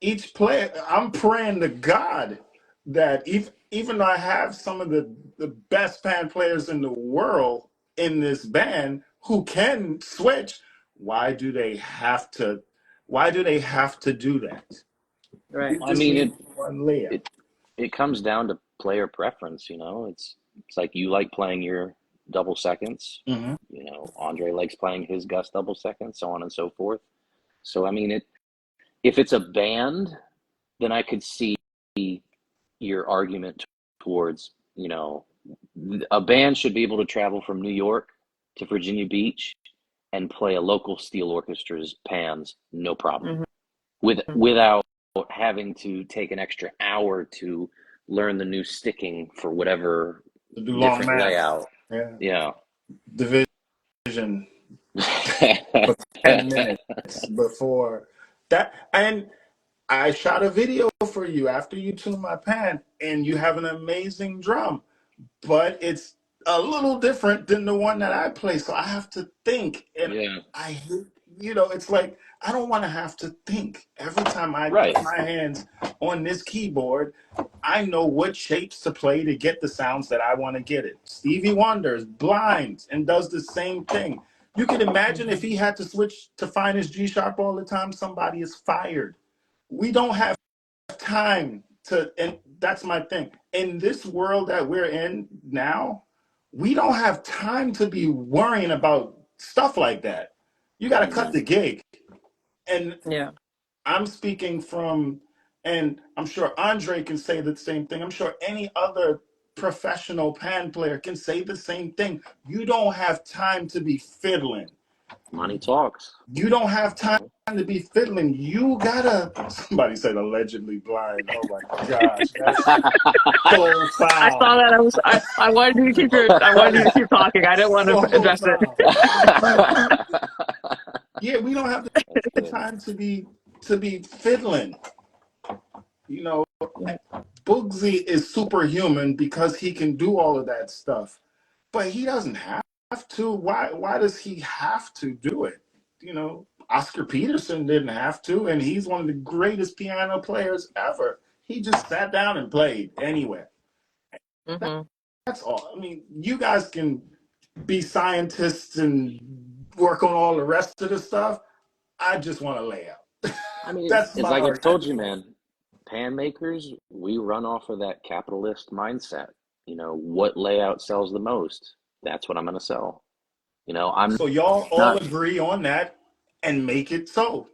each player, I'm praying to God that even though I have some of the best pan players in the world in this band who can switch, why do they have to why do they have to do that? Right. We I just mean, need one layout. it comes down to player preference. It's like you like playing your double seconds. Hmm. Andre likes playing his Gus double seconds, so on and so forth. So I mean, if it's a band, then I could see your argument towards, a band should be able to travel from New York to Virginia Beach and play a local steel orchestra's pans, no problem, Mhm. without having to take an extra hour to learn the new sticking for whatever To do long different math. layout. Yeah. Yeah. Division for 10 minutes before that. And I shot a video for you after you tuned my pan, and you have an amazing drum, but it's a little different than the one that I play. So I have to think, and Yeah. I hate, it's like I don't want to have to think every time I Right. put my hands on this keyboard. I know what shapes to play to get the sounds that I want to get it. Stevie Wonder is blind and does the same thing. You can imagine if he had to switch to find his G sharp all the time, somebody is fired. We don't have time to, and that's my thing. In this world that we're in now, we don't have time to be worrying about stuff like that. You got to cut Hmm. the gig. And Yeah. I'm speaking from, and I'm sure Andre can say the same thing. I'm sure any other professional pan player can say the same thing. You don't have time to be fiddling. Money talks. You don't have You time know? to be fiddling. You gotta. Somebody said allegedly blind. Oh my gosh, that's so I saw foul. that. I wanted you to I wanted you to keep talking. I didn't want to So address it. foul. But yeah, we don't have That's the good. time to be fiddling. You know, Boogsy is superhuman because he can do all of that stuff, but he doesn't have to. Why does he have to do it? Oscar Peterson didn't have to, and he's one of the greatest piano players ever. He just sat down and played anyway. Hmm. That's all. I mean, you guys can be scientists and work on all the rest of the stuff. I just want to lay out. I mean, That's it's my like I argument. told you, man. Pan makers, we run off of that capitalist mindset. What layout sells the most? That's what I'm going to sell. I'm So y'all all not. agree on that and make it so.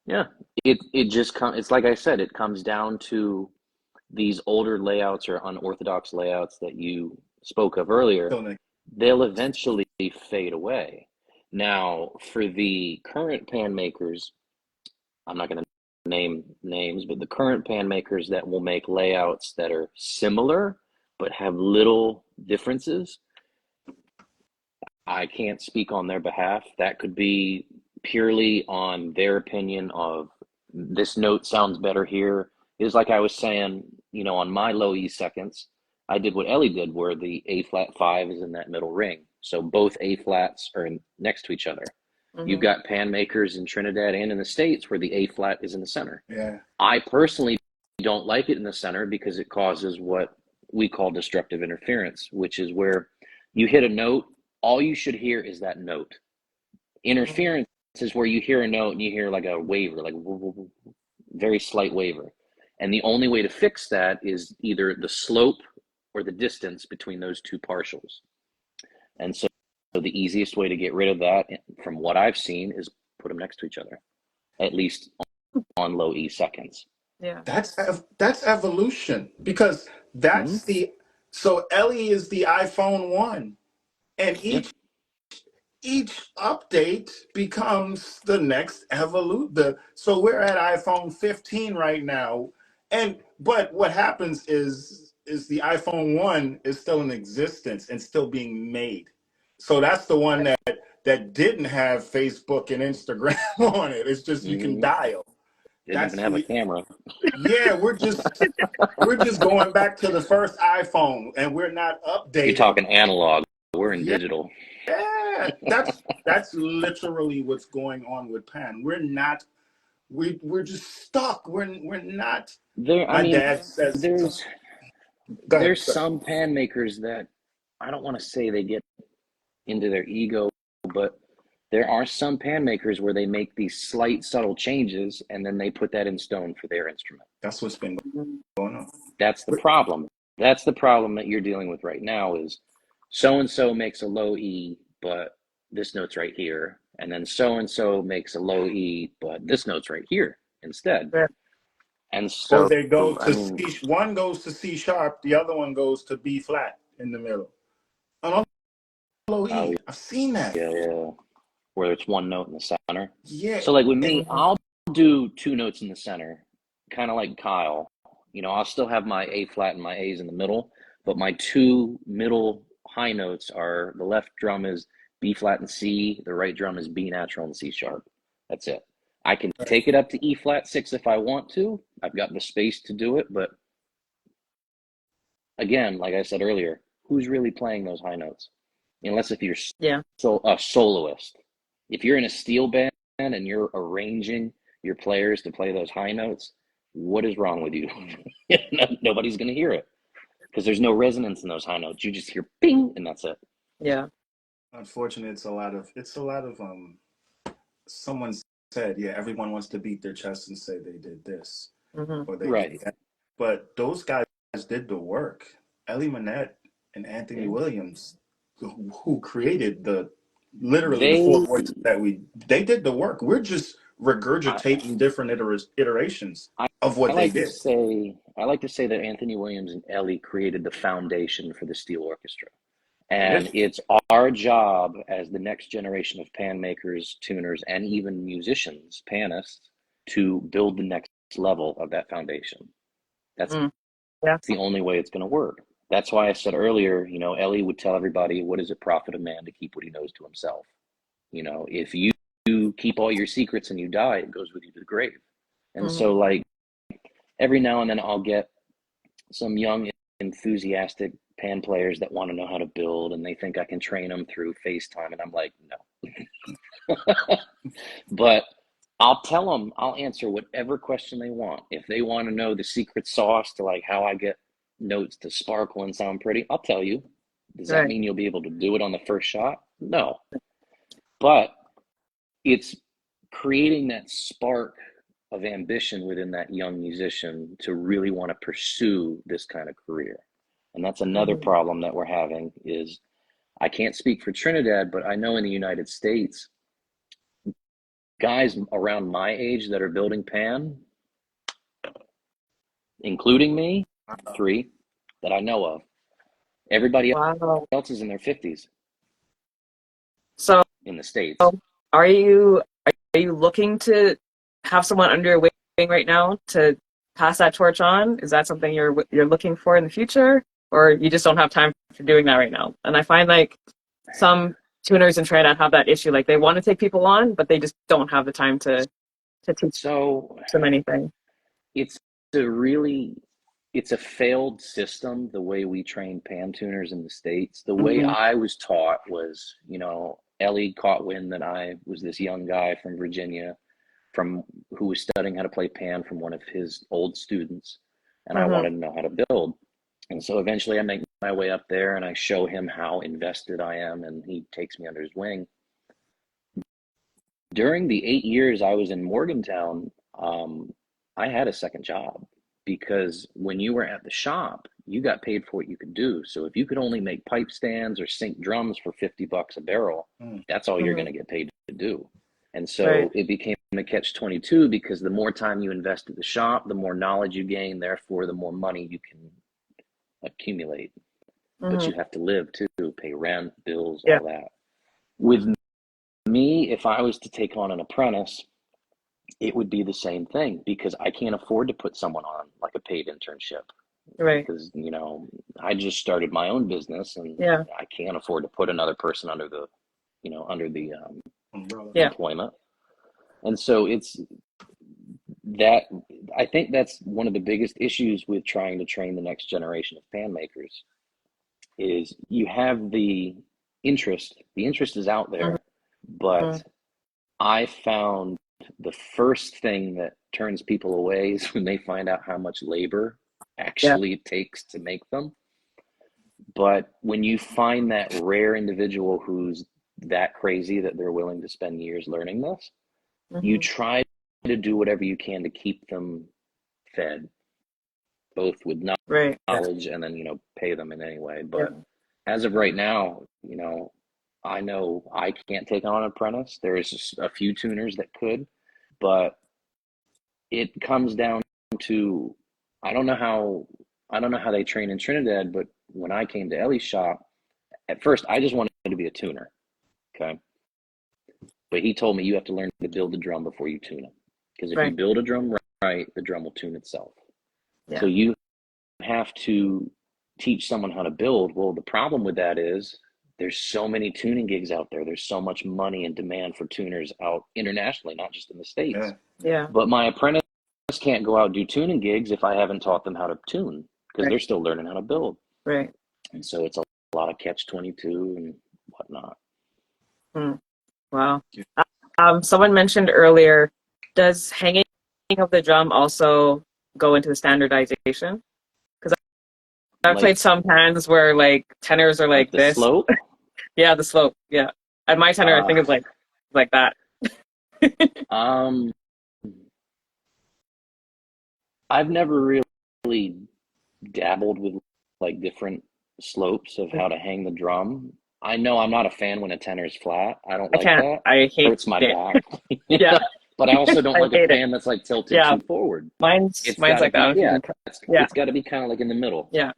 Yeah, it just comes. It's like I said. It comes down to these older layouts or unorthodox layouts that you spoke of earlier. So They'll eventually fade away. Now, for the current pan makers, I'm not going to name names, but the current pan makers that will make layouts that are similar but have little differences, I can't speak on their behalf. That could be purely on their opinion of this note sounds better here. Is like I was saying, on my low E seconds, I did what Ellie did, where the A flat five is in that middle ring. So both A flats are next to each other. You've Hmm. got pan makers in Trinidad and in the States where the A flat is in the center. yeah, I personally don't like it in the center because it causes what we call destructive interference, which is where you hit a note, all you should hear is that note. Interference is where you hear a note and you hear like a waver, like very slight waver. And the only way to fix that is either the slope or the distance between those two partials. And so the easiest way to get rid of that, from what I've seen, is put them next to each other, at least on low E seconds. Yeah. That's evolution, because Mm-hmm. so Ellie is the iPhone 1, and Yeah. each update becomes the next so we're at iPhone 15 right now, but what happens is the iPhone 1 is still in existence and still being made. So that's the one that didn't have Facebook and Instagram on it. It's just you can Mm-hmm. dial. Didn't even That's have a camera. Yeah, we're just going back to the first iPhone, and we're not You're updating. talking analog. We're in Yeah, digital. that's literally what's going on with Pan. We're just stuck. We're not. I My mean, dad says, there's go ahead. there's some pan makers that I don't want to say they get into their ego, but there are some pan makers where they make these slight subtle changes and then they put that in stone for their instrument. That's what's been going on. That's the problem. That's the problem that you're dealing with right now is so and so makes a low E, but this note's right here. And then so and so makes a low E, but this note's right here instead. Yeah. And Or so, they go I to mean, one goes to C sharp, the other one goes to B flat in the middle. On low oh, E, I've seen that. yeah, where it's one note in the center. Yeah, So, like with and me, I'll do two notes in the center, kind of like Kyle. I'll still have my A flat and my A's in the middle, but my two middle high notes are the left drum is B flat and C, the right drum is B natural and C sharp. That's it. I can take it up to E flat 6 if I want to. I've got the space to do it, but again, like I said earlier, who's really playing those high notes? Unless if you're Yeah. a soloist. If you're in a steel band and you're arranging your players to play those high notes, what is wrong with you? Nobody's going to hear it because there's no resonance in those high notes. You just hear ping and that's it. Yeah. unfortunately, it's a lot of someone said, yeah, everyone wants to beat their chest and say they did this Hmm. or they Right. did that. But those guys did the work. Ellie Manette and Anthony Yeah. Williams, who created literally the four They, voices they did the work. We're just I, regurgitating different iterations I, of I what they like to did. say, I like to say that Anthony Williams and Ellie created the foundation for the steel orchestra. Yeah. And it's our job as the next generation of pan makers, tuners, and even musicians, panists, to build the next level of that foundation. That's Mm. Yeah. the only way it's going to work. That's why I said earlier, Ellie would tell everybody, what does it profit a man to keep what he knows to himself? If you keep all your secrets and you die, it goes with you to the grave. And Hmm. so, like, every now and then I'll get some young, enthusiastic pan players that want to know how to build and they think I can train them through FaceTime. And I'm like, no. But I'll answer whatever question they want. If they want to know the secret sauce to like how I get notes to sparkle and sound pretty, I'll tell you. Does that Right. mean you'll be able to do it on the first shot? No. But it's creating that spark of ambition within that young musician to really want to pursue this kind of career. And that's another Hmm. problem that we're having is I can't speak for Trinidad, but I know in the United States, guys around my age that are building pan, including me, 3 that I know of. Everybody Wow. else is in their 50s So in the States. are you looking to have someone under your wing right now to pass that torch on? Is that something you're looking for in the future, or you just don't have time for doing that right now? And I find like some tuners in Trinidad have that issue. Like they want to take people on, but they just don't have the time to teach So them anything. it's a really it's a failed system the way we train pan tuners in the States. The way Hmm. I was taught was, Ellie caught wind that I was this young guy from Virginia from who was studying how to play pan from one of his old students, and I Hmm. wanted to know how to build. And so eventually I make my way up there and I show him how invested I am, and he takes me under his wing. During the 8 years I was in Morgantown, I had a second job because when you were at the shop, you got paid for what you could do. So if you could only make pipe stands or sink drums for $50 a barrel, Mm. that's all you're Hmm. going to get paid to do. And so it became a catch-22 because the more time you invest at the shop, the more knowledge you gain, therefore the more money you can accumulate. But you have to live too, pay rent, bills, all that. With me, if I was to take on an apprentice, it would be the same thing because I can't afford to put someone on like a paid internship. Right. Because, I just started my own business and I can't afford to put another person under the employment. And so it's that, I think that's one of the biggest issues with trying to train the next generation of pan makers is you have the interest is out there, but I found the first thing that turns people away is when they find out how much labor actually it takes to make them. But when you find that rare individual who's that crazy that they're willing to spend years learning this, you try to do whatever you can to keep them fed, both with knowledge and then, pay them in any way. But as of right now, I know I can't take on an apprentice. There's a few tuners that could, but it comes down to, I don't know how they train in Trinidad, but when I came to Ellie's shop, at first I just wanted to be a tuner. Okay. But he told me you have to learn to build the drum before you tune it. Because if you build a drum right, the drum will tune itself. Yeah. So you have to teach someone how to build. Well, the problem with that is there's so many tuning gigs out there. There's so much money and demand for tuners out internationally, not just in the States. Yeah. But my apprentice can't go out and do tuning gigs if I haven't taught them how to tune because they're still learning how to build. Right. And so it's a lot of catch-22 and whatnot. Wow. Someone mentioned earlier, does hanging of the drum also go into the standardization? Because I've played some pans where like tenors are like the this. Slope? Yeah, the slope. Yeah. And my tenor, I think, is like that. I've never really dabbled with like different slopes of how to hang the drum. I know I'm not a fan when a tenor is flat. I don't like that. I hate hurts my back. Yeah. But I also don't like a fan that's like tilted too forward. Mine's like that. It's got to be kind of like in the middle. Yeah.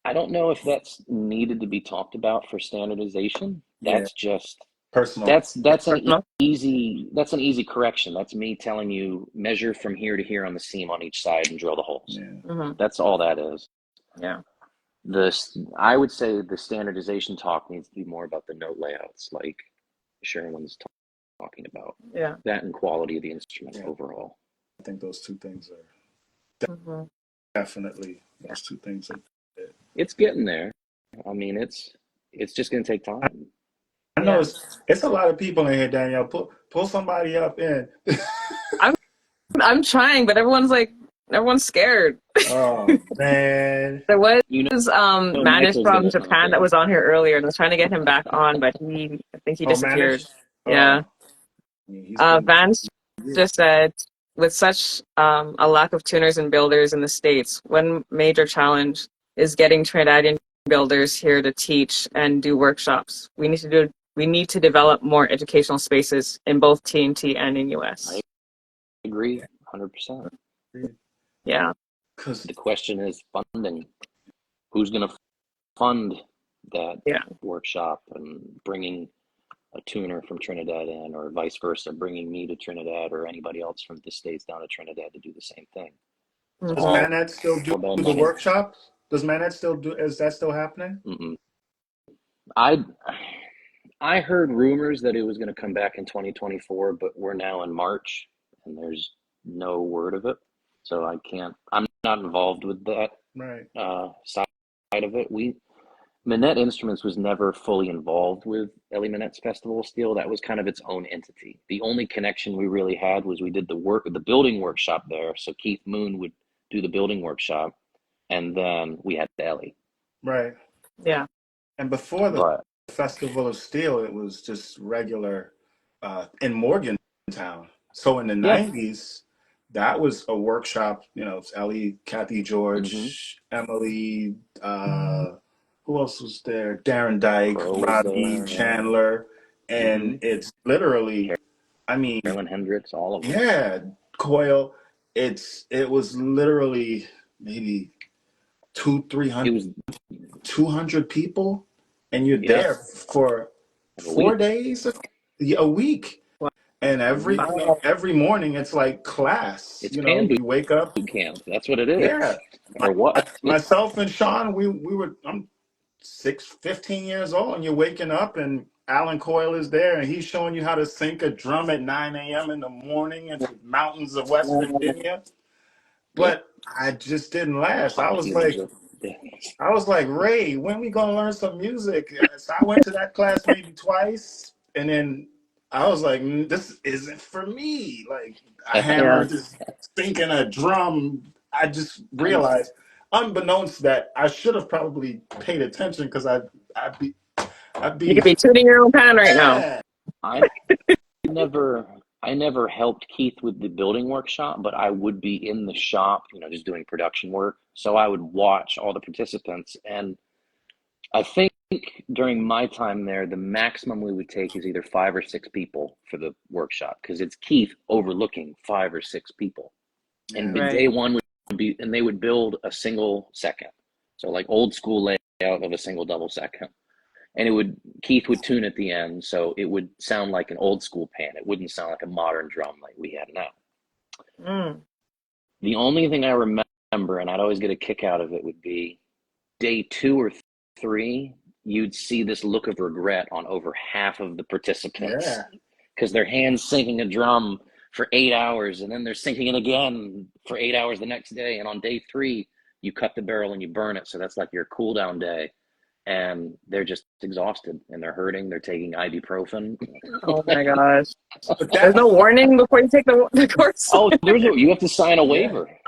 I don't know if that's needed to be talked about for standardization. That's just personal. That's an easy correction. That's me telling you measure from here to here on the seam on each side and drill the holes. That's all that is. Yeah. I would say the standardization talk needs to be more about the note layouts, like Sherwin's talking about. Yeah. That and quality of the instrument overall. I think those two things are definitely those two things are. It's getting there. I mean, it's just going to take time. I know it's a lot of people in here, Danielle. Pull somebody up in. I'm trying, but everyone's scared. Oh man. There was Manish from Japan that was on here earlier, and I was trying to get him back on, but I think he disappeared. Yeah. Vance just said, with such a lack of tuners and builders in the States, one major challenge is getting Trinidadian builders here to teach and do workshops. We need to develop more educational spaces in both TNT and in US. I agree 100%. Yeah. Because the question is funding. Who's going to fund that workshop and bringing a tuner from Trinidad in, or vice versa, bringing me to Trinidad or anybody else from the States down to Trinidad to do the same thing. Does Manette still do the workshop? Does Manette still do? Is that still happening? I heard rumors that it was going to come back in 2024, but we're now in March and there's no word of it. So I'm not involved with that side of it. Manette Instruments was never fully involved with Ellie Manette's Festival of Steel. That was kind of its own entity. The only connection we really had was we did the building workshop there. So Keith Moon would do the building workshop, and then we had Ellie. Right. Yeah. And before the Festival of Steel, it was just regular in Morgantown. So in the 90s, that was a workshop. It's Ellie, Kathy George, Emily. Who else was there? Darren Dyke, Robbie Chandler. and it's literally, I mean, Marilyn Hendricks, all of them. yeah, Coil. It was literally maybe two, three It hundred, was 200 people, and you're yeah, there for like a 4 week. days, a week, and Wow. every morning it's like class. It's You know, pan you wake up. boot camp. That's what it is, Yeah, or what? myself and Sean, I'm 15 years old, and you're waking up, and Alan Coyle is there, and he's showing you how to sink a drum at 9 a.m. in the morning in the mountains of West Virginia. Yep. But I just didn't last. Hot fumes of I was like, Ray, when we gonna learn some music? So I went to that class maybe twice, and then I was like, this isn't for me. Like a hammer, just sinking a drum. I just realized, unbeknownst that I should have probably paid attention because I'd be You could be tuning your own pen right now. yeah. I never I never helped Keith with the building workshop, but I would be in the shop, just doing production work. So I would watch all the participants, and I think during my time there, the maximum we would take is either 5 or 6 people for the workshop, because it's Keith overlooking 5 or 6 people. And Right. day one would be, and they would build a single second. So like old school layout of a single double second. And Keith would tune at the end, so it would sound like an old school pan. It wouldn't sound like a modern drum like we have now. Mm. The only thing I remember, and I'd always get a kick out of it, would be day 2 or 3, you'd see this look of regret on over half of the participants, Yeah. because their hands sinking a drum for 8 hours, and then they're sinking it again for 8 hours the next day. And on day 3, you cut the barrel and you burn it. So that's like your cool down day. And they're just exhausted, and they're hurting. They're taking ibuprofen. Oh my gosh. But There's no warning before you take the course. Oh, you have to sign a Yeah. waiver.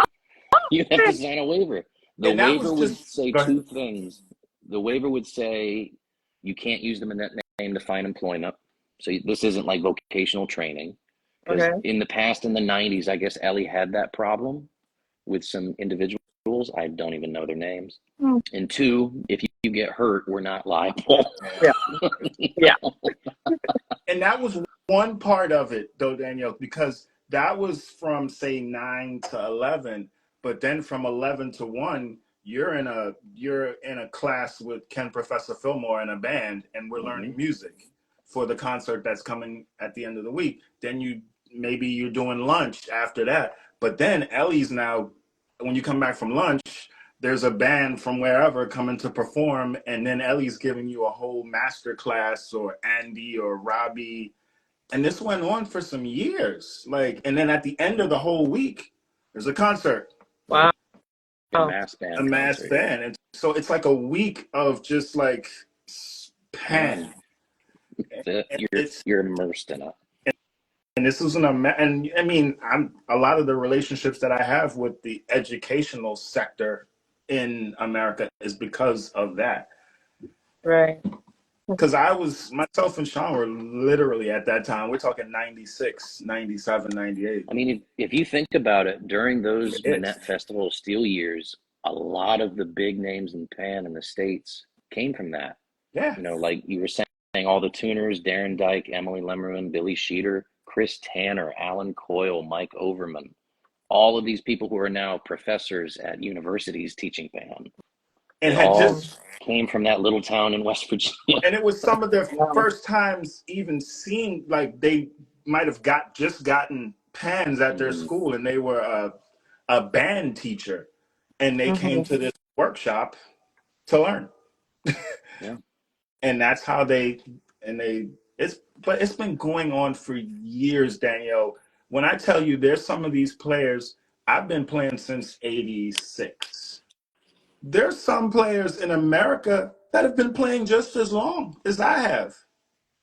You have to sign a waiver. The And that waiver was would just say go ahead. 2 things. The waiver would say you can't use the Manette name to find employment. So this isn't like vocational training. Because Okay. in the past, in the 90s, I guess Ellie had that problem with some individuals. I don't even know their names. Hmm. And 2, if you get hurt, we're not liable. Yeah. Yeah. And that was one part of it, though, Danielle, because that was from say 9 to 11, but then from 11 to 1, you're in a class with Ken Professor Fillmore and a band, and we're learning music for the concert that's coming at the end of the week. Then you're doing lunch after that, but then Ellie's now, when you come back from lunch, there's a band from wherever coming to perform, and then Ellie's giving you a whole master class, or Andy or Robbie. And this went on for some years. And then at the end of the whole week, there's a concert. Wow. A mass band. A mass concert, band. And so it's like a week of just like pan. You're immersed in it. And this was and I mean, a lot of the relationships that I have with the educational sector in America is because of that. Right. Because myself and Sean were literally at that time, we're talking 96, 97, 98. I mean, if you think about it, during those It is. Manette Festival Steel years, a lot of the big names in Pan in the States came from that. Yeah. Like you were saying, all the tuners, Darren Dyke, Emily Lemmerman, Billy Sheeter, Chris Tanner, Alan Coyle, Mike Overman, all of these people who are now professors at universities teaching Pan. And They had all just came from that little town in West Virginia. and it was some of their first times even seeing, like they might have gotten pans at their school, and they were a band teacher, and they came to this workshop to learn. Yeah. And that's how it's been going on for years, Danielle. When I tell you there's some of these players, I've been playing since 86. There's some players in America that have been playing just as long as I have.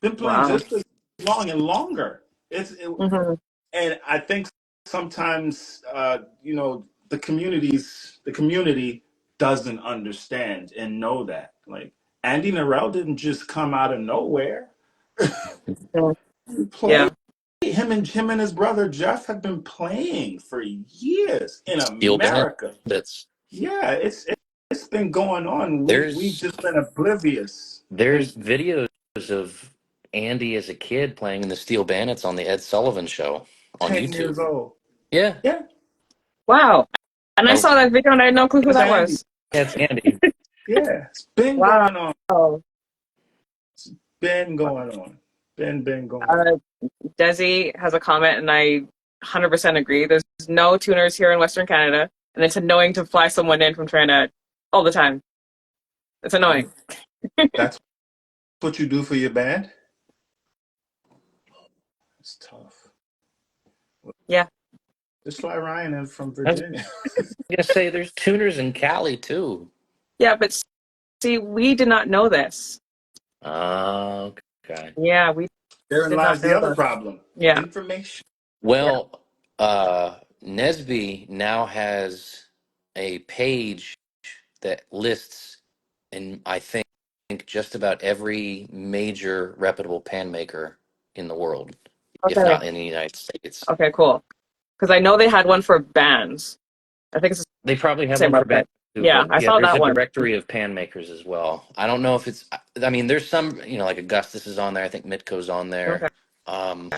Been playing just as long and longer. And I think sometimes the community doesn't understand and know that. Like Andy Narell didn't just come out of nowhere. Yeah. Him and his brother Jeff have been playing for years in America. Yeah, it's been going on. We've just been oblivious. There's videos of Andy as a kid playing in the Steel Bandits on the Ed Sullivan Show on 10 YouTube. years old. Yeah. Yeah, Wow. And I Oh, saw that video and I had no clue who it's that Andy. was. that's Andy. Yeah, it's been Wow. going on. Been going on. Been going on. Desi has a comment, and I 100% agree. There's no tuners here in Western Canada, and it's annoying to fly someone in from Trinidad all the time. It's annoying. That's what you do for your band? It's tough. Yeah. Just fly Ryan in from I was Virginia. gonna say there's tuners in Cali too. Yeah, but see, we did not know this. Okay. Yeah, we Therein did lies not the know other this. problem. Yeah. Information. Well, Nesby now has a page that lists, and I think just about every major reputable pan maker in the world, if Okay. not in the United States. Okay, cool. Because I know they had one for bands. I think it's They probably the have same one for website. band too, Yeah, but I yeah, saw there's that a one. directory of pan makers as well. I don't know if it's, I mean, there's some, like Augustus is on there. I think Mitko's on Okay. there. Um,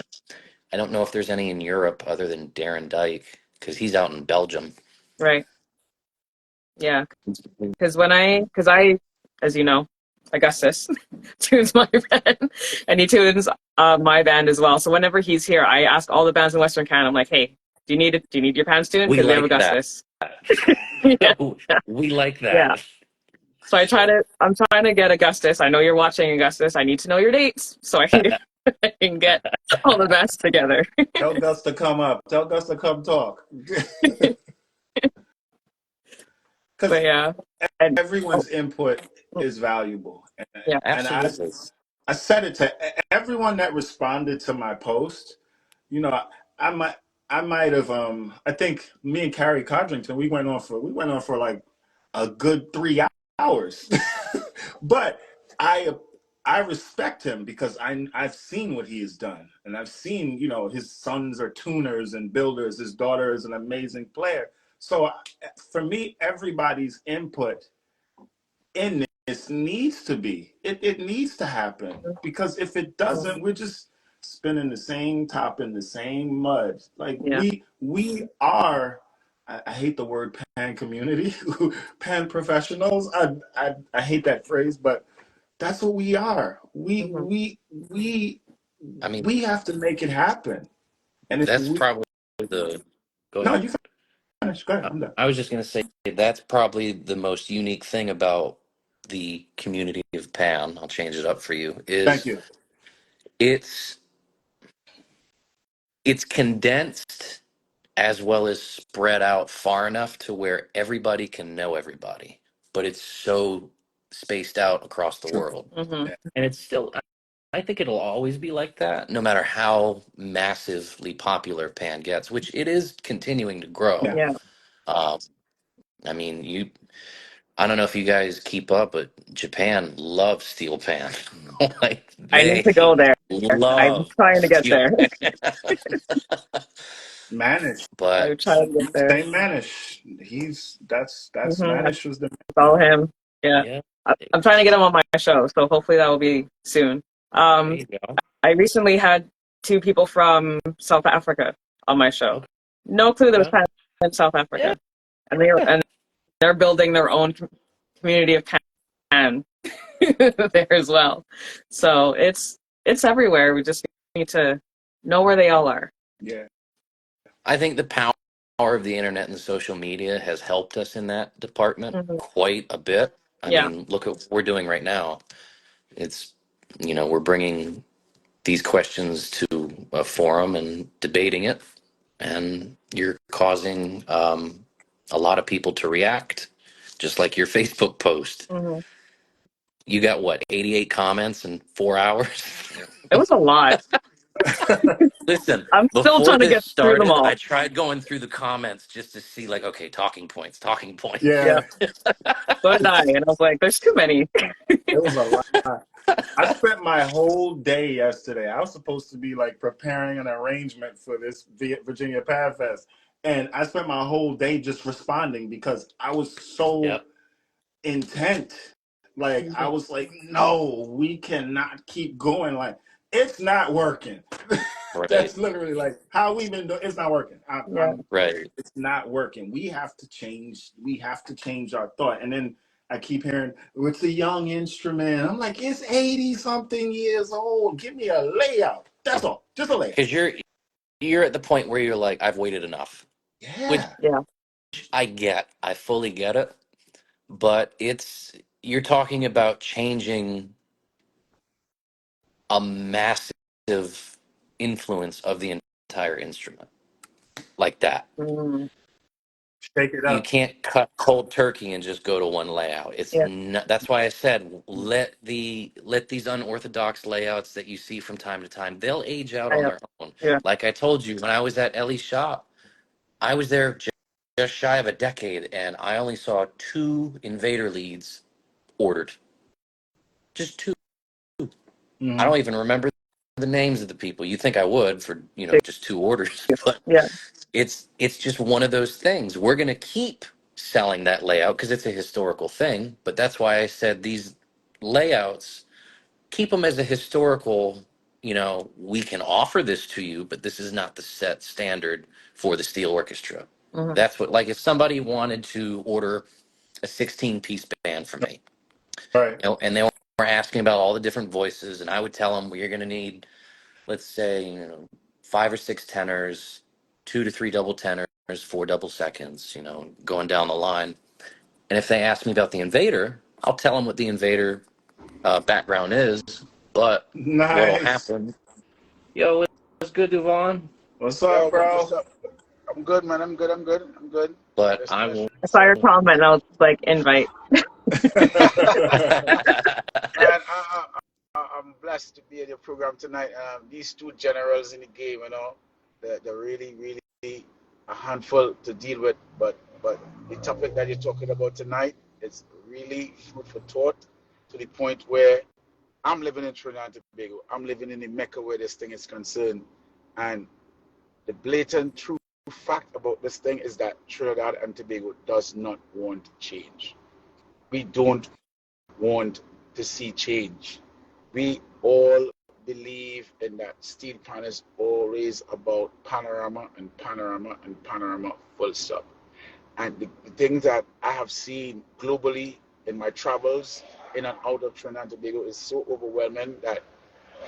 I don't know if there's any in Europe other than Darren Dyke because he's out in Belgium. Right. Yeah. Because as you know, Augustus tunes my band, and he tunes my band as well. So whenever he's here, I ask all the bands in Western Canada. I'm like, "Hey, do you need your bands tuned? We Because we have like that. Augustus." Yeah, We like yeah. that. So I'm trying to get Augustus. I know you're watching, Augustus. I need to know your dates so I can I can get all the bands together. Tell Gus to come up. Tell Gus to come talk. Because But yeah, and everyone's input is valuable. yeah, And Absolutely. I said it to everyone that responded to my post. You know, I might I might have I think me and Carrie Codrington we went on for like a good 3 hours. But I I respect him because I've seen what he has done, and I've seen, his sons are tuners and builders. His daughter is an amazing player. So for me, everybody's input in this needs to be. It needs to happen, because if it doesn't, we're just spinning the same top in the same mud. Like yeah, we are. I hate the word pan community, pan professionals. I hate that phrase, but that's what we are. hmm I mean, We have to make it happen. And if that's we probably the. Go no, ahead. you finish. Go ahead. I'm done. I was just going to say that's probably the most unique thing about the community of Pan. I'll change it up for you. Thank Is you. it's it's condensed as well as spread out far enough to where everybody can know everybody, but it's so spaced out across the True. world, hmm and it's still. I think it'll always be like that, no matter how massively popular Pan gets, which it is continuing to grow. Yeah. yeah. Um, I mean, I don't know if you guys keep up, but Japan loves steel pan. Like I need to go they there. I'm love trying to get steel there. pan. Manish. But I'm trying to get there. Same Manish. That's I Manish was the follow him. Yeah, yeah, I'm trying to get him on my show, so hopefully that will be soon. there Um, you go. I recently had two people from South Africa on my show. Okay. No clue there was Yeah. Pan in South Yeah. Africa, and they're building their own community of Pan there as well. So it's everywhere. We just need to know where they all are. yeah. I think the power of the internet and social media has helped us in that department hmm quite a bit. I Yeah. mean, look at what we're doing right now. It's, we're bringing these questions to a forum and debating it, and you're causing a lot of people to react, just like your Facebook post. hmm You got what, 88 comments in 4 hours? It was a lot. Listen, I'm still before trying to this get through them started, I all. tried going through the comments just to see, like, okay, talking points, talking points. Yeah. Yeah. So did I, and I was like, "There's too many." It was a lot. I spent my whole day yesterday. I was supposed to be like preparing an arrangement for this Virginia Pad Fest. And I spent my whole day just responding because I was so Yep. intent. Like I was like, no, we cannot keep going. Like it's not working. Right. That's literally like how we've been doing. It's not working. Yeah. Right. It's not working. We have to change. We have to change our thought. And then I keep hearing it's a young instrument. I'm like, it's 80 something years old. Give me a layout. That's all. Just a layout. Because you're at the point where you're like, I've waited enough. Which Yeah. Yeah. I get. I fully get it. But you're talking about changing a massive influence of the entire instrument like that. Mm. Shake it You up. can't cut cold turkey and just go to one layout. It's Yeah. not, that's why I said let these unorthodox layouts that you see from time to time, they'll age out I on know. their own. Yeah. Like I told you, when I was at Ellie's shop, I was there just shy of a decade, and I only saw 2 Invader leads ordered. Just 2. I Mm-hmm. don't even remember the names of the people. You think I would for, just 2 orders, but Yeah. it's just one of those things. We're going to keep selling that layout because it's a historical thing, but that's why I said these layouts, keep them as a historical, we can offer this to you, but this is not the set standard for the steel orchestra. Mm-hmm. That's what, like if somebody wanted to order a 16-piece band from me, Right. and they were asking about all the different voices, and I would tell them, well, you're going to need, let's say, 5 or 6 tenors, 2 to 3 double tenors, 4 double seconds, going down the line. And if they ask me about the Invader, I'll tell them what the Invader background is. But what'll Nice. happen? Yo, what's good, Duvone? What's Yo, up, man, what's bro? up? I'm good, man. I'm good. I'm good. I'm good. But Just I finished. won't. I saw your comment and I was like, invite. Man, I'm blessed to be in your program tonight. These 2 generals in the game, they're really, really a handful to deal with. But the topic that you're talking about tonight is really food for thought to the point where I'm living in Trinidad and Tobago. I'm living in the Mecca where this thing is concerned. And the blatant true fact about this thing is that Trinidad and Tobago does not want change. We don't want to see change. We all believe in that steel pan is always about panorama and panorama and panorama, full stop. And the things that I have seen globally in my travels in and out of Trinidad and Tobago is so overwhelming that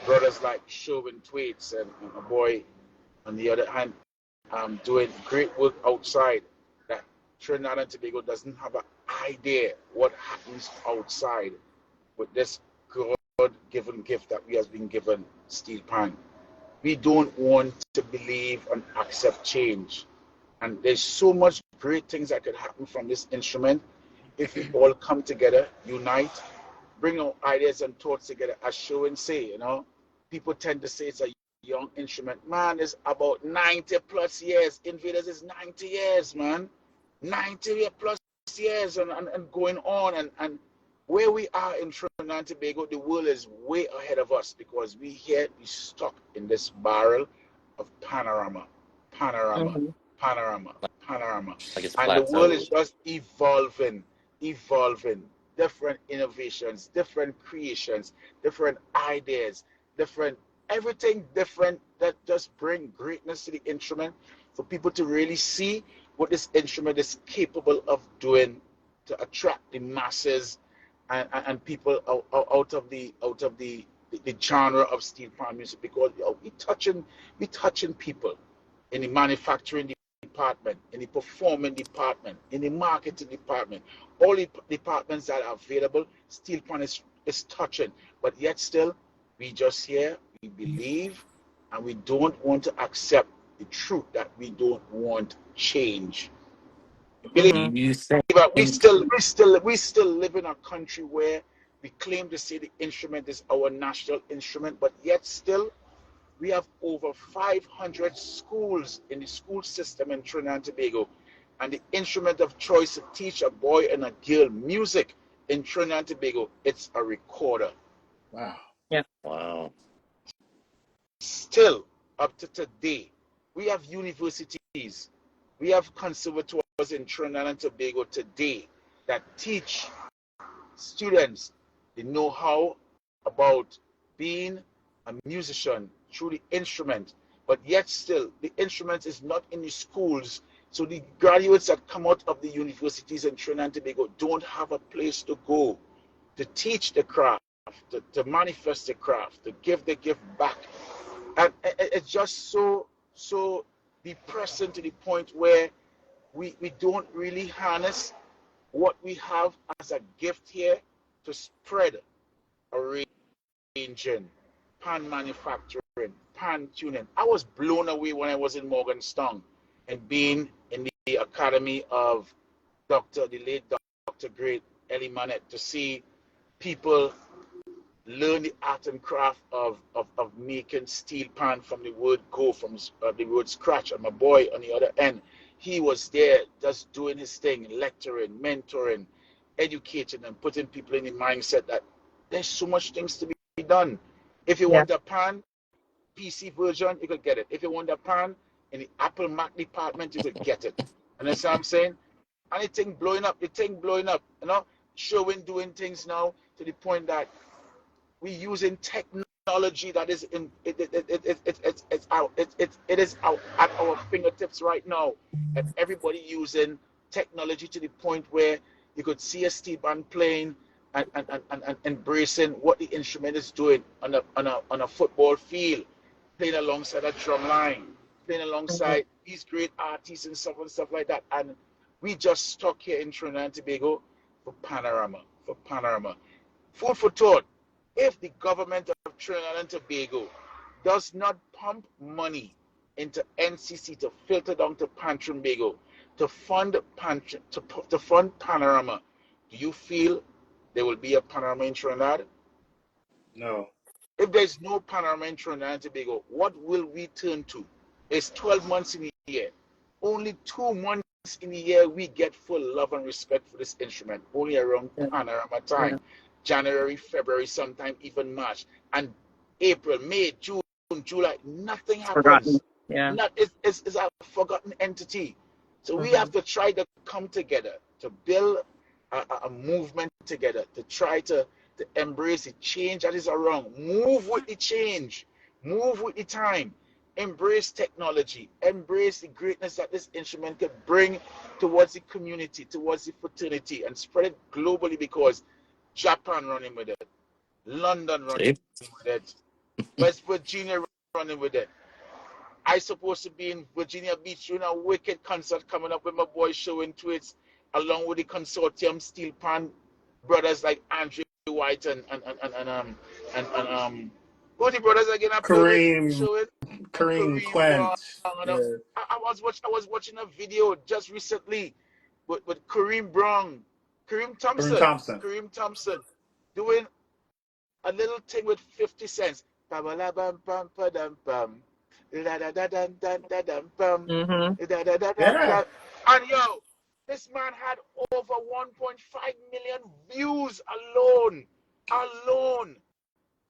brothers like Sherwin Thwaites and a boy on the other hand doing great work outside that Trinidad and Tobago doesn't have an idea what happens outside with this God-given gift that we have been given, steel pan. We don't want to believe and accept change. And there's so much great things that could happen from this instrument if we all come together, unite, bring our ideas and thoughts together. As Sherwin say, people tend to say it's a young instrument. Man, it's about 90 plus years. Invaders is 90 years, man. 90 plus years and going on. And where we are in Trinidad and Tobago, the world is way ahead of us because we stuck in this barrel of panorama, panorama, Mm-hmm. panorama, panorama. Like it's And the world plateaued. is just evolving, different innovations, different creations, different ideas, different everything different that just bring greatness to the instrument for people to really see what this instrument is capable of doing to attract the masses and people out of the genre of steel pan music because we touching people in the manufacturing department, in the performing department, in the marketing department, all the departments that are available, steel pan is touching, but yet still we just here, we believe, and we don't want to accept the truth that we don't want change. Believe Mm-hmm. You think? but we still live in a country where we claim to say the instrument is our national instrument, but yet still we have over 500 schools in the school system in Trinidad and Tobago, and the instrument of choice to teach a boy and a girl music in Trinidad and Tobago, it's a recorder. Wow. Yeah. Wow. Still, up to today, we have universities, we have conservatories in Trinidad and Tobago today that teach students the know-how about being a musician through the instrument, but yet still the instrument is not in the schools. So the graduates that come out of the universities in Trinidad and Tobago don't have a place to go to teach the craft, to manifest the craft, to give the gift back. And it's just so depressing to the point where we don't really harness what we have as a gift here to spread arranging, pan manufacturing, pan tuning. I was blown away when I was in Morgantown and being in the academy of the late Dr. Great Ellie Manette, to see people learn the art and craft of making steel pan from the word go, from the word scratch. And my boy on the other end, he was there just doing his thing, lecturing, mentoring, educating, and putting people in the mindset that there's so much things to be done. If you want a pan, PC version, you could get it. If you want a pan in the Apple Mac department, you could get it. And that's what I'm saying. And the thing blowing up, you know, Sherwin doing things now to the point that we're using technology that is it is out at our fingertips right now, and everybody using technology to the point where you could see a steel band playing and embracing what the instrument is doing on a football field, playing alongside a drum line, playing alongside these great artists and stuff like that. And we just stuck here in Trinidad and Tobago for panorama. Food for thought. If the government of Trinidad and Tobago does not pump money into NCC to filter down to Pan Trinbago to fund Panorama, do you feel there will be a Panorama in Trinidad? No. If there's no Panorama in Trinidad and Tobago, what will we turn to? It's 12 months in a year. Only 2 months in a year we get full love and respect for this instrument. Only around Panorama time. January, February, sometime even March, and April, May, June, July, nothing happens. Forgotten. Yeah. It's a forgotten entity. So we have to try to come together to build a movement together, to try to embrace the change that is around. Move with the change, move with the time, embrace technology, embrace the greatness that this instrument could bring towards the community, towards the fraternity, and spread it globally, because Japan running with it, London running with it, West Virginia running with it. I supposed to be in Virginia Beach doing a wicked concert coming up with my boy Sherwin Thwaites, along with the consortium Steelpan brothers like Andrew White and who are the brothers again? Kareem Quent. I was watching a video just recently with Kareem Thompson doing a little thing with 50 cents. And yo, this man had over 1.5 million views alone.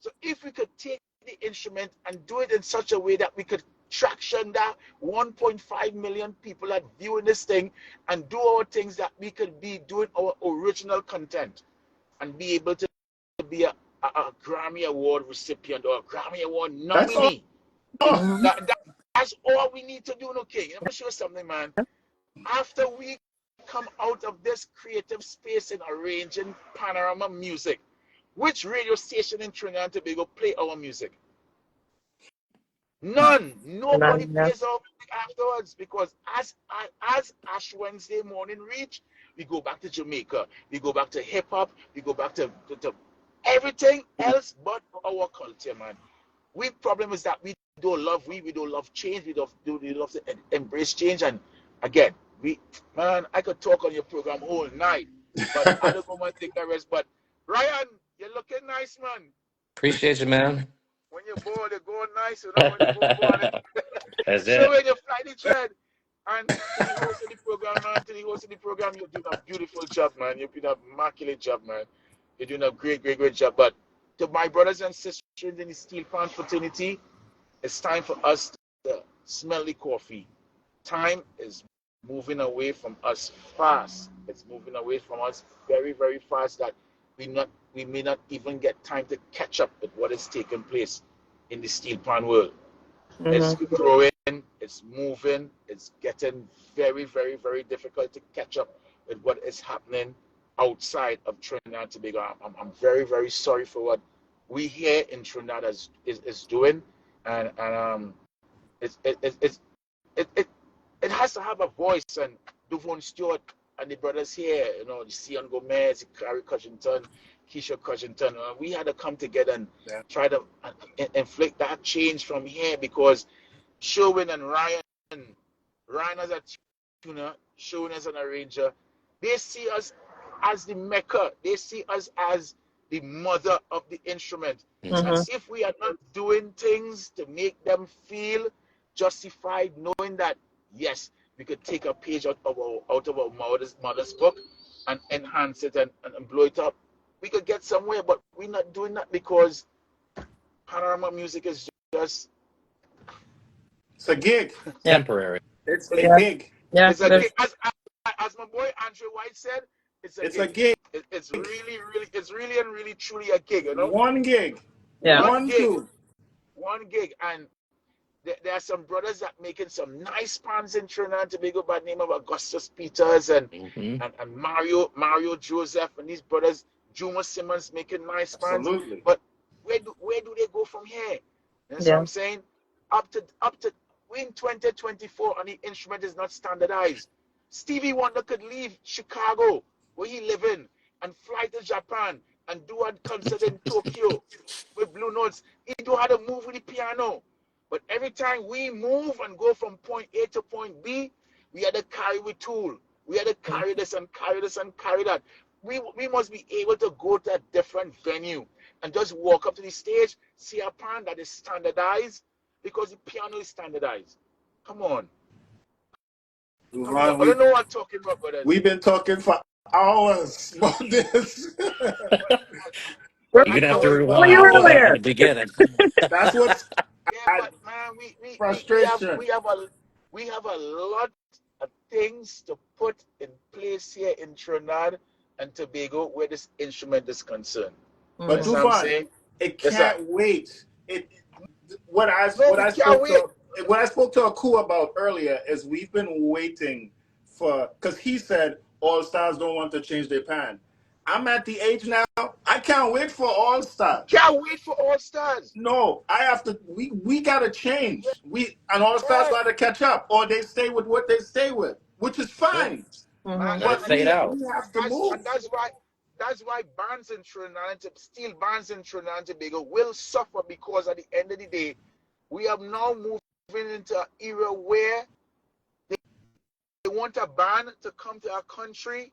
So if we could take the instrument and do it in such a way that we could traction that 1.5 million people that viewing this thing, and do our things that we could be doing our original content and be able to be a Grammy Award recipient or a Grammy Award nominee. That's all we need to do, okay? Let me show you something, man. After we come out of this creative space in arranging panorama music, which radio station in Trinidad and Tobago play our music? None. Nobody plays our music afterwards, because as Ash Wednesday morning reach, we go back to Jamaica, we go back to hip hop, we go back to everything else but our culture, man. We problem is that we don't love change, we don't love to embrace change. And again, I could talk on your program all night, but I don't want to take that rest. But Ryan, you're looking nice, man. Appreciate you, man. When you're bored, you're going nice, you know, when you're bored. That's So it. when you fly the thread, and to the host of the program, you're doing a beautiful job, man. You're doing an immaculate job, man. You're doing a great job. But to my brothers and sisters in the Steelpan fraternity, it's time for us to smell the coffee. Time is moving away from us fast. It's moving away from us very, very fast, that we may not even get time to catch up with what is taking place. in the steel pan world. It's Mm-hmm. growing, it's moving, it's getting very, very, very difficult to catch up with what is happening outside of Trinidad and Tobago. I'm very, very sorry for what we here in Trinidad is doing, and it's it, it it has to have a voice. And Duvone Stewart and the brothers here, the Sion Gomez, Carrie Cudgington, Keisha Cudgington, we had to come together and try to inflict that change from here, because Sherwin and Ryan as a tuner, Sherwin as an arranger, they see us as the maker. They see us as the mother of the instrument. Mm-hmm. And if we are not doing things to make them feel justified, knowing that, yes, we could take a page out of our mother's book and enhance it and blow it up, we could get somewhere. But we're not doing that because panorama music is just... It's a gig. Yeah. Temporary. It's a Yeah. gig. Yeah. It's a gig. As my boy Andrew White said, it's a gig. It's really and really truly a gig, One gig. Yeah. One dude. One gig. And there are some brothers that making some nice pans in Trinidad and Tobago by the name of Augustus Peters and Mario Joseph, and these brothers, Juma Simmons, making nice pans. Absolutely. But where do they go from here? That's what I'm saying. Up to we're in 2024 and the instrument is not standardized. Stevie Wonder could leave Chicago, where he live in, and fly to Japan and do a concert in Tokyo with Blue Notes. He do how to move with the piano. But every time we move and go from point A to point B, we had to carry with tool. We had to carry this and carry this and carry that. We must be able to go to a different venue and just walk up to the stage, see a pan that is standardized, because the piano is standardized. Come on. I don't know what I'm talking about, but we've been talking for hours about this. You're gonna have to rewind and go back to the beginning. That's what's but man, frustration. we have a lot of things to put in place here in Trinidad and Tobago where this instrument is concerned. But That's what I'm Duvone, saying. it Yes, can't sir. wait. What I We can't wait. spoke to Akua about earlier is we've been waiting for, because he said All Stars don't want to change their pan. I'm at the age now, I can't wait for All Stars. Can't wait for All Stars. No, I have to. We gotta change. And All Stars gotta catch up, or they stay with what they stay with, which is fine. Man, Let it fade out. We have to move. And that's why bands in Trinidad, steel bands in Trinidad and Tobago will suffer, because at the end of the day, we have now moving into an era where they want a band to come to our country,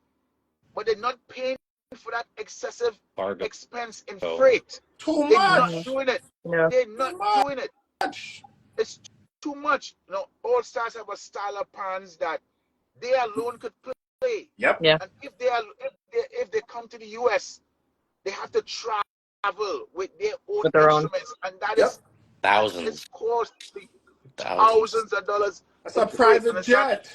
but they're not paying for that excessive expense in freight. Too They're much. not doing it. Yeah. They're not doing it. It's too much. All Stars have a style of pans that they alone could play. Yep. Yeah. And if they come to the US, they have to travel with their own instruments, and that is Thousands. costly. Thousands of dollars. That's a private jet.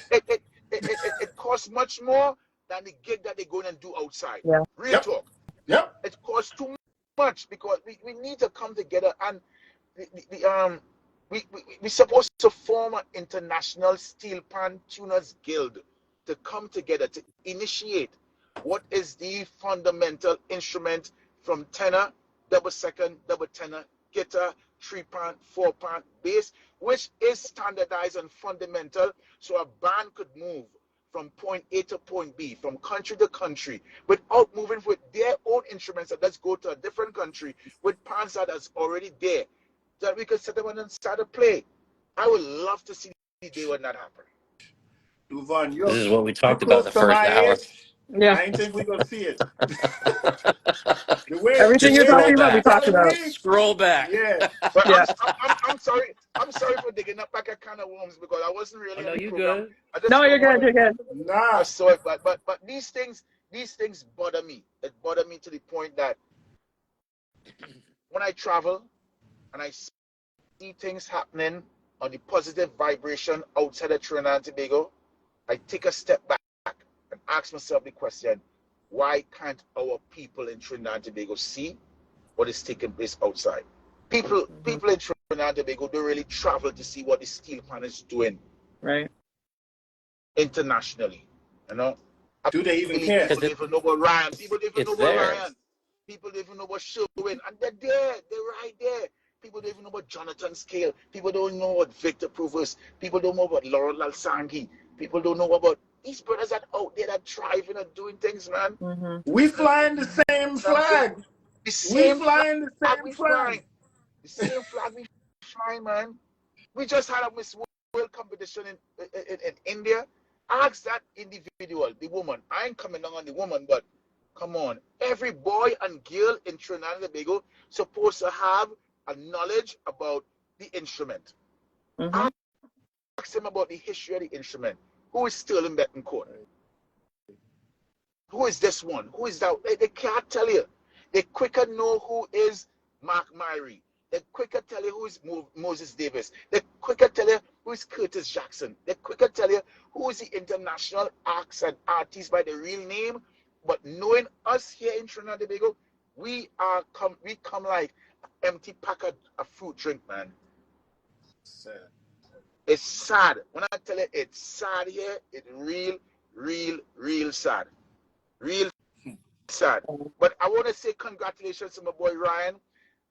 It costs much more than the gig that they're going and do outside. Yeah. Real talk. Yep. It costs too much, because we need to come together, and we're supposed to form an international steel pan tuners guild to come together to initiate what is the fundamental instrument from tenor, double second, double tenor, guitar, 3-pan, 4-pan, bass, which is standardized and fundamental, so a band could move from point A to point B, from country to country, without moving with their own instruments, and let's go to a different country with pans that is already there, that we could set them and start to play. I would love to see the day when that happens. Duvone, This is what we talked about the first hour. Yeah. I ain't think we're gonna see it. Everything you're talking about, we talked about. Scroll back. Yeah. But I'm sorry. I'm sorry for digging up back a can of worms, because I wasn't really on the program. Good. No, you're good. You're good. Nah. I saw it, but these things bother me. It bothered me to the point that when I travel and I see things happening on the positive vibration outside of Trinidad and Tobago, I take a step back and ask myself the question: why can't our people in Trinidad and Tobago see what is taking place outside? People in Trinidad Trinidad and Tobago don't really travel to see what the steel pan is doing Right. internationally. You know, I Do they even believe care? people don't even know about Ryan. People don't even It's know about there. Ryan. People don't even know about Sherwin, and they're there. They're right there. People don't even know about Jonathan Scale. People don't know about Victor Provos. People don't know about Laurel Lalsangi. People don't know about these brothers that out there that thriving and doing things, man. Mm-hmm. We flying the same flag. The We same flag flying the same we flag. flying. The same flag we flying, man. We just had a Miss World competition in India. Ask that individual, the woman. I ain't coming down on the woman, but come on. Every boy and girl in Trinidad and Tobago supposed to have a knowledge about the instrument. Mm-hmm. Ask them about the history of the instrument. Who is Sterling Betancourt? Who is this one? Who is that? They can't tell you. They quicker know who is Mark Myrie. They quicker tell you who is Moses Davis. They quicker tell you who is Curtis Jackson. They quicker tell you who is the international acts and artists by the real name. But knowing us here in Trinidad and Tobago, we come like an empty pack of fruit drink, man. Sad. It's sad. When I tell you it's sad here, it's real sad. Real sad. But I want to say congratulations to my boy Ryan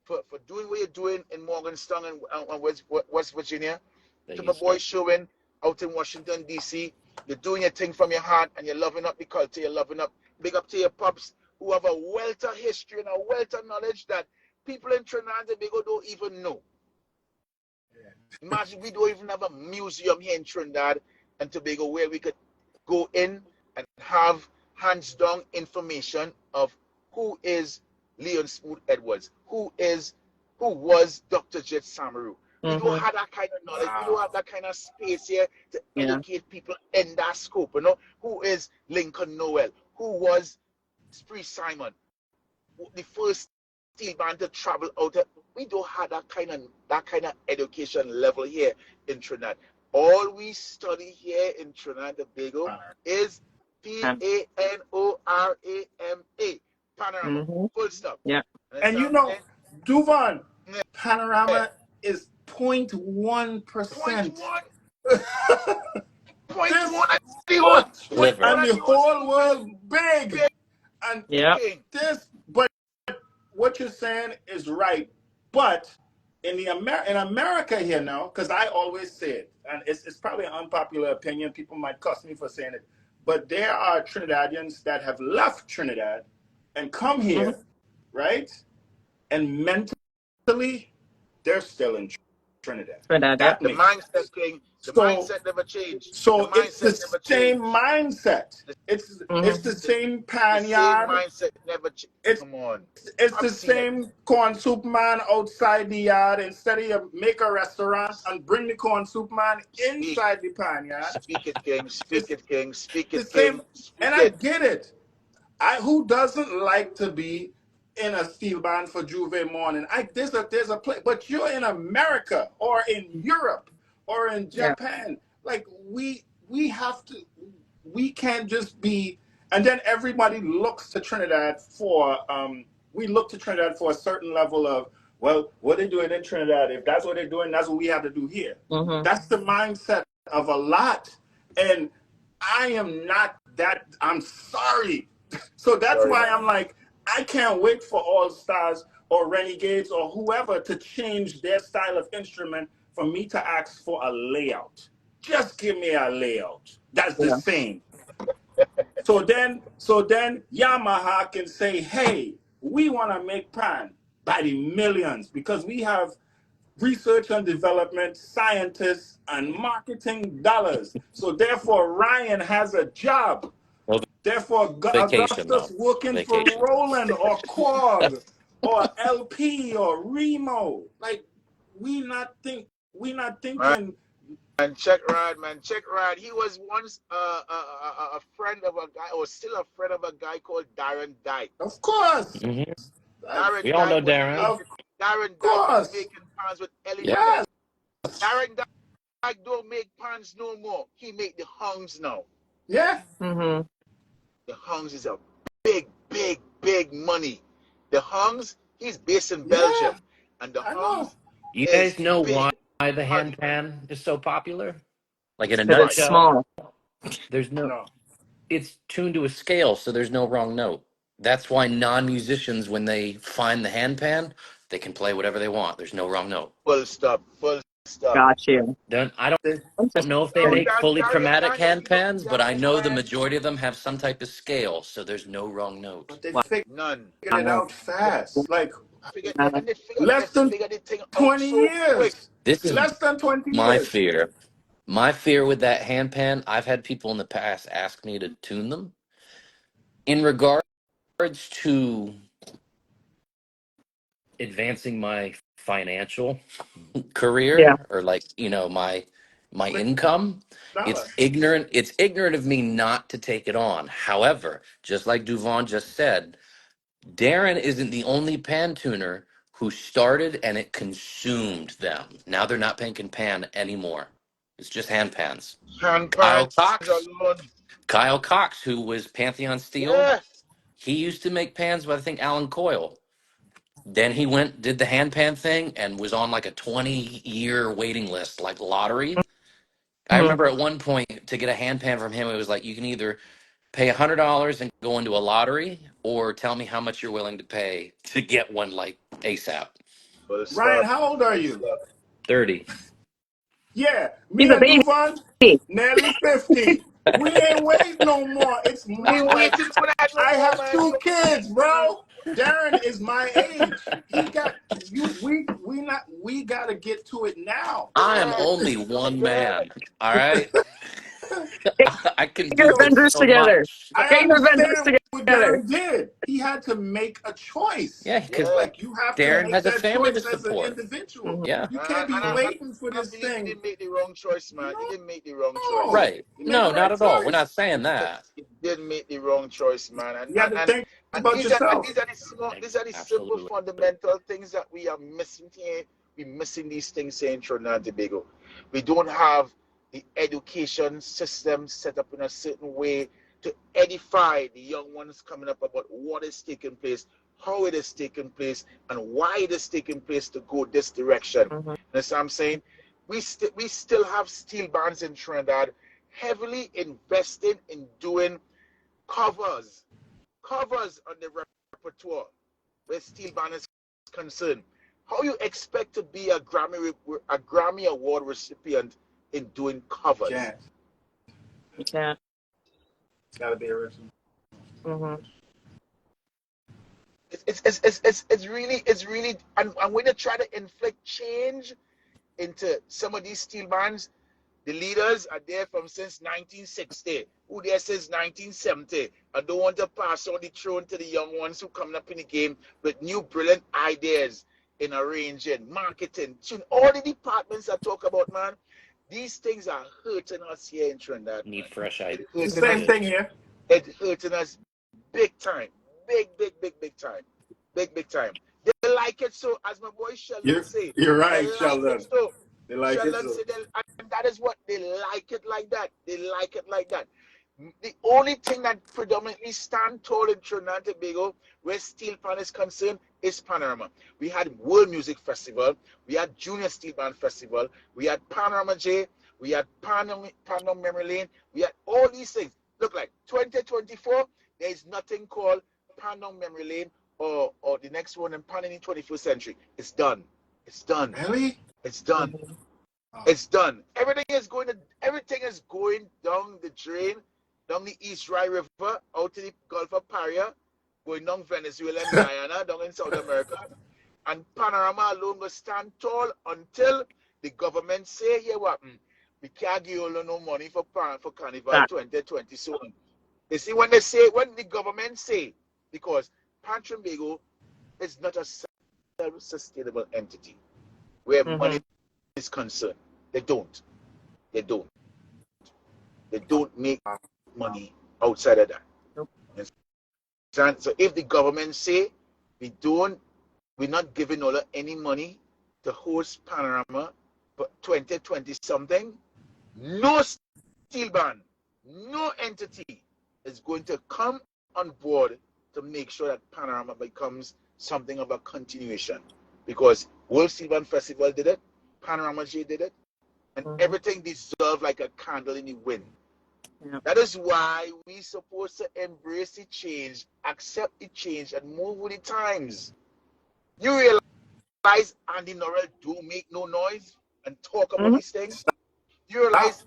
for doing what you're doing in Morgantown and West Virginia. Thank To you, my boy sir. Sherwin out in Washington, D.C. You're doing your thing from your heart and you're loving up the culture. You're loving up. Big up to your pops who have a wealth of history and a wealth of knowledge that people in Trinidad and Tobago don't even know. Imagine we don't even have a museum here in Trinidad and Tobago where we could go in and have hands-down information of who is Leon Smoot Edwards, who was Dr. Jet Samaru. We don't Mm-hmm. have that kind of knowledge. We don't have that kind of space here to Yeah. educate people in that scope. You know, who is Lincoln Noel? Who was Spree Simon? The first steel band to travel out. We don't have that kind of education level here in Trinidad. All we study here in Trinidad and Tobago is Panorama. Panorama. Mm-hmm. Full stop. Yeah. And you know, Duvone, Panorama is 0.1%. 0.1. This Much. Liver. and the whole world big. And Yeah. but what you're saying is right. But in America here now, because I always say it, and it's probably an unpopular opinion. People might cuss me for saying it, but there are Trinidadians that have left Trinidad and come here, right? And mentally, they're still in Trinidad. Trinidad. That The makes mindset sense. thing. The So, mindset never changed. The so it's the mindset never same changed. mindset. It's Mm-hmm. the same The same panyard. mindset never changed. It's Come on. it's I've the seen it. same corn soup man outside the yard. Instead of you make a restaurant and bring the corn soup man Speak. inside the panyard. Speak it, King. Speak It's it, King. Speak the it, same, King. and Speak I it. get it. Who doesn't like to be in a steel band for Juve morning? There's a place, but you're in America or in Europe or in Yeah. Japan. Like we have to. We can't just be. And then everybody looks to Trinidad for. We look to Trinidad for a certain level of. Well, what they're doing in Trinidad, if that's what they're doing, that's what we have to do here. Mm-hmm. That's the mindset of a lot. And I am not that. I'm sorry. So that's Sorry, why man. I'm like, I can't wait for All Stars or Renegades or whoever to change their style of instrument for me to ask for a layout. Just give me a layout. That's the Yeah. same. So then Yamaha can say, hey, we want to make pan by the millions because we have research and development, scientists, and marketing dollars. So therefore, Ryan has a job. Well, Therefore, vacation Augustus though. working for Vacation. Roland or Quag or LP or Remo. Like we not thinking. Man, check Rod, man. Check Rod. He was once a friend of a guy, or still a friend of a guy called Darren Dyke. Of course, Hmm. Darren We all know Dyke was Darren. of making Darren Dyke was course, making pans with Ellie Manette. yes, Darren Dyke don't make pans no more. He make the hungs now. yeah, Mm-hmm. The hungs is a big money. The hungs, he's based in yeah. Belgium. And the I know. hungs, You is guys know big. why the And hand pan is so popular? Like in a Because it's why? nutshell, small. there's no. No. It's tuned to a scale, so there's no wrong note. That's why non-musicians, when they find the hand pan, they can play whatever they want. There's no wrong note. Full stop. Full stop. Got you. Then I don't They, know if they No, make fully chromatic hand Daniel, pans, but I know the majority of them have some type of scale, so there's no wrong note. but they Wow. figured none. it out fast. Like And they less than figure the thing out 20 so quick. years. This is Less than 20 my years. fear. My fear with that hand pan, I've had people in the past ask me to tune them. In regards to advancing my financial Yeah. career or like, my income, Dollar. it's ignorant of me not to take it on. However, just like Duvone just said, Darren isn't the only pan tuner who started and it consumed them. Now they're not panking pan anymore. It's just hand pans. Hand Kyle pans Cox, alone. Kyle Cox, who was Pantheon Steel, Yeah. he used to make pans with I think Alan Coyle. Then he went did the hand pan thing and was on like a 20-year waiting list, like lottery. I Mhm. remember at one point to get a hand pan from him, it was like you can either pay $100 and go into a lottery, or tell me how much you're willing to pay to get one like ASAP. Full Ryan, stop. how old are Full you? stop. 30. Yeah, He's me a and baby. Duvon, nearly 50. We ain't waiting no more. It's We ain't like waiting for that no I more, have man. 2 No kids, more. bro. Darren is my age. He got you. We gotta get to it now. I am Yeah. only one Yeah. man. All right. Get I can your do Yo, vendors so together. much. I Get your vendors understand what together. Darren did. He had to make a choice. Yeah, because Yeah. Like you have to Darren make has a that family to choice as an support. individual. Mhm. Yeah. You can't be Mhm. waiting for I this believe you thing. didn't make the wrong choice, man. You didn't make the wrong choice. No, Right. you made No, the not right at all. We're choice. not saying that. You didn't make the wrong choice, man. You have to think And about yourself. these are the simple Absolutely. fundamental things that we are missing here. We're missing these things here in Trinidad and Tobago. We don't have the education system set up in a certain way to edify the young ones coming up about what is taking place, how it is taking place, and why it is taking place to go this direction. Mhm. That's what I'm saying. We still have steel bands in Trinidad heavily investing in doing covers on the repertoire where steel band is concerned. How you expect to be a Grammy Award recipient in doing covers? Can't. You can't. It's gotta be original. Mhm. It's really and when they try to inflict change into some of these steel bands, the leaders are there from since 1960, who there since 1970. I don't want to pass on the throne to the young ones who coming up in the game with new brilliant ideas in arranging, marketing, tune, all the departments I talk about, man. These things are hurting us here in Trinidad, Need man. fresh It It's hurting the same us. ideas. thing here. It hurting us big time, big time, big time. They like it so, as my boy Sheldon You're say, you're they right, like it Sheldon. so. They like it Sheldon so. said, and that is what they like it like that. They like it like that. The only thing that predominantly stand tall in Trinidad and Tobago, where steel pan is concerned, is Panorama. We had World Music Festival, we had Junior Steel Band Festival, we had Panorama J, we had Panorama Memory Lane, we had all these things. Look like 2024, there is nothing called Panorama Memory Lane or the next one in Pan in the 21st century. It's done. It's done. Really? It's done. Mhm. Oh. It's done. Everything is going down the drain, down the East Rye River, out to the Gulf of Paria, going down Venezuela and Guyana, down in South America. And Panorama alone will stand tall until the government say, yeah, what? We can't give you no money for Carnival That. 2020 so on. You see, when the government say, because Pan Trinbago is not a self-sustainable entity where money Mhm. is concerned. They don't. They don't. They don't make money outside of that. Nope. So if the government say we're not giving all any money to host Panorama for 2020 something, no steel band, no entity is going to come on board to make sure that Panorama becomes something of a continuation. because World Steelpan Festival did it, Panorama J did it, and everything dissolved like a candle in the wind. Yeah. That is why we supposed to embrace the change, accept the change, and move with the times. You realize Andy Norrell don't make no noise and talk about these things? You realize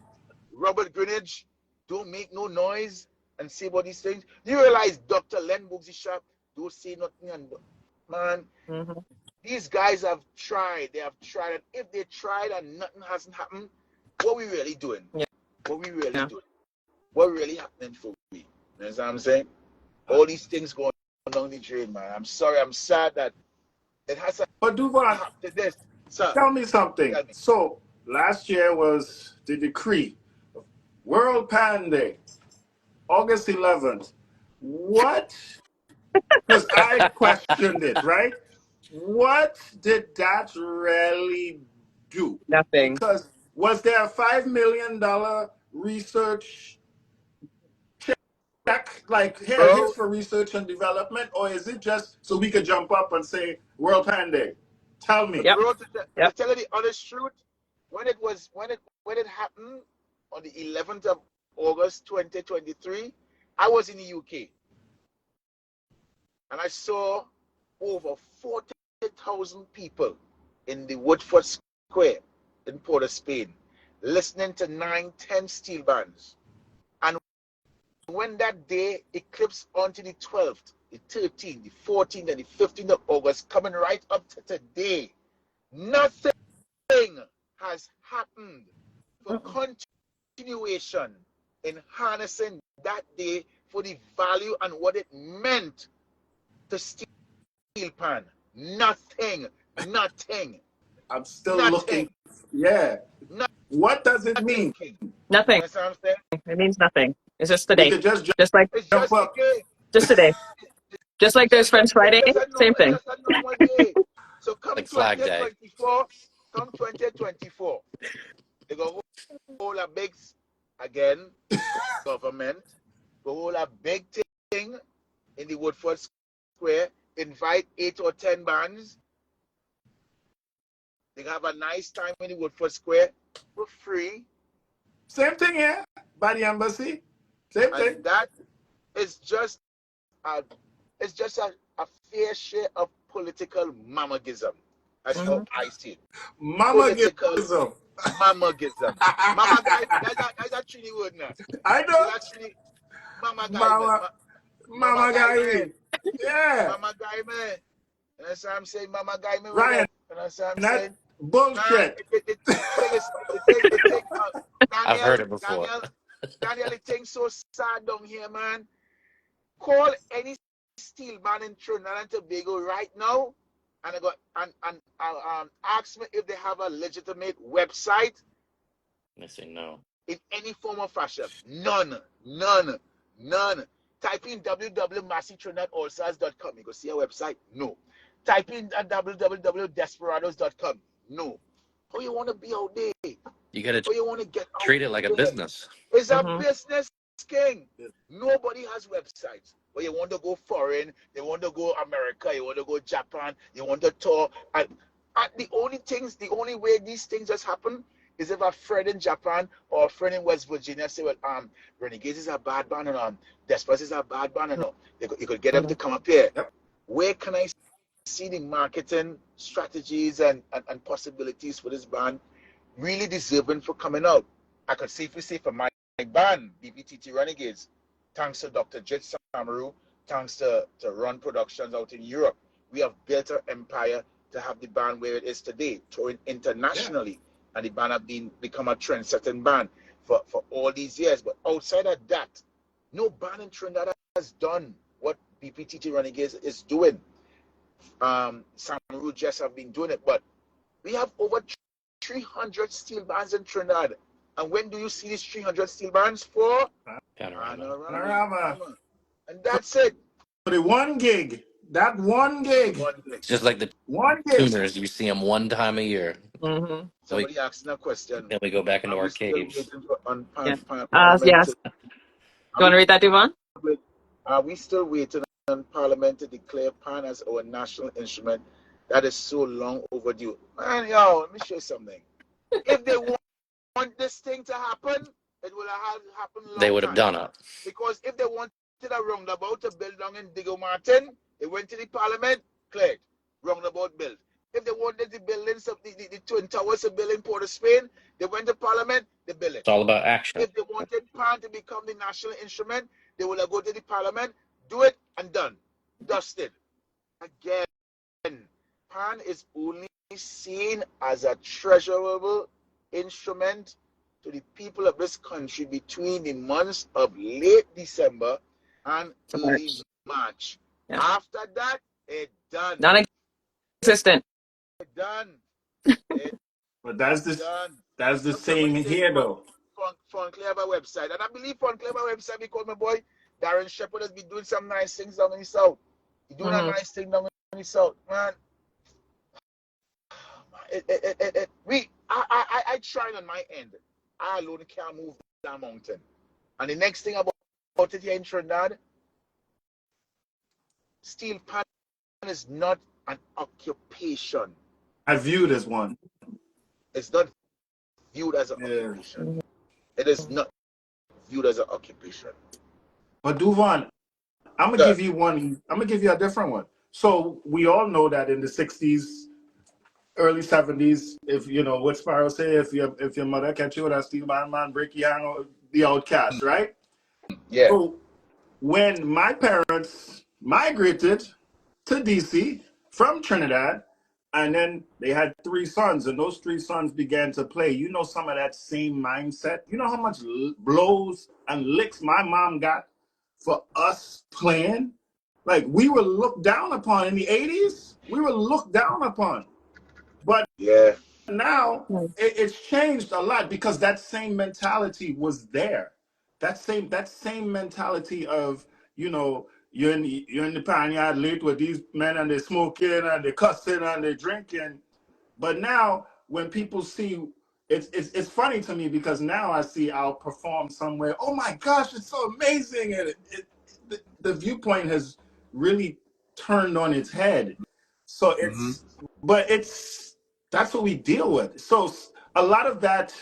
Robert Greenidge don't make no noise and say about these things? You realize Dr. Len Boogsie don't say nothing? And man, these guys have tried. They have tried. And if they tried and nothing hasn't happened, what we really doing? Yeah. What we really doing? What really happening for we? You know what I'm saying? All these things going down the drain, man. I'm sorry. I'm sad that it has to But Duvone, happen to this. Sir, tell me something. tell me. So last year was the decree, World Pan Day, August 11th. What? Because I questioned it, right? What did that really do? Nothing. Because was there a $5 million research check, like here's for research and development, or is it just so we could jump up and say World Pan Day? Tell me. Yep. Bro, to tell you the honest truth, when it happened on the 11th of August 2023, I was in the UK and I saw over 40,000 people in the Woodford Square in Port of Spain listening to 9-10 steel bands. And when that day eclipsed onto the 12th, the 13th, the 14th, and the 15th of August, coming right up to today, nothing has happened for continuation in harnessing that day for the value and what it meant to Steelpan. Nothing. I'm still looking. Yeah. What does it mean? Nothing. That's what I'm saying. It means nothing. It's just We today. could just Just like It's just up. a day. just today. Just like there's French Friday, same thing. It's just a normal day. So come Like Flag Day. 2024, they go hold a big, again, government, go hold a big thing in the Woodford Square, invite 8 or 10 bands. They have a nice time in the Woodford Square for free. Same thing here by the embassy. Same thing. And that is just a fair share of political mamagism. That's how I see it. Mamagism. Mamagism. Mama guy, that's a Trini word now. I know. That's Trini. Mama guy, man. Mama guy. Yeah. Mama guy, man. And that's what I'm saying. Mama guy, man. Ryan, and that's what I'm that saying. bullshit. I've heard it before. Daniel, it thing's so sad down here, man. Call any steel man in Trinidad and Tobago right now and ask me if they have a legitimate website. They say no. In any form or fashion. None. Type in www.masseytrinidadallstars.com. You go see a website? No. Type in www.desperados.com. No. How you want to be out there? You got How you want to get out treat it like a there? business. It's a business, king. Nobody has websites. But you want to go foreign, you want to go America, you want to go Japan, you want to tour. And the only way these things just happen is if a friend in Japan or a friend in West Virginia say, well, Renegades is a bad band and Desperados is a bad band and you could get them to come up here. Yep. Where can I see the marketing strategies and possibilities for this band really deserving for coming out? I could safely say for my band, BPTT Renegades, thanks to Dr. Jit Samaru, thanks to Run Productions out in Europe, we have built an empire to have the band where it is today, touring internationally. Yeah. And the band have become a trend-setting band for all these years. But outside of that, no band in Trinidad has done what BPTT Renegades is doing. Samaru just have been doing it, but we have over 300 steel bands in Trinidad. And when do you see these 300 steel bands? For Panorama. And that's it. For the one gig. That one gig. It's just like the tuners. You see them one time a year. Somebody asking a question. Then we go back into our caves. Yes. You want to read that, Duvone? Are we still waiting on Parliament to declare Pan as our national instrument That is so long overdue. Man, yo, let me show you something. If they want this thing to happen, it will have happened They long would have time. done it. Because if they wanted a roundabout to build down in Diego Martin, they went to the parliament, cleared, roundabout built. If they wanted the buildings of the Twin Towers to build in Port of Spain, they went to parliament, they built it. It's all about action. If they wanted PAN to become the national instrument, they will go to the parliament, do it, and done. Dusted. Again, PAN is only seen as a treasurable instrument to the people of this country between the months of late December and early March. Yeah. After that, it's done. Non-existent. It's done. It's But that's done. the same here though. Fun Clever website. And I believe Fun Clever website because my boy Darren Shepherd has been doing some nice things down in the south. He's doing a nice thing down in the south. Man, I tried on my end. I alone can't move that mountain. And the next thing about it here in Trinidad, steel pan is not an occupation. I view it as one. It's not viewed as an occupation. It is not viewed as an occupation. But Duvone, I'm gonna give you one. I'm gonna give you a different one. So we all know that in the '60s, early '70s, if you know what Sparrow say, if your mother catch you with a steel man, break your hand, or the outcast, right? Yeah. So when my parents migrated to DC from Trinidad, and then they had 3 sons, and those 3 sons began to play. You know, some of that same mindset. You know how much blows and licks my mom got for us playing? Like, we were looked down upon in the 80s. We were looked down upon. But yeah, now it's changed a lot because that same mentality was there. That same mentality of, you know, you're in the panyard late with these men and they're smoking and they're cussing and they're drinking. But now when people see, it's funny to me because now I see I'll perform somewhere. Oh my gosh, it's so amazing, and the viewpoint has really turned on its head. So that's what we deal with. So a lot of that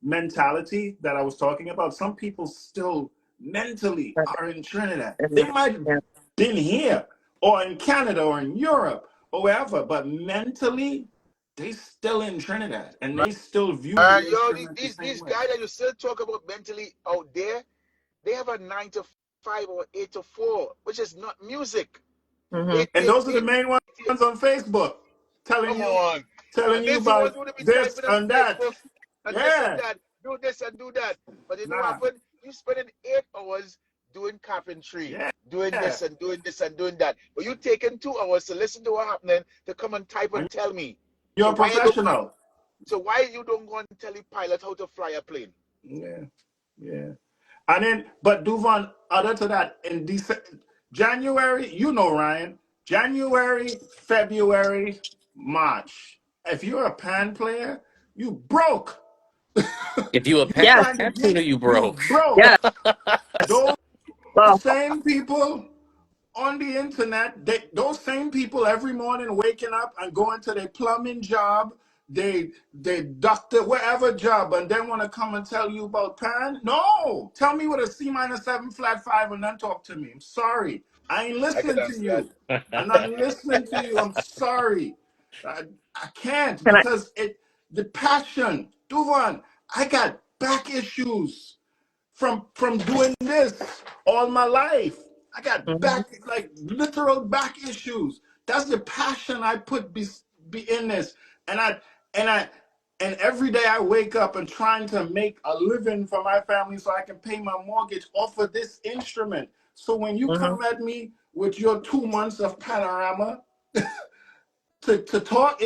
mentality that I was talking about, some people still mentally are in Trinidad. They might have been here or in Canada or in Europe or wherever, but mentally they still in Trinidad and they still view the instrument the same these way. guys that you still talk about mentally out there, they have a 9 to 5 or 8 to 4, which is not music. And those are the main ones on Facebook telling you about this and that. And this and that. Do this and do that. But you know what happened? You spending 8 hours doing carpentry, doing this and doing this and doing that. But you taking 2 hours to listen to what happening to come and type and tell me. You're a professional. So why you don't go and tell the pilot how to fly a plane? Yeah. And then, but Duvone, other to that, in January, you know, Ryan, January, February, March. If you're a pan player, you broke. If you a pan tuner, you broke. You broke. Yeah. Those same people on the internet, those same people every morning waking up and going to their plumbing job, they doctor, whatever job, and then want to come and tell you about pan? No, tell me with a C-7 flat 5 and then talk to me. I'm sorry. I ain't listening to you. I'm not listening to you. I'm sorry. I can't because the passion. Duvone, I got back issues from doing this all my life. I got back, like literal back issues. That's the passion I put be in this. And every day I wake up and trying to make a living for my family so I can pay my mortgage off of this instrument. So when you come at me with your 2 months of panorama to talk,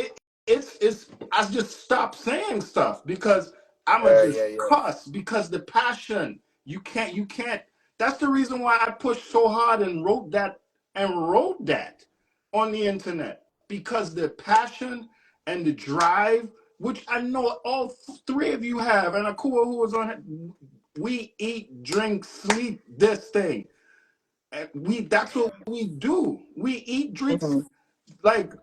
it's I just stop saying stuff because I'm a just cuss because the passion. You can't. That's the reason why I pushed so hard and wrote that on the internet, because the passion and the drive, which I know all 3 of you have, and Akua, who was on it, we eat, drink, sleep this thing. And that's what we do. We eat, drink, like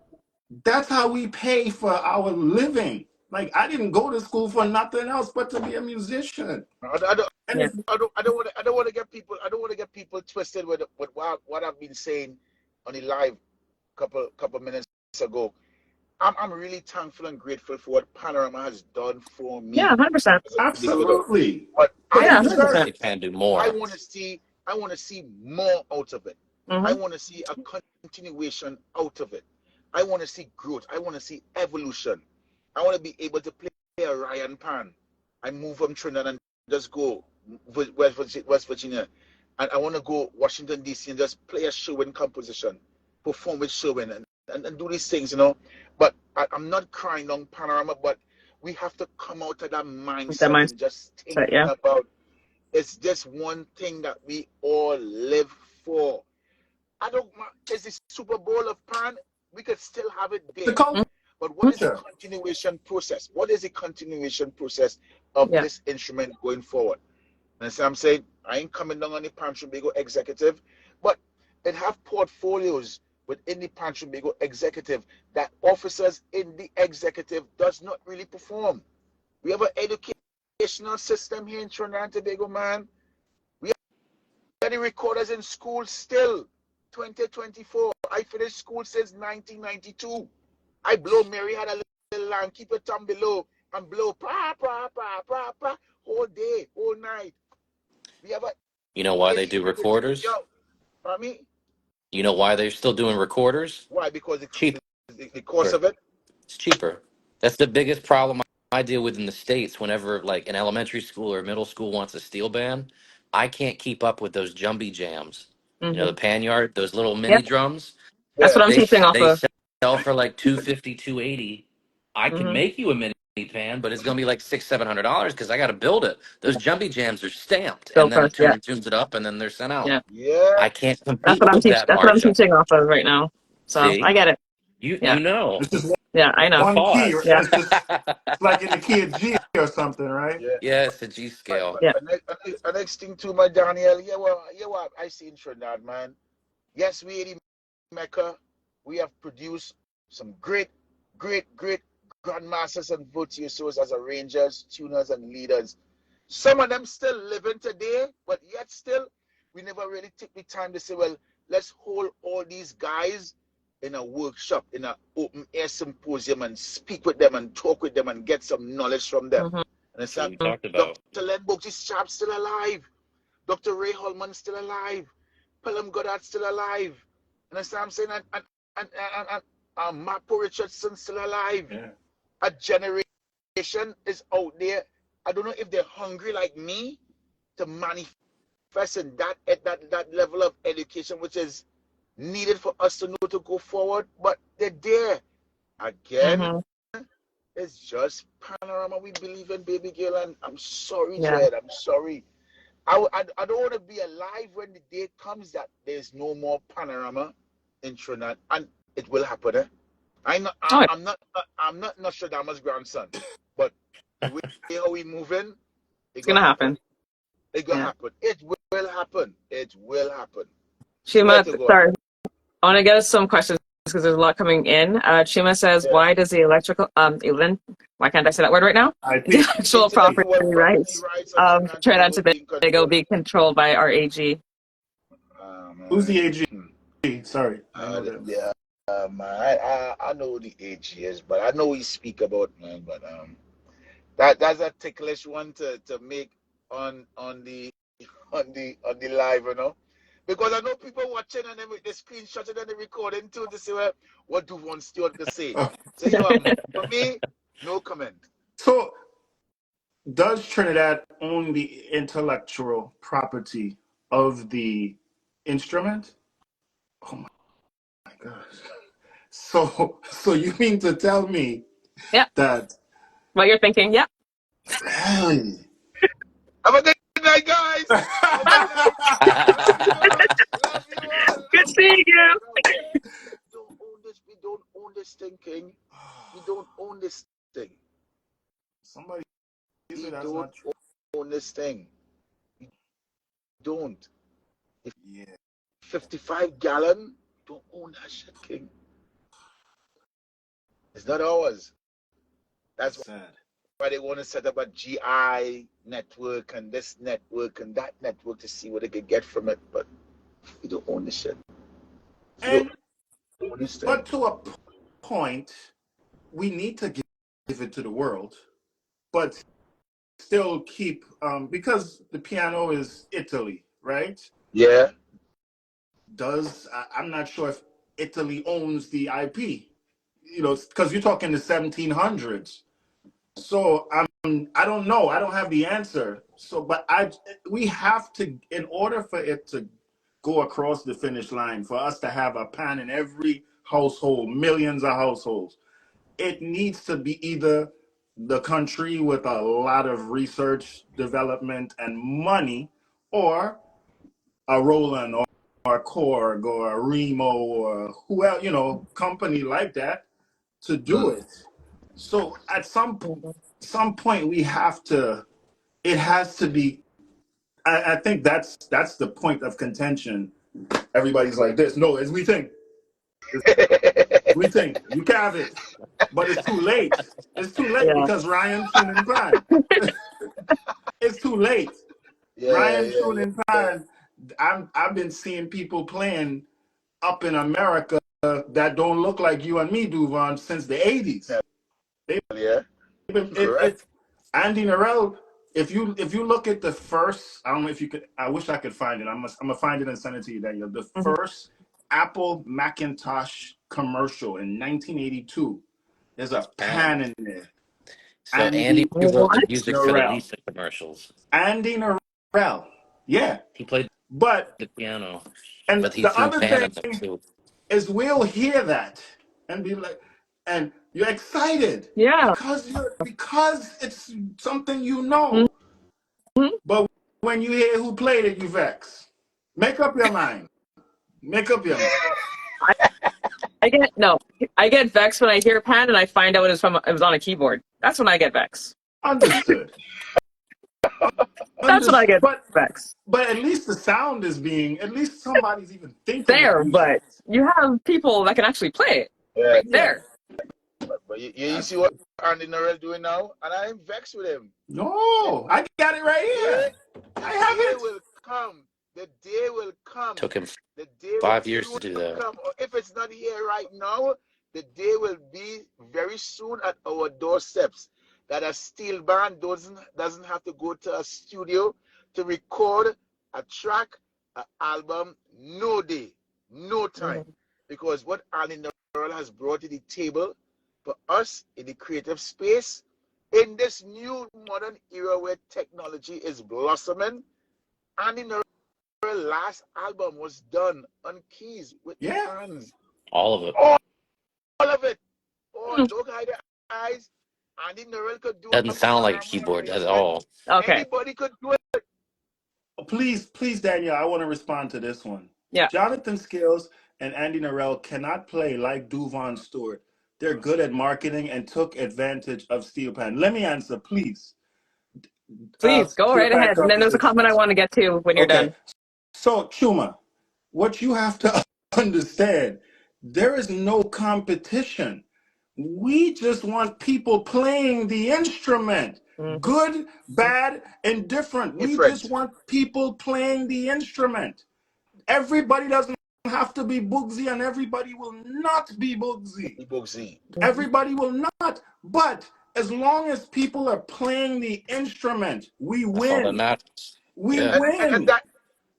That's how we pay for our living. Like, I didn't go to school for nothing else but to be a musician. I don't, And Yeah. it's, I don't want to get people twisted with what I've been saying on the live couple minutes ago. I'm really thankful and grateful for what Panorama has done for Yeah, me 100%. as an individual. absolutely. But But Yeah, you Yes, deserve 100%. they it. can do I more. want to see more out of it. I Hmm. want to see a continuation out of it. I want to see growth. I want to see evolution. I want to be able to play a Ryan Pan. I move from Trinidad and just go West Virginia. And I want to go Washington, D.C. and just play a Sherwin composition, perform with Sherwin and do these things, But I'm not crying on Panorama, but we have to come out of that That mindset mindset, and just thinking yeah. about it's just one thing that we all live for. I don't. Is the Super Bowl of Pan? We could still have it The there. But what is the culture. continuation process? What is the continuation process of Yeah. this instrument going forward? And so I'm saying I ain't coming down on the Pan Trinbago executive, but it have portfolios within the Pan Trinbago executive that officers in the executive does not really perform. We have an educational system here in Trinidad and Tobago, man. We have the recorders in school still. 2024. I finished school since 1992. I blow Mary had a little line, keep your thumb below and blow whole day, whole night. We have a You know why they do issue with recorders? me. You know why they're still doing recorders? Why? Because Cheaper. the cost of it. It's cheaper. That's the biggest problem I deal with in the States. Whenever like an elementary school or middle school wants a steel band, I can't keep up with those jumbie jams. You know, Hmm. the panyard, those little mini Yep. drums. That's Yeah. what I'm teaching off They of. sell for like 250, 280. I can Hmm. make you a mini pan, but it's gonna be like $600-700 because I got to build it. Those jumbie jams are stamped, Bill and then a Press. Yeah. tuner tunes it up, and then they're sent out. Yeah. Yeah. I can't compete with that, That's what I'm Marcia. teaching off of right now. So I See, get it. you Yeah. you know It's just Yeah, I know. the one key. cause. Yeah. It's just it's like in the key of G or something, right? Yeah. Yes, a G scale. Yeah. Next thing too, my Daniel. Yeah, well, I see in Trinidad, man. Yes, we in Mecca. We have produced some great grandmasters and virtuosos as arrangers, tuners, and leaders. Some of them still living today, but yet still, we never really take the time to say, well, let's hold all these guys in a workshop, in an open air symposium, and speak with them and talk with them and get some knowledge from them. Hmm. And That's what it's we talked about. Dr. Len Book's Sharp still alive. Dr. Ray Holman still alive. Pelham Goddard still alive. And that's what I'm saying. And Marco Richardson still alive. Yeah. A generation is out there. I don't know if they're hungry like me to manifest in that level of education which is needed for us to know to go forward, but they're there. Again, Hmm. it's just Panorama we believe in, baby girl, and I'm sorry, Yeah. Dread. I'm sorry. I don't want to be alive when the day comes that there's no more Panorama in Trinidad, and it will happen. Oh, I'm not Nostradamus' grandson, but the way how we moving, it it's gonna gonna happen. happen. It gonna Yeah. happen. It will happen. It will happen. Swear Shima, to God. sorry. I want to get us some questions because there's a lot coming in. Shima says, Yeah. why does the why can't I say that word right now? I The think intellectual property Intellectual property rights rights of of Trinidad and Trinidad Tobago and being Tobago controlled. be controlled by our AG? who's Man. the AG? Sorry, I know that. Yeah, man. I know who the age is, but I know we speak about, man. But that's a ticklish one to make on the on the live, because I know people watching and they screenshot it and they recording too to see what Duvone Stewart to say. Oh. So for me, no comment. So, does Trinidad own the intellectual property of the instrument? Oh my gosh. So you mean to tell me Yeah. that What you're thinking? Yeah. really? Have a good night, guys. Have a good night. Love you all. Love you all. Good Love you seeing you. all. We don't own this. We don't own this thing, King. We don't own this thing. Somebody We said that's don't not true. own this thing. We don't. If Yeah. 55 gallon, don't own that shit, King. It's not ours. That's That's sad. why they want to set up a GI network and this network and that network to see what they can get from it. But we don't own the shit. We don't And own this thing. but to a point, we need to give it to the world, but still keep because the piano is Italy, right? Yeah. I'm not sure if Italy owns the IP, because you're talking the 1700s. So I don't know. I don't have the answer. So, but we have to, in order for it to go across the finish line, for us to have a pan in every household, millions of households, it needs to be either the country with a lot of research, development, and money, or a Roland or a Korg or a Remo or whoever, company like that to do it. So at some point we have to. It has to be. I think that's the point of contention. Everybody's like this. No, as we think. We think you can have it, but it's too late. It's too late Yeah. because Ryan tuned in Pan. It's too late. Ryan tuned in Pan. I've been seeing people playing up in America that don't look like you and me, Duvone, since the 80s. Yeah. It's Andy Narell. If you look at the first, I don't know if you could. I wish I could find it. I'm gonna find it and send it to you, Daniel. The first Apple Macintosh commercial in 1982. There's a pan in there. So Andy Andy wrote the What? music for the Narell. Lisa commercials. Andy Narell. Yeah, He played but the piano, and but he the threw other pan thing in them too. is we'll hear that and be like, and you're excited Yeah. because it's something you know. But when you hear who played it, you vex. Make up your mind. Make up your mind. I get vexed when I hear pan and I find out it was on a keyboard. That's when I get vexed. Understood. That's when I get But vexed. at least the sound is being. At least somebody's even thinking of There, using but it. you have people that can actually play it Yeah. right Yeah. there. But you see what Andy Norrell doing now? And I'm vexed with him. No, I got it right here. The I have day it. will come. The day will come. Took him The day will 5 years to soon do that. come. Or if it's not here right now, the day will be very soon at our doorsteps. That a steel band doesn't have to go to a studio to record a track, an album, no day, no time. Because what Andy Norrell has brought to the table for us in the creative space, in this new modern era where technology is blossoming, Andy Norrell's last album was done on keys with Yeah. hands. All of it. All of it. Oh, don't hide the eyes. Andy Norrell could do Doesn't a sound like a Panorama keyboard at arrangement. all. Okay. Anybody could do it. Please, Daniel, I want to respond to this one. Yeah. Jonathan Scales and Andy Narell cannot play like Duvone Stewart. They're good at marketing and took advantage of Steelpan. Let me answer, please. Please go right Steelpan ahead. And then there's a Company. comment I want to get to when you're Okay. done. So, Chuma, what you have to understand, there is no competition. We just want people playing the instrument. Good, bad, and different. We just want people playing the instrument. Everybody doesn't have to be Bugsy, and everybody will not be Bugsy. Everybody will not. But as long as people are playing the instrument, we That's all that win. matters. We Yeah. win.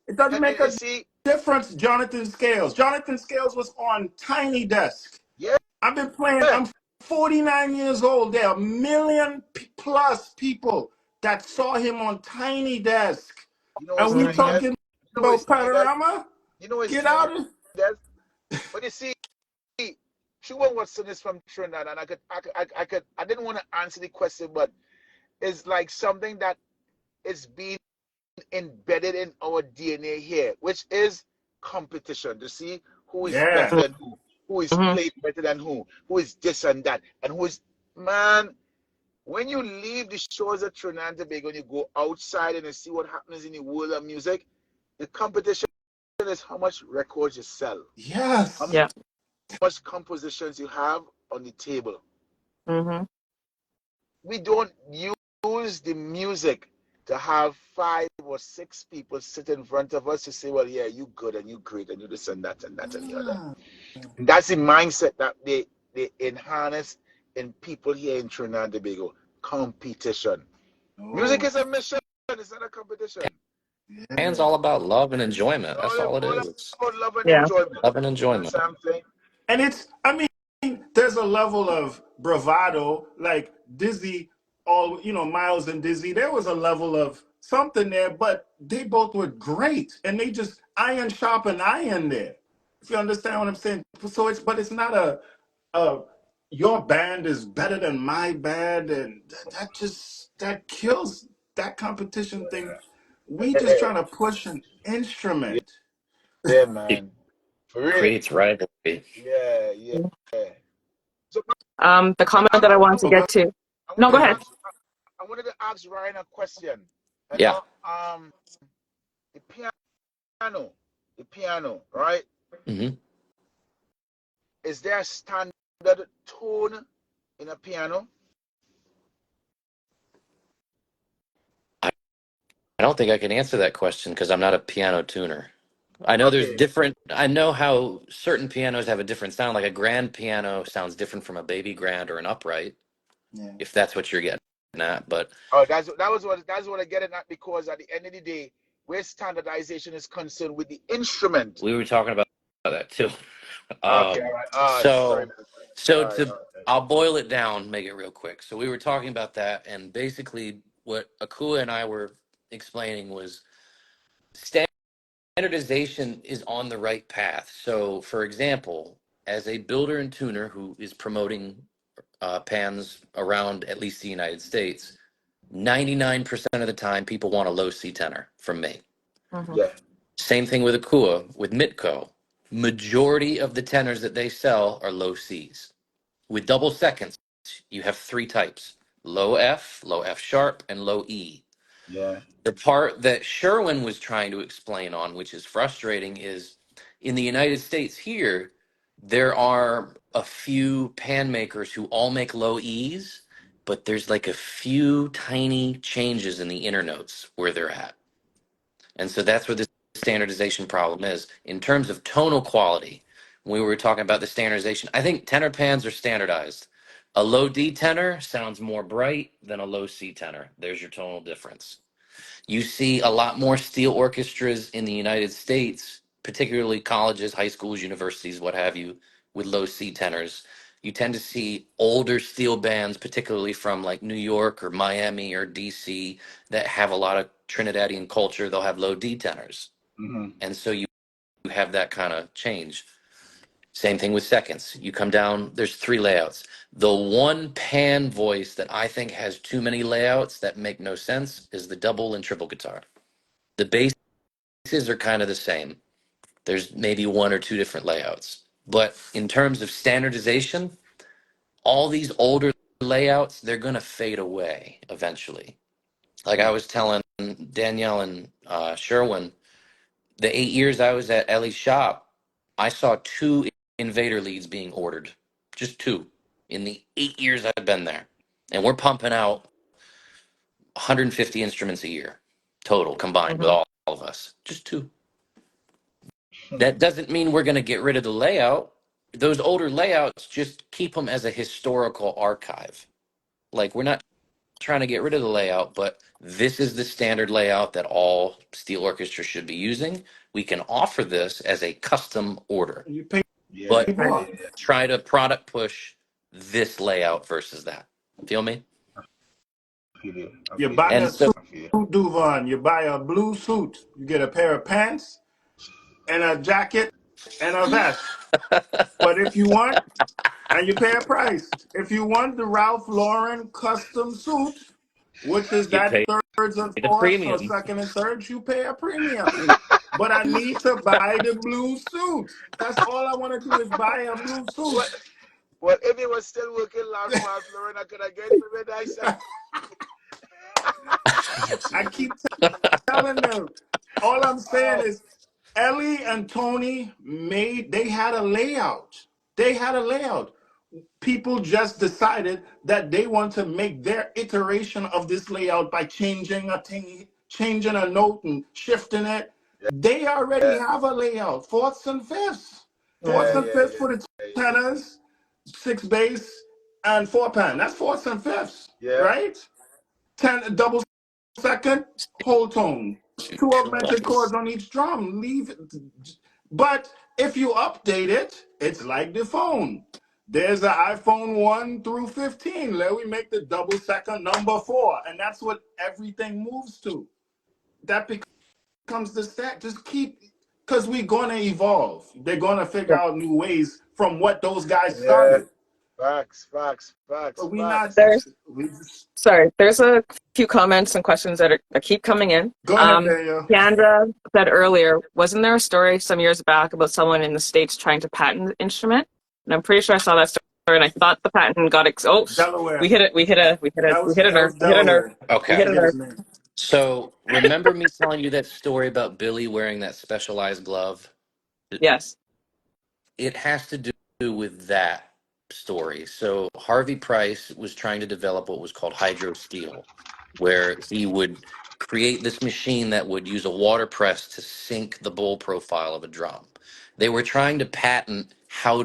It doesn't make a See, difference, Jonathan Scales. Jonathan Scales was on Tiny Desk. yeah. I've been playing, I'm 49 years old. There are a million plus people that saw him on Tiny Desk. You know And what's we Tiny Desk? talking You know about what's Tiny Desk? Panorama? You know what's Get Tiny out of Desk? But you see, she won't watch this from Trinidad, and I didn't want to answer the question, but it's like something that is being embedded in our DNA here, which is competition to see who is better than who is played better than who is this and that, and who is, man, when you leave the shores of Trinidad and Tobago and you go outside and you see what happens in the world of music, the competition is how much records you sell. Yes. How much compositions you have, on the table. Mm-hmm. We don't use the music to have 5 or 6 people sit in front of us to say, well, yeah, you good and you great and you this and that and that and the other. Ah. And that's the mindset that they enhance in people here in Trinidad and Tobago. Competition. Music Oh, is a mission, it's not a competition. Band's yeah. all about love and enjoyment. That's all it All is. about love and Yeah. enjoyment. Love and You know enjoyment. what I'm saying? And I mean, there's a level of bravado, like Dizzy, Miles and Dizzy. There was a level of something there, but they both were great, and they just iron sharpen iron there. If you understand what I'm saying, so but it's not a your band is better than my band, and that kills that competition thing. We just trying to push an Yeah, instrument. yeah, It man. For real. creates rivalry. Yeah, yeah. So The comment that I wanted to Oh, get to. I No, wanted go to go ahead. ahead. ask I wanted to ask Ryan a question. You Yeah. know, the piano, the piano, right? hmm Is there a standard tone in a piano? I don't think I can answer that question because I'm not a piano tuner. I know there's Okay. different, I know how certain pianos have a different sound. Like a grand piano sounds different from a baby grand or an upright, Yeah. if that's what you're getting at. But Oh, that's what I get at, because at the end of the day, where standardization is concerned with the instrument. we were talking about that too. Okay, all right. Sorry, So, man. so All right, to, I'll boil it down, make it real quick. So we were talking about that, and basically what Akua and I were explaining was standardization is on the right path. So, for example, as a builder and tuner who is promoting pans around at least the United States, 99% of the time people want a low C tenor from me. Mm-hmm. yeah, Same thing with Akua, with Mitco. Majority of the tenors that they sell are low Cs. With double seconds, you have three types: low F sharp, and low E. yeah, The part that Sherwin was trying to explain on, which is frustrating, is in the United States here, there are a few pan makers who all make low E's, but there's like a few tiny changes in the inner notes where they're at. And so that's where the standardization problem is. In terms of tonal quality, when we were talking about the standardization, I think tenor pans are standardized. A low D tenor sounds more bright than a low C tenor. There's your tonal difference. You see a lot more steel orchestras in the United States, particularly colleges, high schools, universities, what have you, with low C tenors. You tend to see older steel bands, particularly from like New York or Miami or DC, that have a lot of Trinidadian culture. They'll have low D tenors. mm-hmm. And so you have that kind of change. Same thing with seconds. You come down, there's three layouts. The one pan voice that I think has too many layouts that make no sense is the double and triple guitar. The basses are kind of the same. There's maybe one or two different layouts. But in terms of standardization, all these older layouts, they're going to fade away eventually. Like I was telling Danielle and Sherwin, the 8 years I was at Ellie's shop, I saw two Invader leads being ordered. Just two in the 8 years I've been there. And we're pumping out 150 instruments a year total combined with Mm-hmm. all of us. Just two. That doesn't mean we're going to get rid of the layout. Those older layouts, just keep them as a historical archive. Like we're not trying to get rid of the layout, but this is the standard layout that all steel orchestras should be using. We can offer this as a custom order, You pay Yeah, but Right. more. yeah, try to product push this layout versus that. Feel me? I feel you. I You feel you. buy And a so suit, I feel you. Duvone. You buy a blue suit. You get a pair of pants and a jacket and a vest. But if you want, and you pay a price. If you want the Ralph Lauren custom suit, which is you that pay thirds and the fourths or premium. second and thirds, you pay a premium. But I need to buy the blue suit. That's all I want to do is buy a blue suit. What? Well, if it was still working, Ralph Lauren, I could have get it for me nice. I keep telling them. All I'm saying Oh, is Ellie and Tony they had a layout. They had a layout. people just decided that they want to make their iteration of this layout by changing a thing, changing a note and shifting it. They already Yeah, have a layout, fourths and fifths. Fourths yeah, Mhm. and yeah, fifths yeah, for the tenors, six bass, and four pan. That's fourths and fifths, yeah, right? Double second, whole tone. Two augmented chords on each drum. Leave it. But if you update it, it's like the phone. There's an iPhone 1 through 15. Let me make the double second number 4. And that's what everything moves to. That becomes the stat. Just keep, because we're going to evolve. They're going to figure Yeah. out new ways from what those guys yeah. started. Facts, facts, facts, But we not, facts. There's we just, sorry. There's a few comments and questions that keep coming in. go ahead, Daniel. Keandra said earlier, wasn't there a story some years back about someone in the States trying to patent the instrument? And I'm pretty sure I saw that story, and I thought the patent got Delaware. we hit it. We hit a. We hit a. We hit a That nerve. was We hit a nerve. Delaware. We Okay. hit a Forget nerve. his name. So remember me telling you that story about Billy wearing that specialized glove? Yes. It has to do with that story. So Harvey Price was trying to develop what was called hydro steel, where he would create this machine that would use a water press to sink the bowl profile of a drum. They were trying to patent how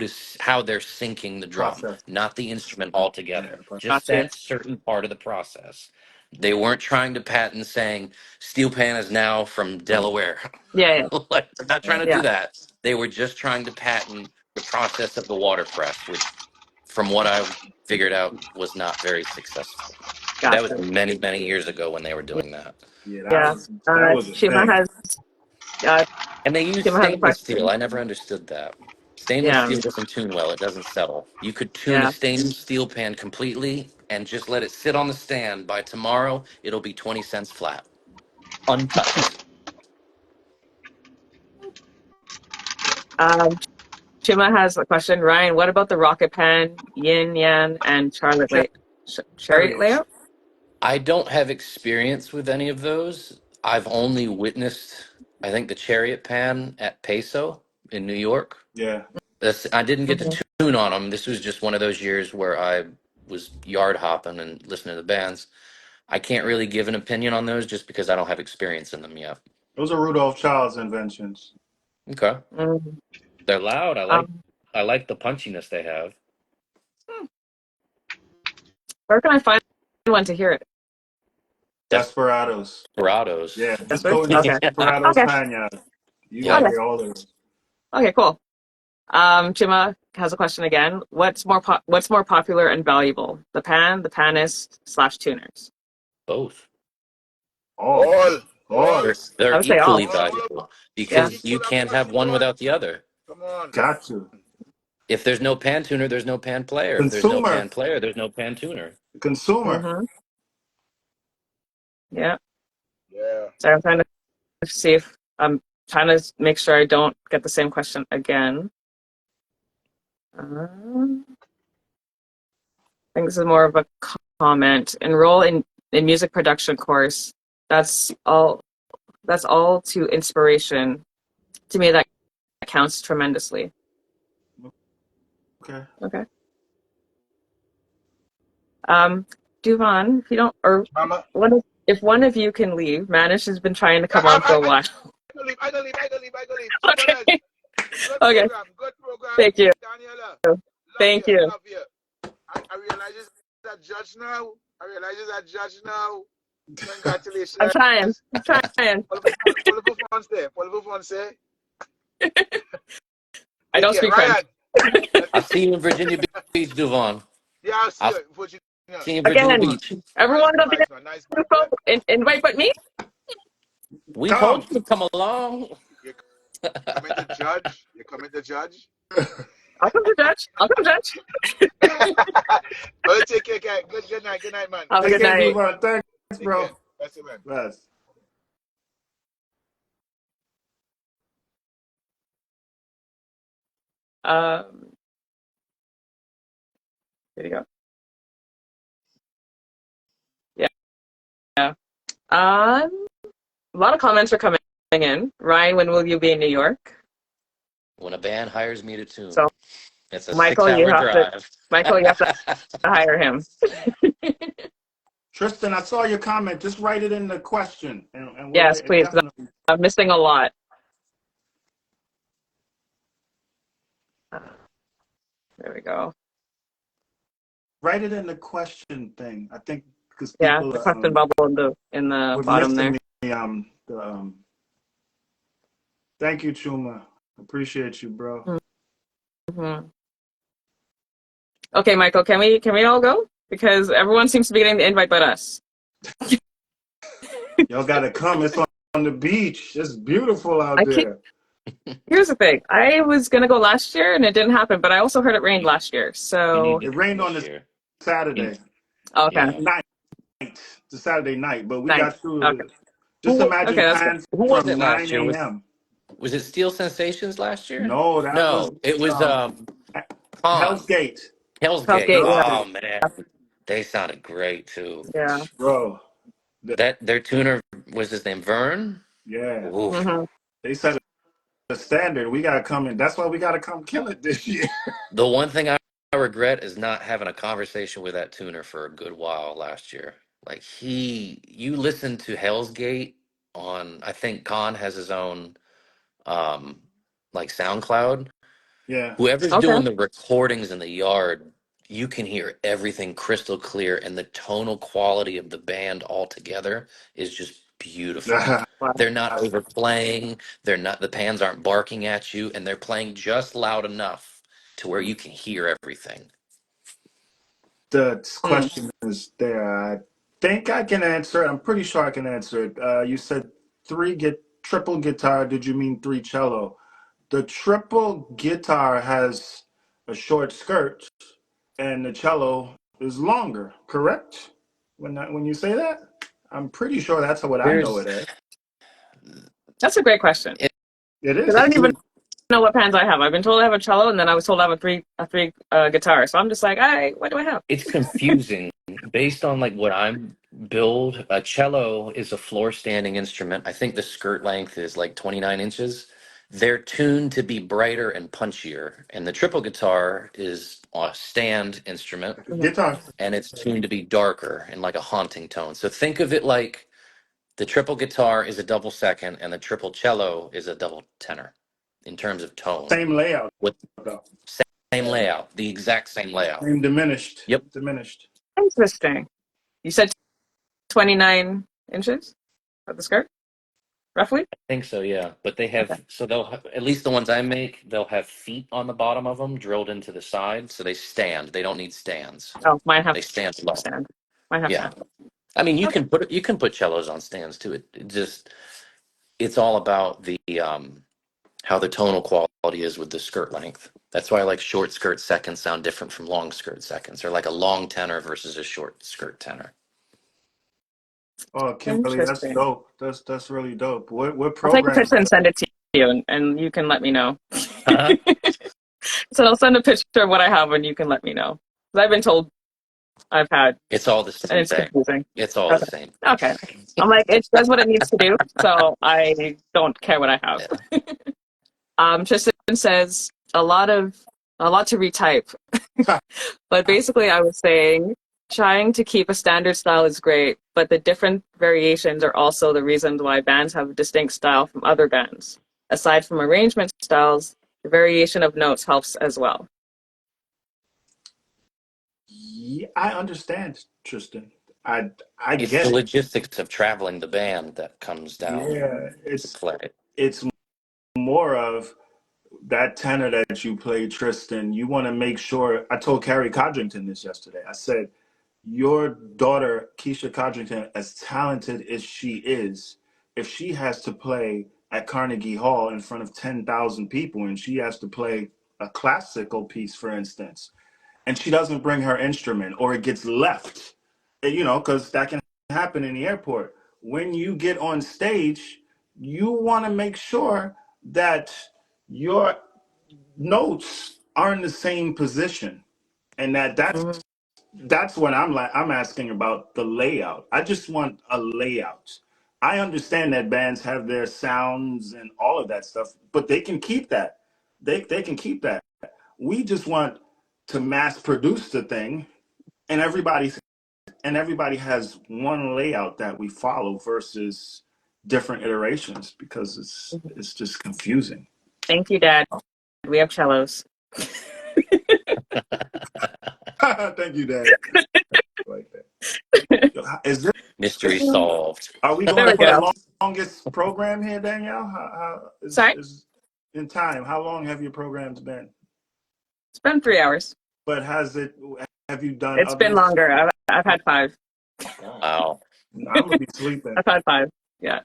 they're sinking the drum, Process. not the instrument Yeah, altogether, the process. just Gotcha. that certain part of the process. They weren't trying to patent saying steel pan is now from Delaware. Yeah. Yeah. Like, they're not trying to Yeah. do that. They were just trying to patent the process of the water press, which, from what I figured out, was not very successful. But that was Gotcha. many, many years ago when they were doing that. Yeah, Yeah. that was a Shima thing. has. Uh, And they used Shima has a stainless steel. question. I never understood that. Stainless Yeah. steel doesn't tune well. It doesn't settle. You could tune a Yeah. stainless steel pan completely and just let it sit on the stand. By tomorrow, it'll be 20 cents flat, untouched. Um, Shima has a question. Ryan, what about the rocket pen, yin yang, and chariot Chariot. layout? I don't have experience with any of those. I've only witnessed, I think, the Chariot Pan at Peso in New York. Yeah. I didn't get Mhm. to tune on them. This was just one of those years where I was yard hopping and listening to the bands. I can't really give an opinion on those just because I don't have experience in them yet. Those are Rudolph Child's inventions. Okay, Mhm. they're loud. Um, I like the punchiness they have. where can I find one to hear it? Desperados. Desperados. Yeah, That's just right. go into Okay. Desperados Okay. Panyard. You gonna Yep. Okay. hear all of those. Okay. Cool. Shima has a question again. What's more popular and valuable? The pan, the panist / tuners. Both. All. All, All. all, I They're would say equally all. all of valuable Yeah. because you equal can't have important one one. without the other. Come on. Got to. If there's no pan tuner, there's no pan player. If there's no Consumer. pan player, there's no pan tuner. Consumer. Mm-hmm. Yeah. Yeah. So I'm trying to see if I'm trying to make sure I don't get the same question again. I think this is more of a comment. Enroll in music production course. That's all. That's all to inspiration. To me, that counts tremendously. Okay. Okay. Duvon, if you don't, or Mama, if one of you can leave, Manish has been trying to come on for I a while. gonna leave. I gonna leave. I gonna leave. I gonna leave. Okay. Gentlemen, good Okay. program. Good program. Thank you. Daniela, love Thank you. you. Love you. I realize you're a judge now. I realize you're a judge now. Congratulations. I'm trying. I'm trying. Pour le phone say. Pour le phone say. I Take don't care. speak French. Ryan. I'll see you in Virginia Beach, Duvon. Yeah, I'll see I'll you. Virginia. see you in Virginia Again, Beach. everyone will be Nice man. Nice man. Yeah. invite but me. We told Come. you to come along. You're coming to judge. You're coming to judge. I'll come to judge. I'll come judge. Oh, take care, guy. Good night. Good night, man. Have a Take good care, night. Duvan. Thanks, Take bro. care. That's it, man. Bless. Um, there you go. Yeah. Yeah. A lot of comments are coming in. Ryan, when will you be in New York? When a band hires me to tune. So It's a Michael, you 6-hour have to, drive. Michael, you have to hire him. Tristan, I saw your comment. Just write it in the question, and we'll Yes, please. 'Cause definitely I'm missing a lot. There we go. write it in the question thing. I think because Yeah, people the question bubble in the were bottom missing there. the. Thank you, Chuma. Appreciate you, bro. Mm-hmm. Okay, Michael, can we all go? Because everyone seems to be getting the invite but us. Y'all gotta come. It's on the beach. It's beautiful out I keep there. Here's the thing. I was gonna go last year and it didn't happen, but I also heard it rained You, last year. you need So to It come rained on this the year. You, Saturday okay, yeah. night, the Saturday night, but we nice. got through Okay, it. Just okay, imagine that's good. pans Who was from it last 9 year? a.m. Was it Steel Sensations last year? No, that was No, it was um, Hell's Con Gate, Hell's South Gate. Gate, yeah, Oh man, they sounded great too. yeah. bro. That their tuner was his name Vern. Yeah, Oof. Hmm. they set a standard. We gotta come in. That's why we gotta come kill it this year. The one thing I regret is not having a conversation with that tuner for a good while last year. Like you listen to Hell's Gate on, I think Con has his own um like SoundCloud. Yeah, Whoever's Okay. doing the recordings in the yard, you can hear everything crystal clear, and the tonal quality of the band altogether is just beautiful. Wow. They're not overplaying, they're not, the pans aren't barking at you, and they're playing just loud enough to where you can hear everything. the Mm. question is there. I think I can answer it. I'm pretty sure I can answer it. You said triple guitar. Did you mean three cello? The triple guitar has a short skirt, and the cello is longer. Correct? When you say that, I'm pretty sure that's what I know There's it as. That's a great question it, It because is. I it's don't even know what pans I have. I've been told I have a cello, and then I was told I have a three guitar. So I'm just like, what do I have? it's confusing based on like what I'm build. A cello is a floor standing instrument. I think the skirt length is like 29 inches. They're tuned to be brighter and punchier, and the triple guitar is a stand instrument, Mhm. Guitar. and it's tuned to be darker and like a haunting tone. So think of it like the triple guitar is a double second, and the triple cello is a double tenor in terms of tone. Same layout With though. same layout, the exact same layout. Same diminished. Yep. Diminished. Interesting. You said 29 inches of the skirt, roughly. Think so, yeah. But they Okay. have, so they'll have, at least the ones I make, they'll have feet on the bottom of them drilled into the side, so they stand. They don't need stands. Oh, mine have They stand low. stand. Mine have Yeah. stand. I mean, Okay. you can put cellos on stands too. It just it's all about the how the tonal quality is with the skirt length. That's why like short skirt seconds sound different from long skirt seconds, or like a long tenor versus a short skirt tenor. Oh, Kimberly, that's Interesting. dope. That's really dope. What I'll take a program? picture and send it to you, and you can let me know. Uh-huh. So I'll send a picture of what I have, and you can let me know. 'Cause I've been told I've had, It's all the and same it's thing. confusing. It's all the Okay. same Okay. thing. I'm like, it does what it needs to do, so I don't care what I have. Yeah. Tristan says a lot to retype, but basically I was saying trying to keep a standard style is great, but the different variations are also the reasons why bands have a distinct style from other bands. Aside from arrangement styles, the variation of notes helps as well. Yeah, I understand, Tristan. I It's the get it. logistics of traveling the band that comes down Yeah, to play. it's more of that tenor that you play, Tristan. You want to make sure. I told Carrie Codrington this yesterday. I said, your daughter, Keisha Codrington, as talented as she is, if she has to play at Carnegie Hall in front of 10,000 people and she has to play a classical piece, for instance, and she doesn't bring her instrument or it gets left, because that can happen in the airport. When you get on stage, you want to make sure that your notes are in the same position, and Mhm. that's what I'm asking about the layout. I just want a layout. I understand that bands have their sounds and all of that stuff, but they can keep that. They can keep that. We just want to mass produce the thing, and everybody has one layout that we follow versus different iterations because it's just confusing. Thank you, Dad. We have cellos. Thank you, Dad. Like that. Is this Mystery solved. Are we There going we for go. the longest program here, Danielle? How Sorry? is in time? How long have your programs been? It's been 3 hours. But have you done It's been others? longer. I've had 5. Wow. I'm gonna be sleeping. I've had 5. Yeah.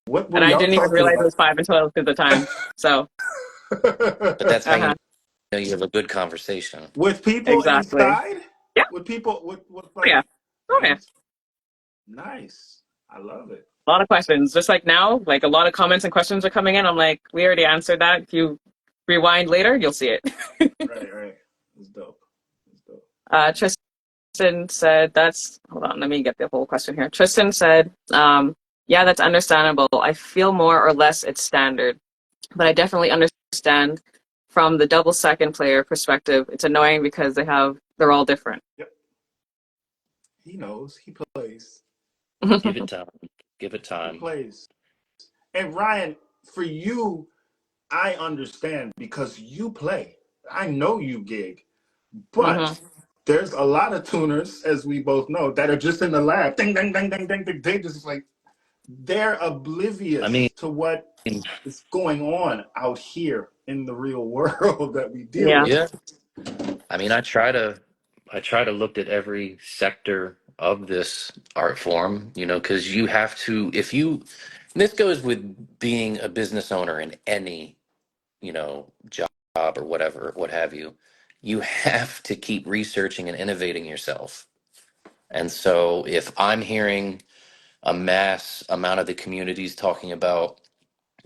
What And were I y'all didn't even talking realize it about? was 5 until I looked at the time. So, But that's how you uh-huh. know you have a good conversation. With people Exactly. inside? Yeah. With people with Oh, yeah. Oh, yeah. Nice. I love it. A lot of questions. Just like now, like a lot of comments and questions are coming in. I'm like, we already answered that. If you rewind later, you'll see it. Right. It's dope. Tristan said, hold on, let me get the whole question here. Tristan said, yeah, that's understandable. I feel more or less it's standard, but I definitely understand from the double second player perspective. It's annoying because they're all different. Yep. He knows. He plays. Give it time. Give it He time. plays. And Ryan, for you, I understand because you play. I know you gig. But there's a lot of tuners, as we both know, that are just in the lab. Ding, ding, ding, ding, ding, ding. They just like, they're oblivious I mean, to what is going on out here in the real world that we deal Yeah. with. yeah. I mean, I try to look at every sector of this art form, you know, because you have to, and this goes with being a business owner in any, you know, job or whatever, what have you. You have to keep researching and innovating yourself. And so if I'm hearing a mass amount of the communities talking about,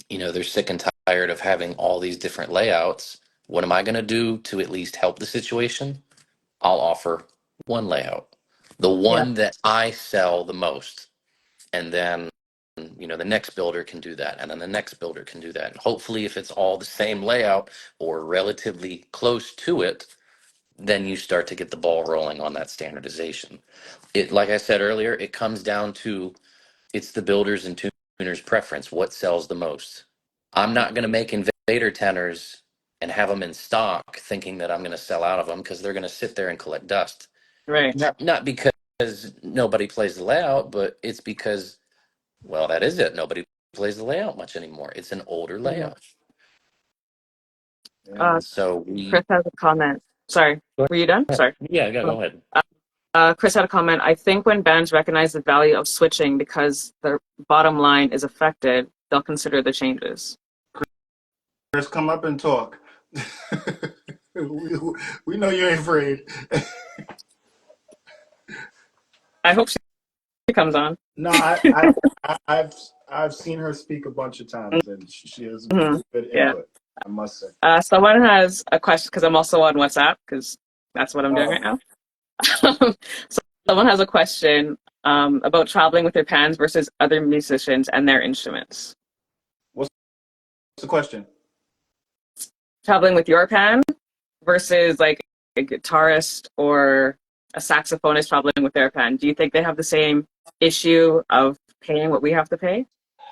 you know, they're sick and tired of having all these different layouts, what am I going to do to at least help the situation? I'll offer one layout, the Yeah. one that I sell the most. And then, you know, the next builder can do that. And then the next builder can do that. And hopefully, if it's all the same layout or relatively close to it, then you start to get the ball rolling on that standardization. Like I said earlier, it comes down to it's the builders and tuners preference. What sells the most? I'm not going to make invader tenors and have them in stock thinking that I'm going to sell out of them because they're going to sit there and collect dust. Right. Not because nobody plays the layout, but it's because, well, that is it. Nobody plays the layout much anymore. It's an older layout. Uh, So Chris has a comment. Sorry. Were you done? Sorry. yeah, go ahead. Chris had a comment. I think when bands recognize the value of switching because their bottom line is affected, they'll consider the changes. Chris, come up and talk. we know you ain't afraid. I hope she comes on. No, I've seen her speak a bunch of times, and she has Mhm. good Yeah. input, I must say. Someone has a question because I'm also on WhatsApp because that's what I'm doing right now. So someone has a question about traveling with their pans versus other musicians and their instruments. What's the question? Traveling with your pan versus like a guitarist or a saxophonist traveling with their pan. Do you think they have the same issue of paying what we have to pay?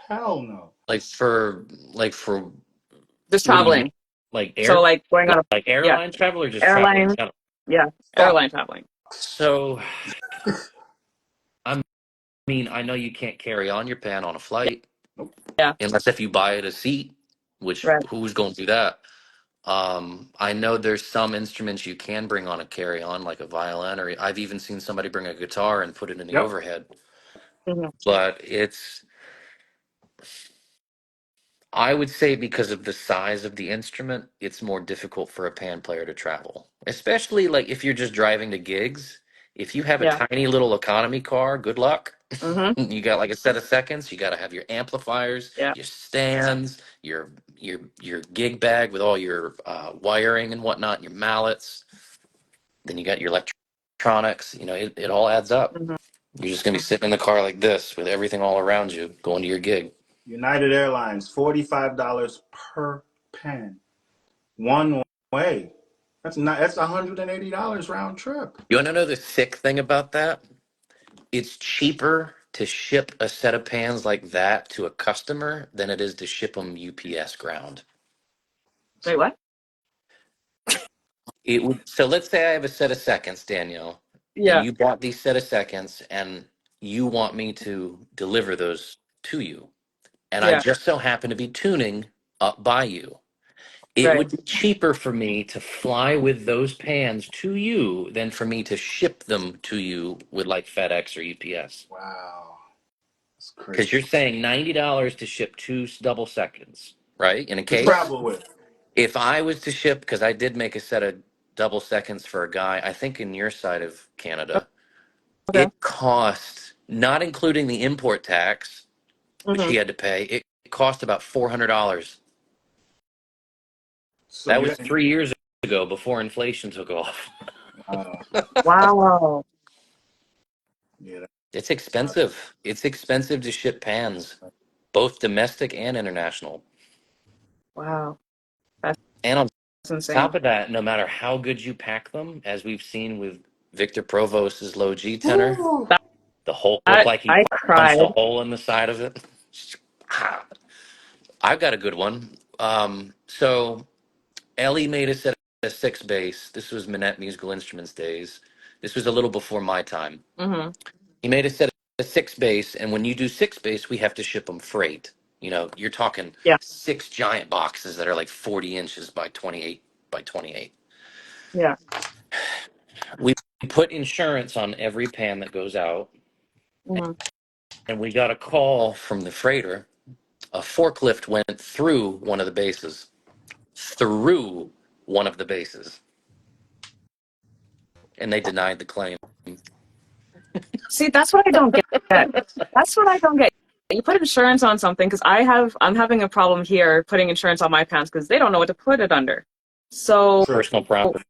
Hell no. Like for Just what do you mean? traveling. Like So like going on a like yeah, airline travel or just travel in airline, general? yeah, Fuck. airline traveling. So I mean, I know you can't carry on your pan on a flight Nope. Yeah, unless if you buy it a seat, which right. who's going to do that? I know there's some instruments you can bring on a carry-on, like a violin, or I've even seen somebody bring a guitar and put it in the Yep. overhead. Mhm. But I would say because of the size of the instrument, it's more difficult for a pan player to travel, especially like if you're just driving to gigs. If you have a Yeah. tiny little economy car, good luck. Mhm. You got like a set of seconds. You got to have your amplifiers, Yeah. your stands, your gig bag with all your wiring and whatnot, your mallets. Then you got your electronics. You know, it all adds up. Mhm. You're just gonna be sitting in the car like this with everything all around you, going to your gig. United Airlines, $45 per pan. One way. That's not. That's $180 round trip. You want to know the sick thing about that? It's cheaper to ship a set of pans like that to a customer than it is to ship them UPS ground. Wait, what? It would, so let's say I have a set of seconds, Danielle, and Yeah. you bought these set of seconds and you want me to deliver those to you. And I Yeah. just so happen to be tuning up by you. It Right. would be cheaper for me to fly with those pans to you than for me to ship them to you with like FedEx or UPS. Wow, that's Because crazy. you're saying $90 to ship two double seconds, right? In a To case. travel with. If I was to ship, because I did make a set of double seconds for a guy, I think in your side of Canada, Okay. it cost, not including the import tax, which Mm-hmm. he had to pay, it cost about $400. So That yeah. was 3 years ago before inflation took off. Wow. Yeah. It's expensive. It's expensive to ship pans, both domestic and international. Wow. That's And on insane. top of that, no matter how good you pack them, as we've seen with Victor Provost's low G tenor, Woo! That, the hole looked that like he I punched a cried. hole in the side of it. I've got a good one. So Ellie made us at a six bass. This was Minette Musical Instruments days. This was a little before my time. Mm-hmm. He made us set a six bass, and when you do six bass, we have to ship them freight. You know, you're talking Yeah. six giant boxes that are like 40 inches by 28 by 28. Yeah. We put insurance on every pan that goes out, Mm-hmm. and we got a call from the freighter. A forklift went through one of the bases, through one of the bases, and they denied the claim. See, that's what I don't get. That's what I don't get. You put insurance on something because I'm having a problem here putting insurance on my pants because they don't know what to put it under. So True. Personal property.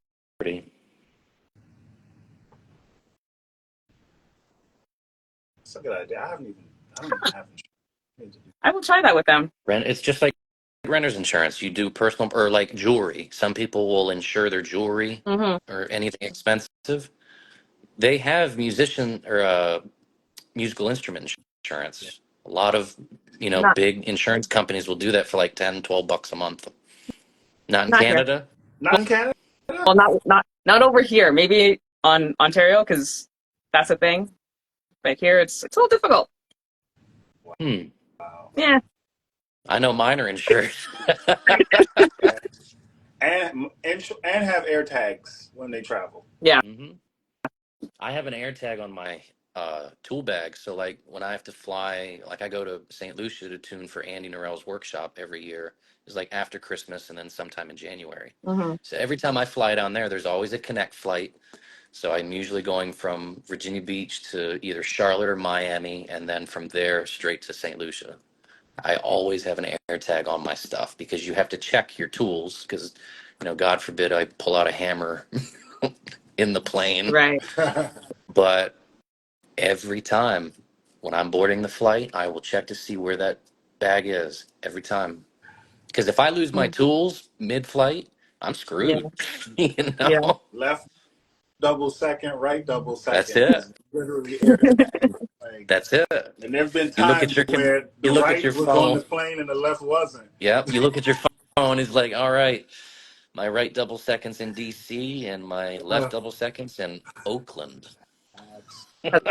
That's a good idea. I don't even have insurance. I will try that with them. Rent. It's just like renter's insurance. You do personal or like jewelry. Some people will insure their jewelry Mm-hmm. or anything expensive. They have musician or musical instrument Yeah. insurance. A lot of, Not big insurance companies will do that for like 10, $12 a month. Not in not here. Canada. Not in Canada? Well, not over here. Maybe on Ontario because that's a thing. But here it's a little difficult. Hmm. Wow. Yeah. I know mine are insured. Yeah. And have air tags when they travel. Yeah. hmm I have an air tag on my tool bag. So like when I have to fly, like I go to St. Lucia to tune for Andy Norell's workshop every year. It's like after Christmas and then sometime in January. Mm-hmm. So every time I fly down there, there's always a connect flight. So I'm usually going from Virginia Beach to either Charlotte or Miami, and then from there straight to St. Lucia. I always have an air tag on my stuff because you have to check your tools because, God forbid I pull out a hammer in the plane. Right. But every time when I'm boarding the flight, I will check to see where that bag is every time. Because if I lose my Mm. tools mid-flight, I'm Yeah. screwed. Yeah. Left double second, right double That's second. it. It's literally air tag. Like, That's it. and there's been You look times at your where the you look at right your was on phone. the plane and the left wasn't. Yep. You look at your phone. It's like, all right, my right double seconds in DC and my left Uh, double seconds in Oakland. Has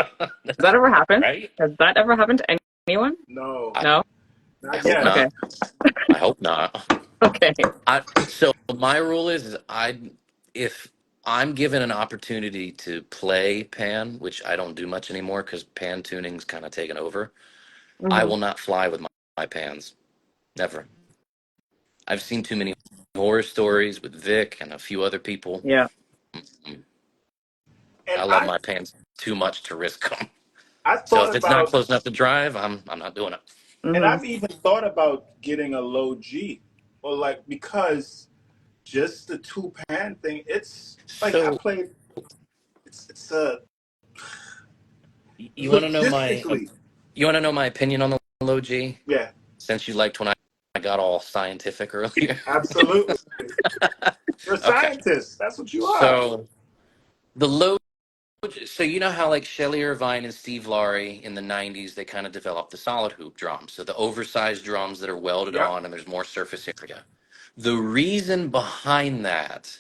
that ever happened? Right? Has that ever happened to anyone? no, I, No? I not hope yet. Okay. not. I hope not. Okay. So my rule is if I'm given an opportunity to play pan, which I don't do much anymore because pan tuning's kind of taken over, I Mm-hmm. will not fly with my pans. Never. I've seen too many horror stories with Vic and a few other people. Yeah. Mm, And I love my pans too much to risk them. I So thought if it's not about close enough to drive, I'm not doing it. and Mm-hmm. I've even thought about getting a low G, or like because just the two pan thing. It's like I So played. It's a you want to know logistically. my opinion on the low G? Yeah, Since you liked when I got all scientific earlier. absolutely. You're a Okay. scientist. That's what you are. So the low. So you know how like Shelley Irvine and Steve Laurie in the '90s they kind of developed the solid hoop drums, so the oversized drums that are welded Yep. on and there's more surface area. The reason behind that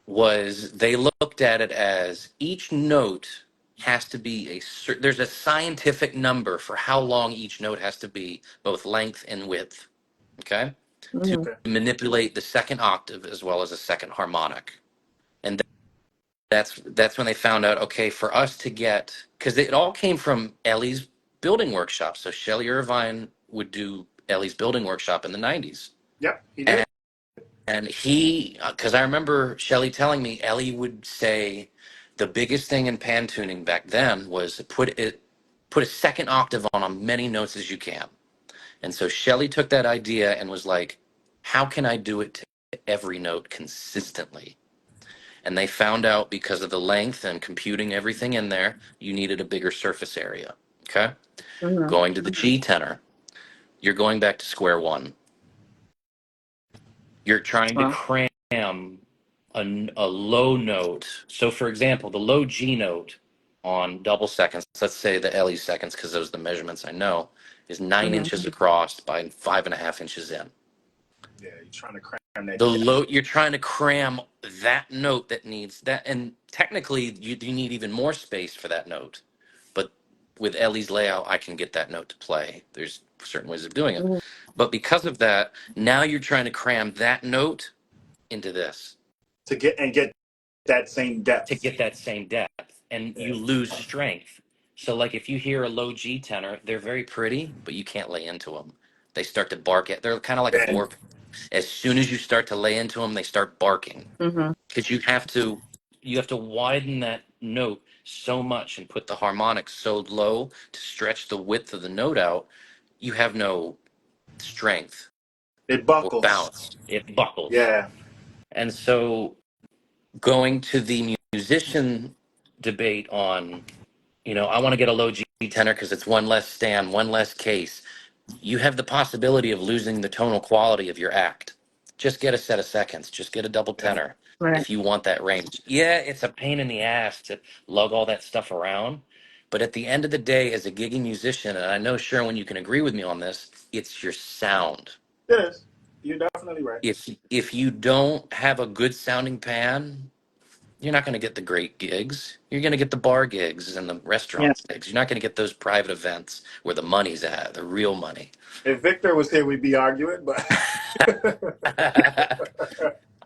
was they looked at it as each note has to be there's a scientific number for how long each note has to be, both length and width, okay, to Mhm. Okay. manipulate the second octave as well as a second harmonic. And that's when they found out, okay, for us to get, because it all came from Ellie's building workshop. So Shelley Irvine would do Ellie's building workshop in the '90s. Yep, he did. And he, because I remember Shelley telling me Ellie would say the biggest thing in pan tuning back then was put a second octave on as many notes as you can. And so Shelley took that idea and was like, how can I do it to every note consistently? And they found out because of the length and computing everything in there, you needed a bigger surface area. Okay. Mhm. Going to the G tenor, you're going back to square one. You're trying to Well. cram a low note. So, for example, the low G note on double seconds, let's say the LE seconds, because those are the measurements I know, is 9 inches across by 5.5 inches in. Yeah, you're trying to cram that. The low, you're trying to cram that note that needs that, and technically you need even more space for that note. But with Ellie's layout, I can get that note to play. There's certain ways of doing it. Mhm. But because of that, now you're trying to cram that note into this To get that same to depth. get that same depth, and Yeah. you lose strength. So, like if you hear a low G tenor, they're very pretty, but you can't lay into them. They start to bark at. They're kind of like a And door. As soon as you start to lay into them, they start barking Mhm. because you have to widen that note so much and put the harmonics so low to stretch the width of the note out. You have no strength it or buckles. bounce. It buckles. Yeah. And so going to the musician debate on, I want to get a low G tenor because it's one less stand, one less case. You have the possibility of losing the tonal quality of your act. Just get a set of seconds. Just get a double Yeah. tenor Right. if you want that range. Yeah, it's a pain in the ass to lug all that stuff around. But at the end of the day, as a gigging musician, and I know, Sherwin, you can agree with me on this, it's your sound. It is. You're definitely right. If you don't have a good sounding pan, you're not going to get the great gigs. You're going to get the bar gigs and the Yeah. restaurant gigs. You're not going to get those private events where the money's at, the real money. If Victor was here, we'd be arguing, but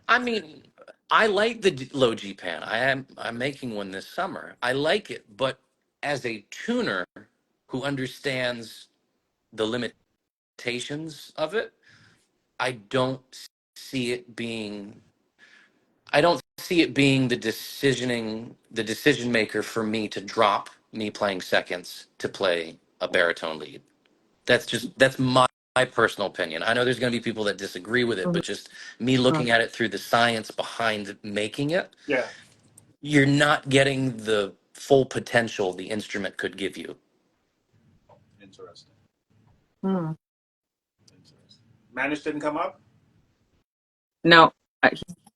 I mean, I like the low G pan. I'm making one this summer. I like it, but as a tuner who understands the limitations of it, I don't see it being I don't see it being the decision maker for me to drop me playing seconds to play a baritone lead. That's my personal opinion. I know there's going to be people that disagree with it, Mhm. but just me looking at it through the science behind making it, yeah. you're not getting the full potential the instrument could give you. Interesting. Hmm. Interesting. Manish didn't come up? No,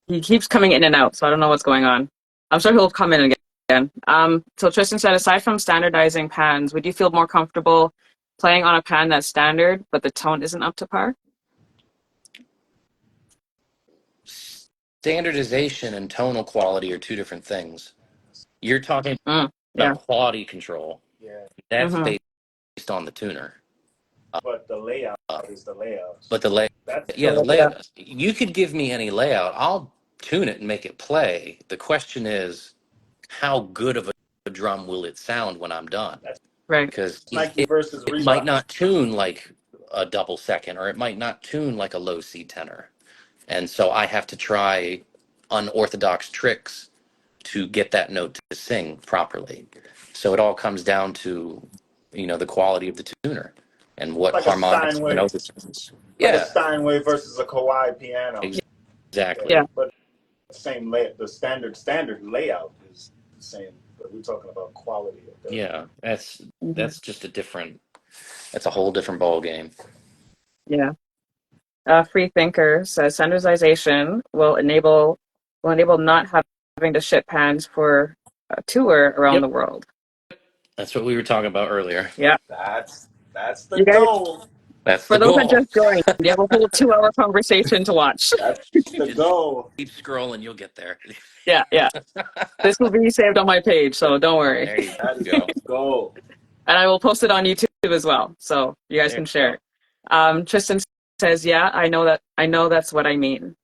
he keeps coming in and out, so I don't know what's going on. I'm sure he'll come in again. So Tristan said, aside from standardizing pans, would you feel more comfortable playing on a pan that's standard, but the tone isn't up to par? Standardization and tonal quality are two different things. You're talking Mm. about Yeah. quality control. Yeah. That's Mm-hmm. based on the tuner. But the layout Uh, is the layout. but the lay, That's yeah, the Yeah. layout. You could give me any layout. I'll tune it and make it play. The question is, how good of a drum will it sound when I'm done? that's Right. Because Nike versus it might Reebok. not tune like a double second, or it might not tune like a low C tenor, and so I have to try unorthodox tricks to get that note to sing properly. So it all comes down to, the quality of the tuner and what Like a harmonics and Steinway, overtones. like a Yeah, Steinway versus a Kawhi piano. exactly. Yeah. But same lay the standard layout is the same. But we're talking about quality of the Yeah, that's Mm-hmm. that's just that's a whole different ball game. Yeah. Free Thinker says standardization will enable will enable not having to ship pans for a tour around the world. That's what we were talking about earlier. Yeah. That's the You guys, goal. That's for the those that goal. just joined, you have a whole 2-hour conversation to watch. That's the Just goal. keep scrolling, you'll get there. Yeah, yeah. This will be saved on my page, so don't worry. There you That is go. the goal. And I will post it on YouTube as well, so you guys There can you share go. it. Tristan says, yeah, I know that's what I mean.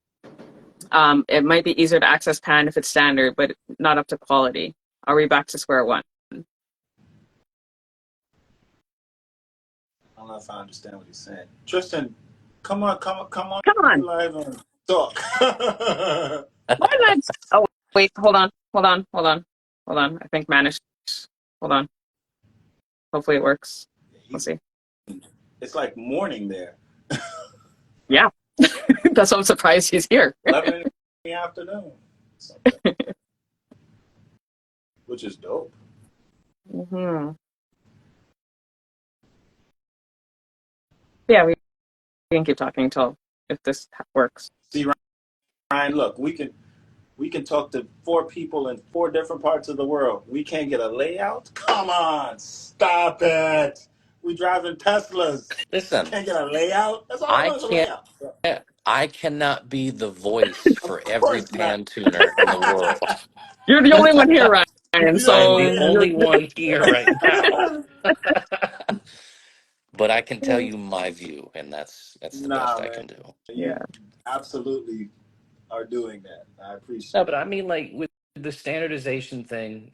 It might be easier to access pan if it's standard, but not up to quality. Are we back to square one? I don't know if I understand what he's saying. Tristan, come on Come on. live and talk. Why did I? Oh, wait, hold on. I think managed. Hold on. Hopefully it works. We'll see. It's like morning there. Yeah. That's why I'm surprised he's here. 11 in the afternoon. Which is dope. Mm-hmm. Yeah, we can keep talking until if this works. See, Ryan, look, we can talk to 4 people in 4 different parts of the world. We can't get a layout? Come on, stop it. We driving Teslas. Listen, Can't get a layout? That's all I I want is a can't. layout. I cannot be the voice for Of every course not. pan tuner in the world. You're the only one here, Ryan. You're the I'm So only the one you're only one here right now. here. But I can tell you my view, and that's the best Nah, I man. can do. You yeah. absolutely are doing that. I appreciate No, it. but I mean, like with the standardization thing,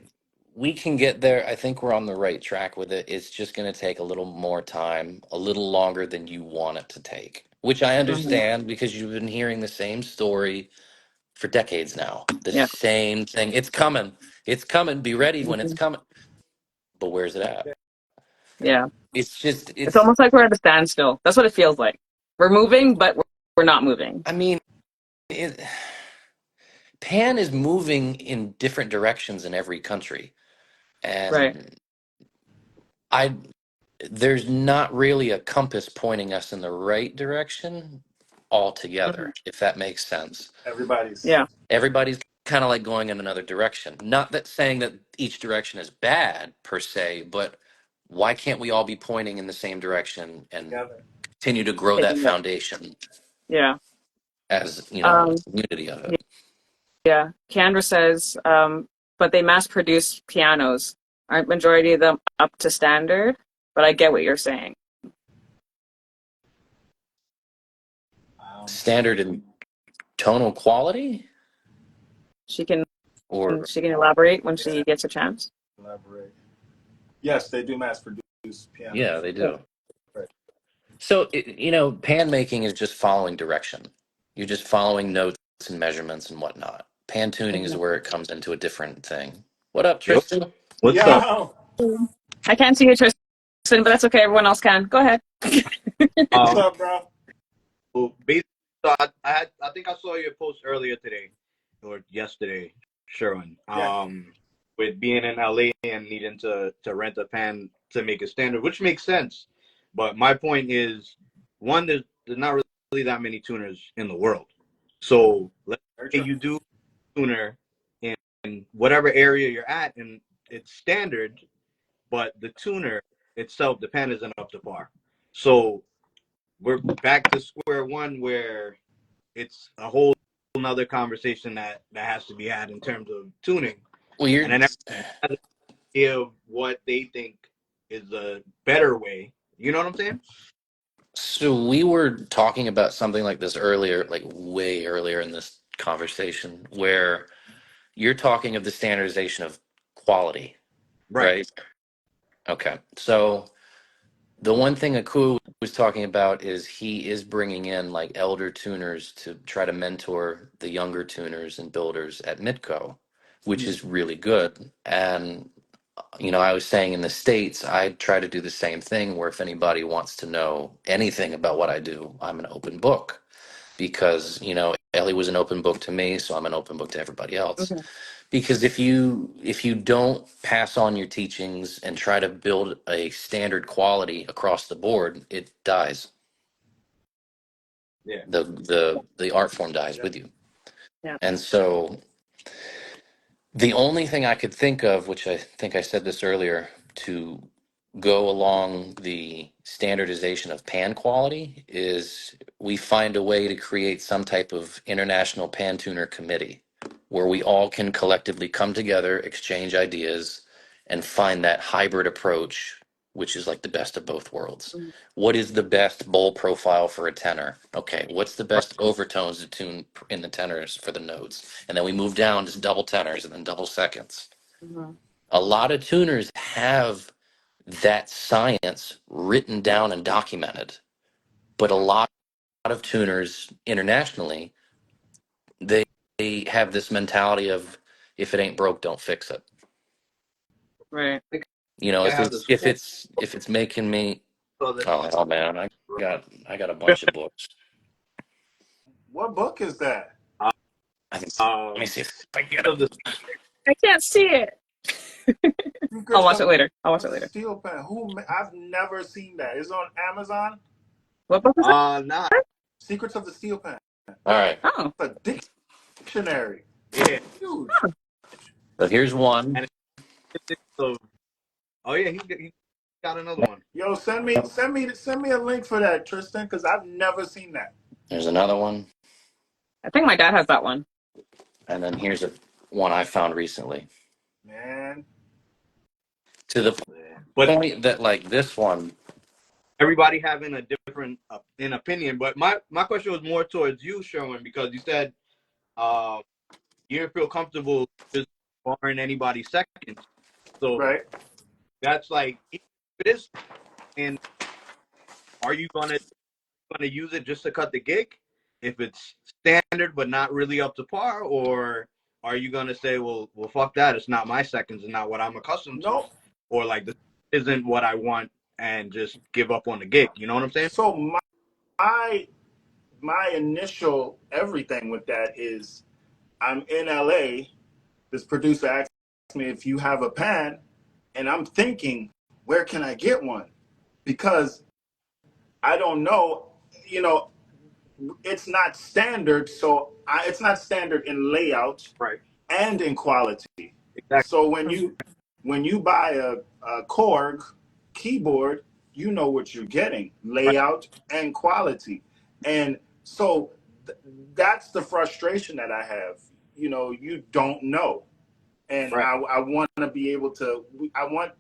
we can get there. I think we're on the right track with it. It's just going to take a little more time, a little longer than you want it to take, which I Mm-hmm. understand because you've been hearing the same story for decades now. The Yeah. same thing. It's coming. It's coming. Be ready when it's Mm-hmm. coming. But where's it at? Yeah. It's just, It's it's, almost like we're at a standstill. That's what it feels like. We're moving, but we're not moving. I mean, it, Pan is moving in different directions in every country. Right. And I there's not really a compass pointing us in the right direction Mm-hmm. altogether, if that makes sense. Everybody's Yeah. Everybody's kind of like going in another direction. Not that saying that each direction is bad per se, but why can't we all be pointing in the same direction and together. continue to grow that Taking it. foundation Yeah. as, you know, Um, community of it? yeah. Kendra says, but they mass produce pianos. Aren't majority of them up to standard? But I get what you're saying. Standard and tonal quality? She can Or, elaborate when Yeah, she gets a chance. elaborate. Yes, they do mass produce yeah, pianos. they do. Right. So, pan making is just following direction. You're just following notes and measurements and whatnot. Pan tuning is Mhm. where it comes into a different thing. What up, Yo, Tristan? what's up? Yo, I can't see you, Tristan, but that's okay. Everyone else can. Go ahead. what's Um, up, bro? so basically, so I think I saw your post earlier today or yesterday, Sherwin. Yeah. With being in LA and needing to rent a pan to make a standard, which makes sense. But my point is, one, there's not really that many tuners in the world. So let's Very say true. you do tuner in whatever area you're at, and it's standard, but the tuner itself, the pan isn't up to par. So we're back to square one where it's a whole another conversation that has to be had in terms of tuning. Well, And then everyone has an idea of what they think is a better way. You know what I'm saying? so we were talking about something like this earlier, like way earlier in this conversation, where you're talking of the standardization of quality, Right. right? Okay. So the one thing Akua was talking about is he is bringing in like elder tuners to try to mentor the younger tuners and builders at Midco, which is really good. And I was saying in the States, I try to do the same thing where if anybody wants to know anything about what I do, I'm an open book because, Ellie was an open book to me, so I'm an open book to everybody else. Mhm. Because if you don't pass on your teachings and try to build a standard quality across the board, it dies. Yeah. The art form dies Yeah. with you. Yeah. And so the only thing I could think of, which I think I said this earlier, to go along the standardization of pan quality is we find a way to create some type of international pan tuner committee where we all can collectively come together, exchange ideas, and find that hybrid approach, which is like the best of both worlds. Mhm. What is the best bowl profile for a tenor? Okay, what's the best overtones to tune in the tenors for the notes? And then we move down to double tenors and then double seconds. Mhm. A lot of tuners have that science written down and documented, but a lot of tuners internationally, they, they have this mentality of if it ain't broke, don't fix it. Right. You know, I have this if it's making me so that oh man, I got a bunch of books. What book is that? I think let me um see if I can get of the it. I can't see it. I'll Secrets watch it of later. I'll watch it later. Steel Pen. I've never seen that. It's on Amazon. What book is nah, that? Secrets of the Steel Pen. All right. Oh. It's a dictionary. yeah, Huge. So here's one. and it's of oh yeah, he got another one. Yo, send me a link for that, Tristan, because I've never seen that. There's another one. I think my dad has that one. And then here's one I found recently. Man. To the Yeah. But point that like this one, everybody having a different an opinion. But my question was more towards you, Sherwin, because you said uh, you didn't feel comfortable just barring anybody's seconds. So Right. that's like if it is, and are you gonna use it just to cut the gig if it's standard but not really up to par, or are you gonna say, well, fuck that, it's not my seconds and not what I'm accustomed to, No. or like this isn't what I want and just give up on the gig? You know what I'm saying? So my my initial everything with that is I'm in LA. This producer asked me if you have a pan, and I'm thinking, where can I get one? Because I don't know, you know, it's not standard. So it's not standard in layout Right. and in quality. Exactly. So when you buy a Korg keyboard, you know what you're getting, Right. layout and quality. And so that's the frustration that I have. You know, you don't know. And Right. I want to be able to, I want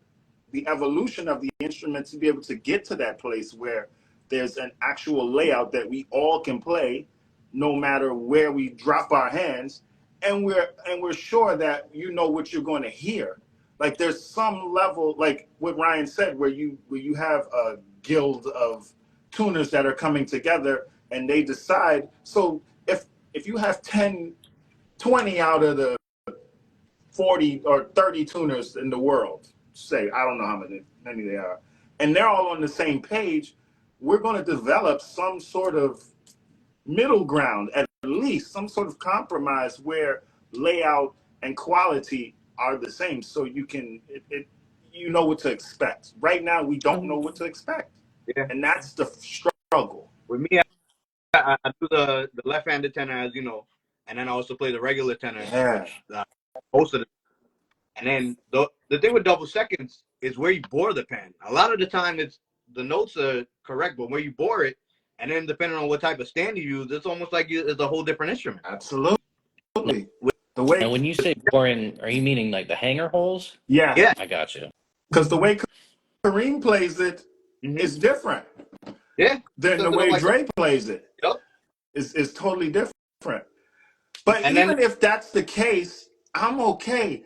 the evolution of the instrument to be able to get to that place where there's an actual layout that we all can play no matter where we drop our hands, and we're sure that you know what you're going to hear. Like there's some level, like what Ryan said, where you have a guild of tuners that are coming together and they decide. So if you have 10, 20 out of the 40 or 30 tuners in the world, say, I don't know how many they are, and they're all on the same page, we're going to develop some sort of middle ground, at least some sort of compromise where layout and quality are the same, so you know what to expect. Right now, we don't know Mhm. what to expect, Yeah. and that's the struggle. With me, I do the left-handed tenor, as you know, and then I also play the regular tenor, Yeah, which most of the and then the thing with double seconds is where you bore the pen. A lot of the time, it's the notes are correct, but where you bore it, and then depending on what type of stand you use, it's almost like it's a whole different instrument. absolutely. With, The way, now when you say boring, are you meaning like the hanger holes? yeah, yeah, I got you. because the way Kareem plays it mm-hmm. is different Yeah, than the because of way like Dre plays it. yep. Is totally different. But And then even if that's the case, I'm okay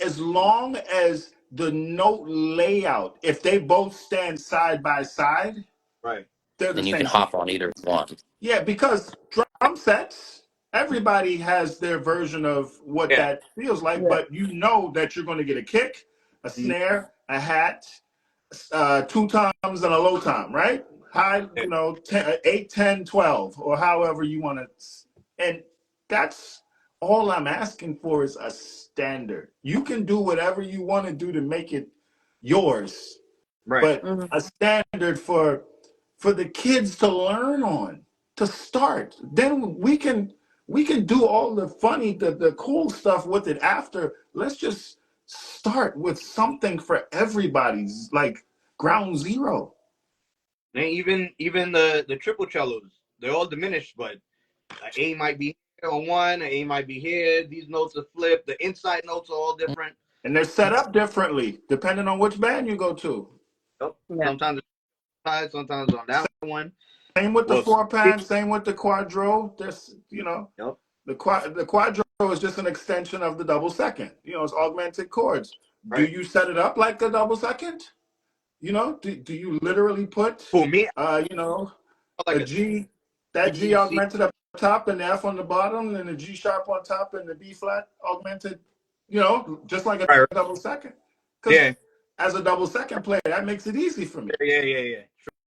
as long as the note layout, if they both stand side by side, right, they're the Then you can same thing. hop on either one. Yeah, because drum sets, everybody has their version of what yeah, that feels like, Yeah. but you know that you're going to get a kick, a mm-hmm. snare, a hat, two toms and a low tom, right? High, Yeah. 8, 10, 12, or however you want to. And that's all I'm asking for is a standard. You can do whatever you want to do to make it yours, Right, but Mhm. a standard for the kids to learn on, to start. Then We can do all the funny, the cool stuff with it after. Let's just start with something for everybody's like ground zero. And even the triple cellos, they're all diminished, but an A might be here on one, an A might be here. These notes are flipped. The inside notes are all different. And they're set up differently depending on which band you go to. Yep. Yeah. Sometimes it's high, sometimes on that one. Same with the Well, four pan, same with the quadro. There's, yep. the quadro is just an extension of the double second. It's augmented chords. Do Right. you set it up like the double second? Do you literally put, For me, a like G, a that G B, C. augmented up top and the F on the bottom, and the G sharp on top and the B flat augmented, just like a Right. double second? Because Yeah. as a double second player, that makes it easy for me. Yeah.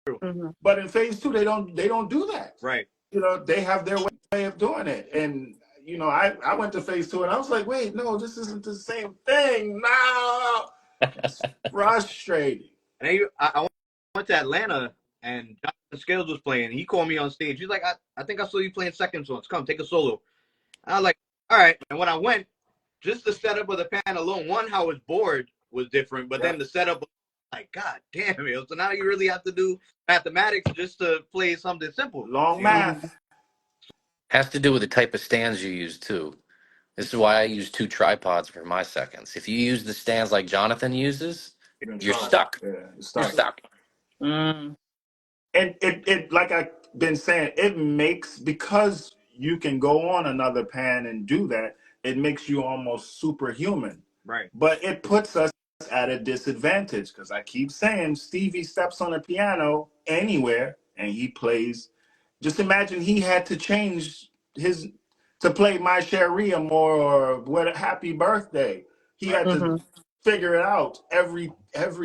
True. Mm-hmm. But in phase two, they don't do that. Right. They have their way of doing it. And, I went to phase two and I was like, wait, no, this isn't the same thing. No. It's frustrating. And I went to Atlanta and Jonathan Scales was playing. He called me on stage. He's like, I think I saw you playing second songs. Come, take a solo. And I was like, all right. And when I went, just the setup of the pan alone, one, how his board was different, but then the setup, like, God damn it. So now you really have to do mathematics just to play something simple. Long math. Has to do with the type of stands you use too. This is why I use 2 tripods for my seconds. If you use the stands like Jonathan uses, you're stuck. Yeah, You're stuck. Mm. And it like I've been saying, it makes, because you can go on another pan and do that, it makes you almost superhuman. Right. But it puts us at a disadvantage, because I keep saying Stevie steps on a piano anywhere and he plays. Just imagine he had to change to play My Sharia more, or what Happy Birthday. He had Mm-hmm. to figure it out every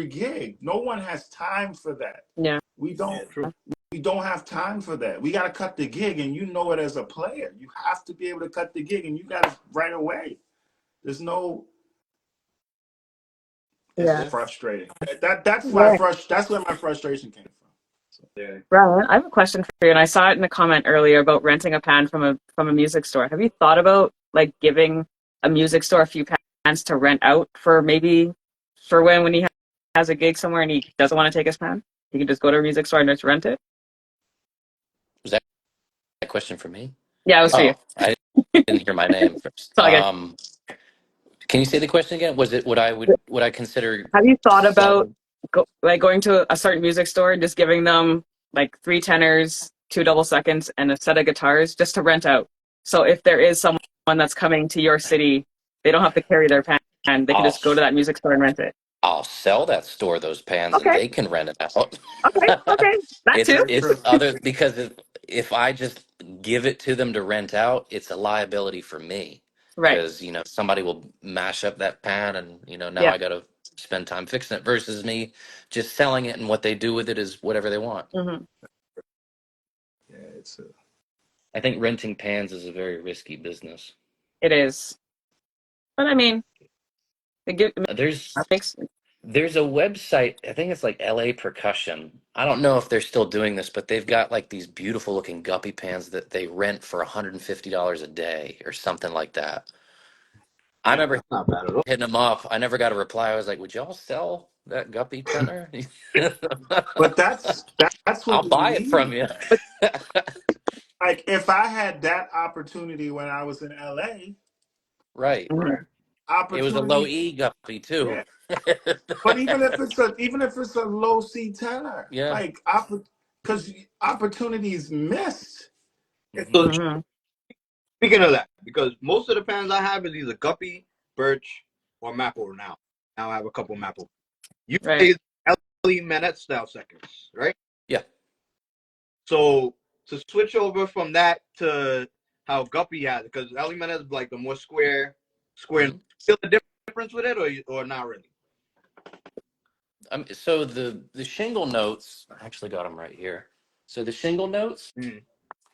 gig. No one has time for that. Yeah. We don't. Yeah, true. We don't have time for that. We got to cut the gig, and you know it as a player. You have to be able to cut the gig, and you got it right away. There's no. It's frustrating. That's where my frustration came from. So. Yeah. Brian, I have a question for you, and I saw it in the comment earlier about renting a pan from a music store. Have you thought about like giving a music store a few pans to rent out for when he has a gig somewhere and he doesn't want to take his pan? He can just go to a music store and just rent it. Was that a question for me? Yeah, it was for you. I didn't hear my name first. It's all good. Can you say the question again? Was it would I consider Have you thought about selling? going to a certain music store and just giving them like 3 tenors, 2 double seconds, and a set of guitars just to rent out? So if there is someone that's coming to your city, they don't have to carry their pan. They can just go to that music store and rent it. I'll sell that store those pans and Okay. they can rent it out. Okay. That too. It's other because if I just give it to them to rent out, it's a liability for me. Right. Because somebody will mash up that pan and now Yeah. I got to spend time fixing it versus me just selling it, and what they do with it is whatever they want. Mm-hmm. Yeah, I think renting pans is a very risky business. It is. But I mean, There's a website, I think it's like LA Percussion. I don't know if they're still doing this, but they've got like these beautiful looking guppy pans that they rent for $150 a day or something like that. I remember Not bad at all. hitting them up. I never got a reply. I was like, would y'all sell that guppy tenor? but that's what I'll we buy it from need. you. Like if I had that opportunity when I was in LA, Right. It was a low E guppy too. Yeah. But even if it's a low C tenor, Yeah. like because opportunities missed. Mm-hmm. Speaking of that, because most of the pans I have is either guppy, birch, or maple now. Now I have a couple maple. You play Ellie Manette style seconds, right? Yeah. So to switch over from that to how guppy has it, because Ellie Manette is like the more square. Mm-hmm. Feel the difference with it, or not really? So the shingle notes, I actually got them right here. So the shingle notes,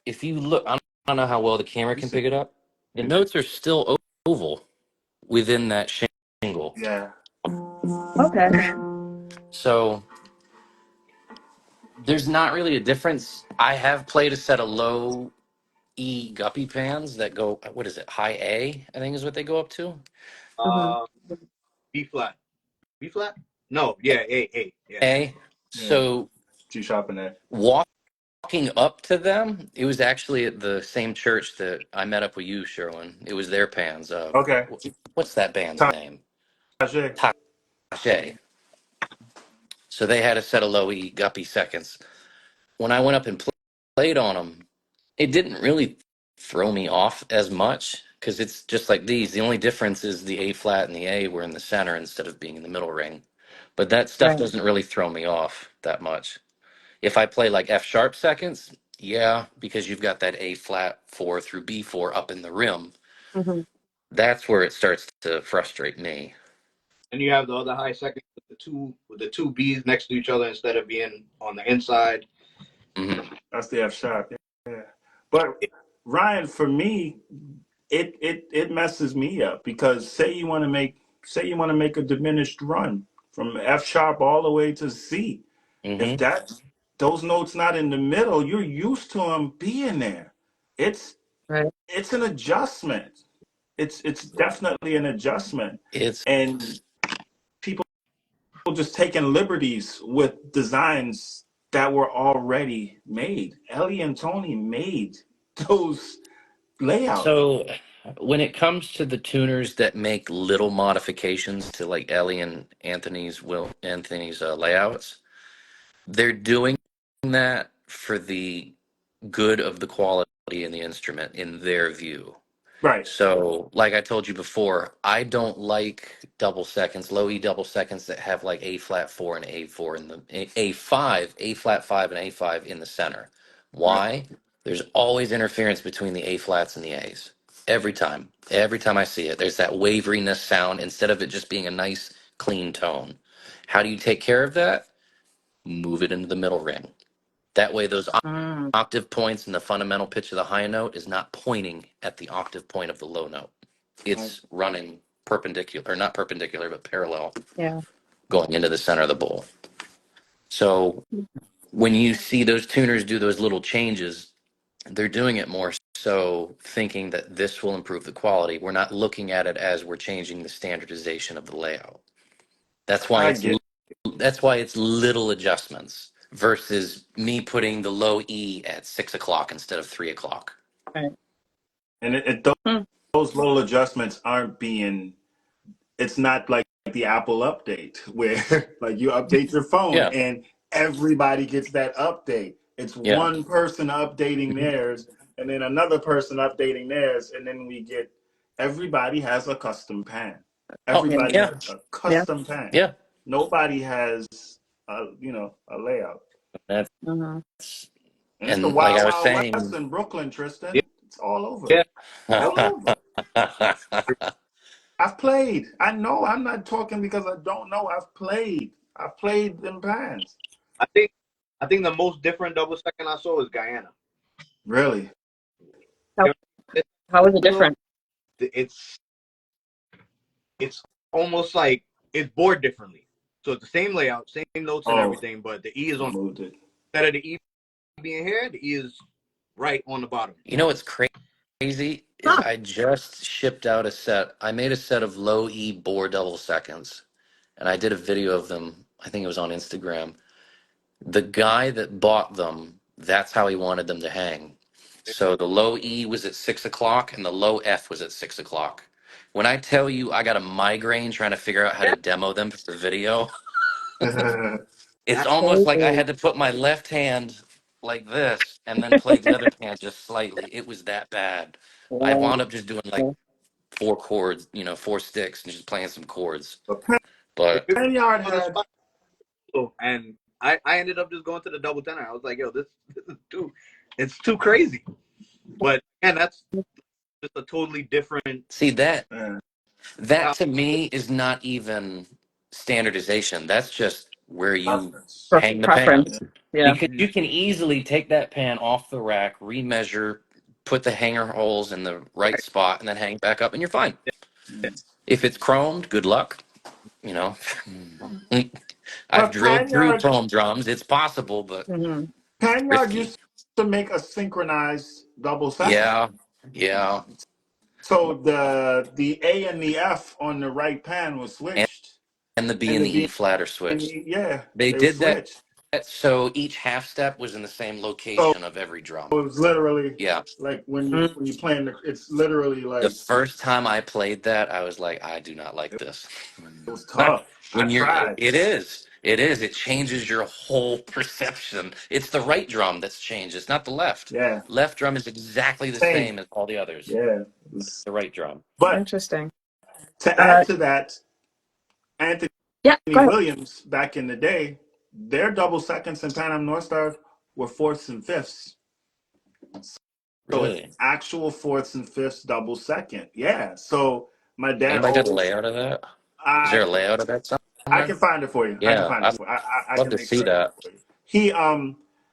if you look, I don't know how well the camera can pick it up. The notes are still oval within that shingle. Yeah. Okay. So there's not really a difference. I have played a set of low E guppy pans that go, what is it, high A, I think is what they go up to. Uh, B flat. B flat? No, yeah, A. Yeah. A. Yeah. So G sharp in there. walking up to them, it was actually at the same church that I met up with you, Sherwin. It was their pans. Okay. What's that band's name? Tajay. Tache. So they had a set of low E guppy seconds. When I went up and played on them, it didn't really throw me off as much because it's just like these. The only difference is the A flat and the A were in the center instead of being in the middle ring. But that stuff doesn't really throw me off that much. If I play like F sharp seconds, yeah, because you've got that A flat 4 through B4 up in the rim. That's where it starts to frustrate me. And you have the other high second with the two B's next to each other instead of being on the inside. Mm-hmm. That's the F sharp. Yeah. But Ryan, for me, it messes me up because say you want to make a diminished run from F sharp all the way to C. If Mm-hmm. those notes not in the middle, you're used to them being there. It's an adjustment. It's definitely an adjustment. It's And people just taking liberties with designs that were already made. Ellie and Tony made those layouts. so when it comes to the tuners that make little modifications to like Ellie and Anthony's layouts, they're doing that for the good of the quality in the instrument in their view. Right. So, like I told you before, I don't like double seconds, low E double seconds that have like A flat 4 and A4 in the A5, A flat 5 and A5 in the center. Right. Why? There's always interference between the A flats and the A's. Every time. Every time I see it, there's that waveriness sound instead of it just being a nice clean tone. How do you take care of that? Move it into the middle ring. That way those octave points and the fundamental pitch of the high note is not pointing at the octave point of the low note. It's running perpendicular, or not perpendicular, but parallel, going into the center of the bowl. So when you see those tuners do those little changes, they're doing it more so thinking that this will improve the quality. We're not looking at it as we're changing the standardization of the layout. That's why I it's get that's why it's little adjustments versus me putting the low E at 6 o'clock instead of 3 o'clock. and those little adjustments aren't being. It's not like the Apple update where like you update your phone Yeah. and everybody gets that update. It's Yeah. one person updating theirs and then another person updating theirs, and then we get everybody has a custom pan. Oh, Everybody yeah. has a custom pan. Yeah. Nobody has a layout. That's And it's the and like wild I was wild west saying. in Brooklyn, Yeah, Tristan. It's all over. yeah. All over. I've played. I know. I'm not talking because I don't know. I've played. I've played them pans. I think the most different double second I saw is Guyana. Really? How is it different? It's almost like it's bored differently. So it's the same layout, same notes and everything, but the E is on Moved it. instead of the E being here, the E is right on the bottom. You know what's crazy is I just shipped out a set. I made a set of low E bore double seconds, and I did a video of them. I think it was on Instagram. The guy that bought them, that's how he wanted them to hang. So the low E was at 6 o'clock and the low F was at 6 o'clock. When I tell you I got a migraine trying to figure out how to demo them for the video, it's almost like I had to put my left hand like this and then play the other hand just slightly. It was that bad. I wound up just doing like 4 chords, 4 sticks and just playing some chords. But Panyard had. And I ended up just going to the double tenor. I was like, yo, this is too crazy. But and that's just a totally different. see that to me is not even standardization. That's just where you hang the pan. Yeah. Because you can easily take that pan off the rack, remeasure, put the hanger holes in the right spot, and then hang back up, and you're fine. If it's chromed, good luck. I've But drilled through chrome drums. It's possible, but Panyard risky. used to make a synchronized double second. Yeah. So the A and the F on the right pan was And, switched, and the B and and the the E B flat are and switched. the, yeah, They they were did that switched. so each half step was in the same So location of every it drum. was literally Yeah. like Mm. when you playing it's literally The like first time I played that, I was like, I do not like this. it was tough. I When tried. it changes your whole perception. It's the right drum that's changed. It's not the left. Yeah, Left drum is exactly the same. same as all the others. Yeah, it was, The right drum. but Interesting. to Uh, add to that, Anthony yeah, go ahead. Williams back in the day, their double seconds in Pan Am North Star were fourths and fifths. So it's Really? actual fourths and fifths double second. Yeah. So my dad Anybody got a always layout of that? Is there I a layout of that I somewhere? can find it for you. I can Yeah, find it I'd for you. I love can to make see sure I get that. it for you. He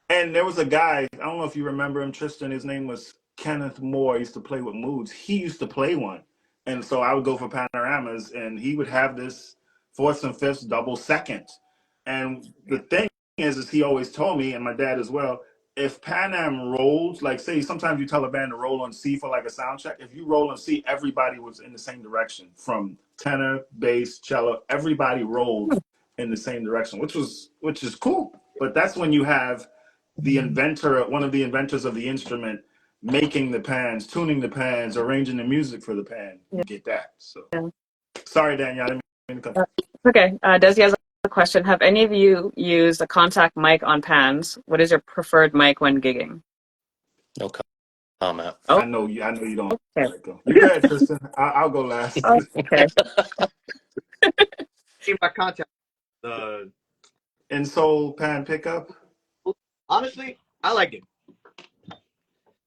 and there was a guy, I don't know if you remember him, Tristan, his name was Kenneth Moore. He used to play with Moods. He used to play one. And so I would go for panoramas and he would have this fourths and fifths double second. And the thing is he always told me, and my dad as well, if Pan Am rolls, like say sometimes you tell a band to roll on C for like a sound check. If you roll on C, everybody was in the same direction from tenor, bass, cello. Everybody rolled in the same direction, which is cool. But that's when you have the inventor, one of the inventors of the instrument, making the pans, tuning the pans, arranging the music for the pan. Yeah. You get that. So Yeah. sorry, Daniel. I didn't mean to cut. Okay. Desi has a question. Have any of you used a contact mic on pans? What is your preferred mic when gigging? No comment. Oh, I know you don't. okay. Let go. You go ahead, Tristan. I'll go last. Okay. See my contact. The And soul pan pickup. honestly, I like it.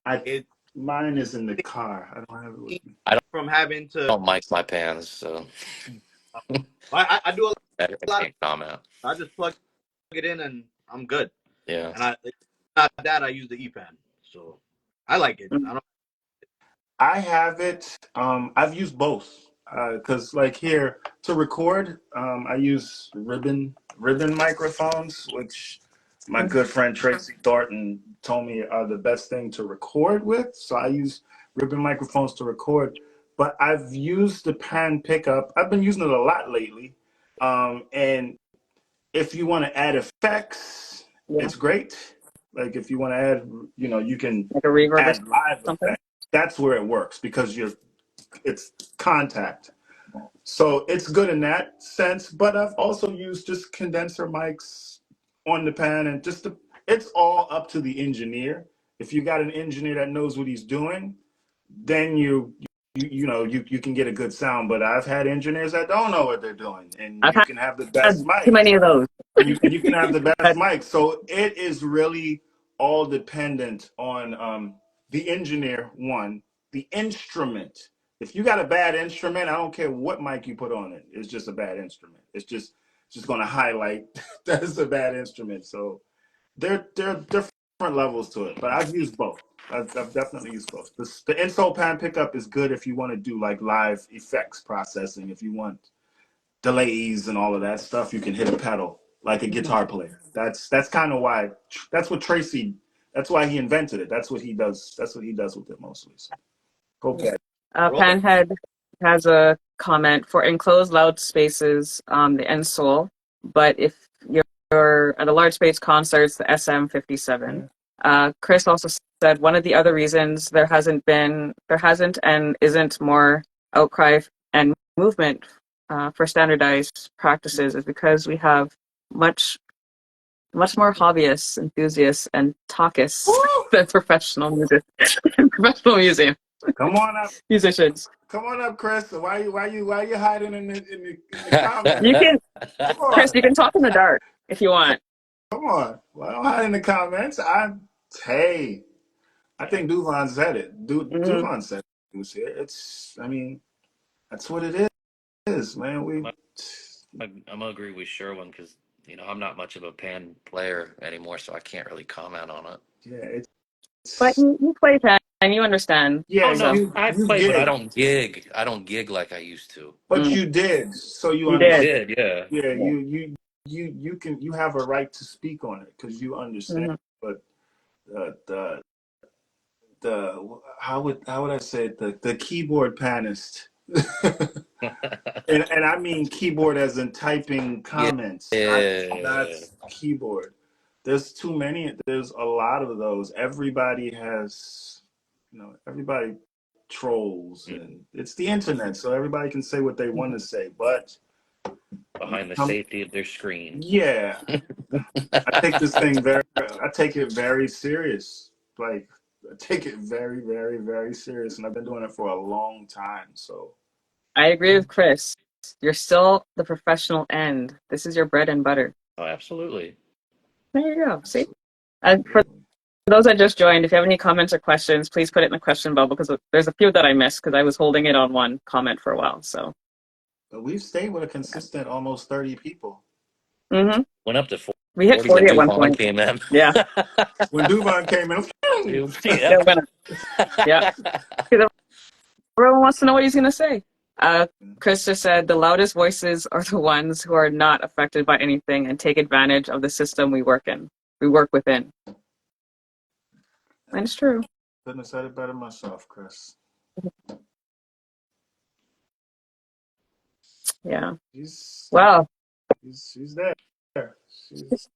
I It mine is in the car. I don't have it with me. I from having to. don't mic my pans, so I do a I lot. can't comment. I just plug it in and I'm good. Yeah. And not that I use the EPAN, so I like it. I don't. I have it. I've used both because, like here, to record, I use ribbon microphones, which my good friend Tracy Thornton told me are the best thing to record with. So I use ribbon microphones to record. But I've used the pan pickup. I've been using it a lot lately. And if you want to add effects, Yeah. it's great. Like if you want to add, you can Like a reverb or add live something? effects. That's where it works because it's contact. So it's good in that sense. But I've also used just condenser mics on the pan and it's all up to the engineer. If you got an engineer that knows what he's doing, then you can get a good sound. But I've had engineers that don't know what they're doing, and I've you can have the best had too mic many of those. and you can have the best But mic. So it is really all dependent on the engineer, one, the instrument. If you got a bad instrument, I don't care what mic you put on it. It's just a bad instrument. It's just going to highlight that it's a bad instrument. So they're different levels to it. But I've used both. I've definitely used both. The insole pan pickup is good if you want to do like live effects processing. If you want delays and all of that stuff, you can hit a pedal like a guitar player. That's kind of why. That's what Tracy. That's why he invented it. That's what he does. That's what he does with it mostly. So, go ahead. Panhead has a comment for enclosed loud spaces, the insole. But if you're at a large space concerts, the SM57. Chris also said one of the other reasons there hasn't and isn't more outcry and movement for standardized practices is because we have much more hobbyists, enthusiasts, and talkists than professional museum Come on up. musicians. Come on up, Chris. Why you hiding in the comments? You can, Come Chris, on. you can talk in the dark if you want. Come on. Well, don't hide in the comments. Hey, I think Duvon said it. Mm-hmm. Duvon said it was here. I mean, that's what it is, man. I'm gonna agree with Sherwin because I'm not much of a pan player anymore, so I can't really comment on it. Yeah, But you play pen and you understand. yeah, Oh no, So I you play, but I gig, don't gig. I don't gig like I used to. but you did, so you you I did. understand. did, yeah. Yeah, Yeah. you have a right to speak on it because you understand. Mm-hmm. But the how would I say it? The keyboard panist. And I mean keyboard as in typing Yeah. comments, not keyboard. There's too many. There's a lot of those. Everybody has, everybody trolls, and it's the internet, so everybody can say what they want to say. But Behind the safety of their screen. yeah, I take it very serious. Like, I take it very, very, very serious, and I've been doing it for a long time. So I agree with Chris. You're still the professional end. This is your bread and butter. Oh, absolutely. There you go. See? For those that just joined, if you have any comments or questions, please put it in the question bubble, because there's a few that I missed because I was holding it on one comment for a while. So but we've stayed with a consistent almost 30 people. Went up to 40. We hit 40 at one point. Came in. Yeah. When Duvone came in, yeah. Everyone wants to know what he's going to say. Chris just said the loudest voices are the ones who are not affected by anything and take advantage of the system we work within. And it's true. Couldn't have said it better myself, Chris. Yeah. She's there.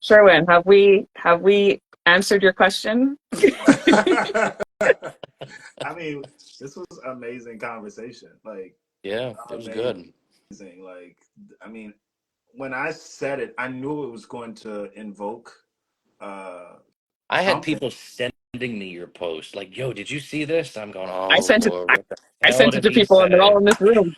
Sherwin, have we answered your question? I mean, this was an amazing conversation. Like, yeah, it was good. Like, I mean, when I said it, I knew it was going to invoke. I had people sending me your post, like, "Yo, did you see this?" I'm going, "Oh, I sent Lord, what the I hell sent it did to he people, say?" and they're all in this room.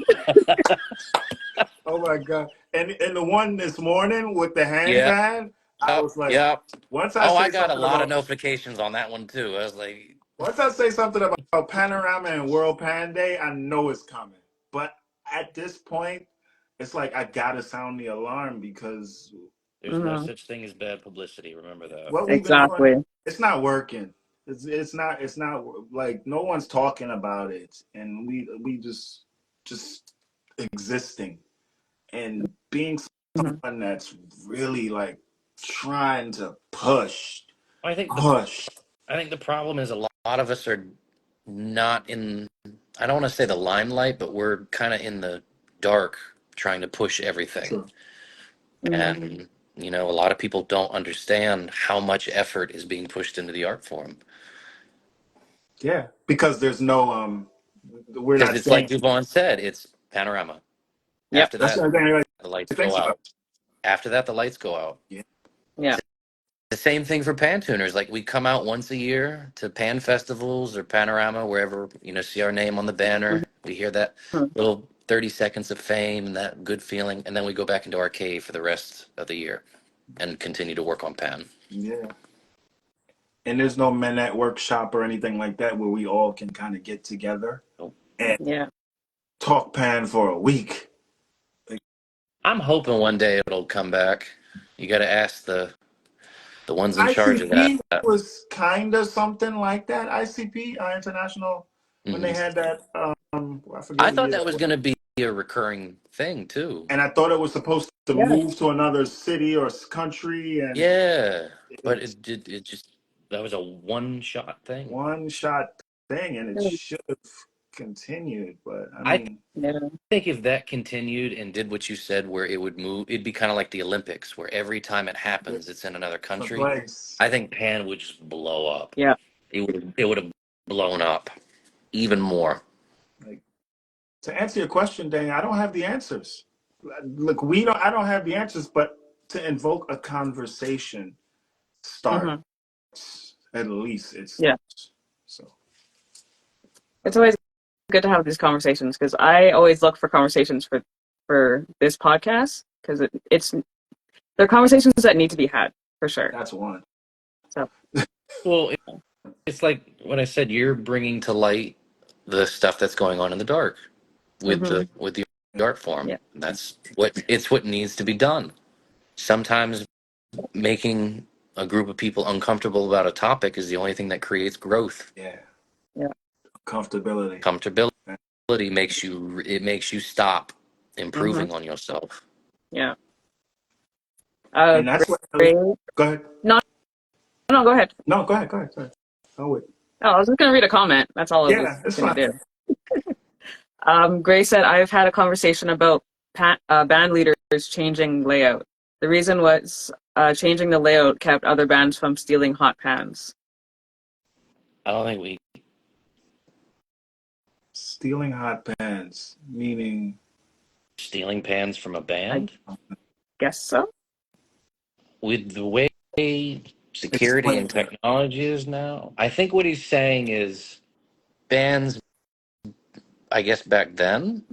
Oh my God! And the one this morning with the handpan, I was like, once I got a lot of notifications on that one too. I was like, once I say something about Panorama and World Pan Day, I know it's coming. But at this point, it's like I gotta sound the alarm, because there's no such thing as bad publicity. Remember that. What we've been doing, it's not working. It's not like, no one's talking about it, and we just existing and being someone that's really like trying to push. I think the problem is a lot of us are not in, I don't want to say the limelight, but we're kind of in the dark trying to push everything. True. And a lot of people don't understand how much effort is being pushed into the art form. Yeah, because there's no we're not. It's like Duvone said, it's Panorama. Yep. After that, the lights go out. After that, the lights go out. Yeah. The same thing for pan tuners. Like, we come out once a year to pan festivals or Panorama, wherever, see our name on the banner. We hear that little 30 seconds of fame and that good feeling, and then we go back into our cave for the rest of the year and continue to work on pan. Yeah. And there's no Manette workshop or anything like that where we all can kind of get together and talk pan for a week. I'm hoping one day it'll come back. You got to ask the ones in charge of that. ICP was kind of something like that. ICP, International, when they had that. I forget. I thought that was going to be a recurring thing too. And I thought it was supposed to move to another city or country. And but it just, that was a one-shot thing. And it should have continued. But I think if that continued and did what you said, where it would move, it'd be kind of like the Olympics, where every time it happens, it's in another country. I think pan would just blow up. Yeah, it would have blown up even more. Like, to answer your question, Dang, I don't have the answers. Look, I don't have the answers, but to invoke a conversation starts. At least it's so. It's always good to have these conversations, because I always look for conversations for this podcast, because they're conversations that need to be had, for sure. That's one. So, well, it's like what I said. You're bringing to light the stuff that's going on in the dark with the art form. Yeah. That's what needs to be done. Sometimes making a group of people uncomfortable about a topic is the only thing that creates growth. Yeah. Yeah. Comfortability makes you stop improving on yourself. Yeah. And that's what. Go ahead. No, go ahead. No, go ahead. I'll wait. Oh, I was just gonna read a comment. That's all I was Yeah, it's gonna fine. do. Gray said, I've had a conversation about band leaders changing layout. The reason was changing the layout kept other bands from stealing hot pans. I don't think we Stealing hot pans, meaning stealing pans from a I band guess so. with the way security and explain that. technology is now. I think what he's saying is bands, I guess back then,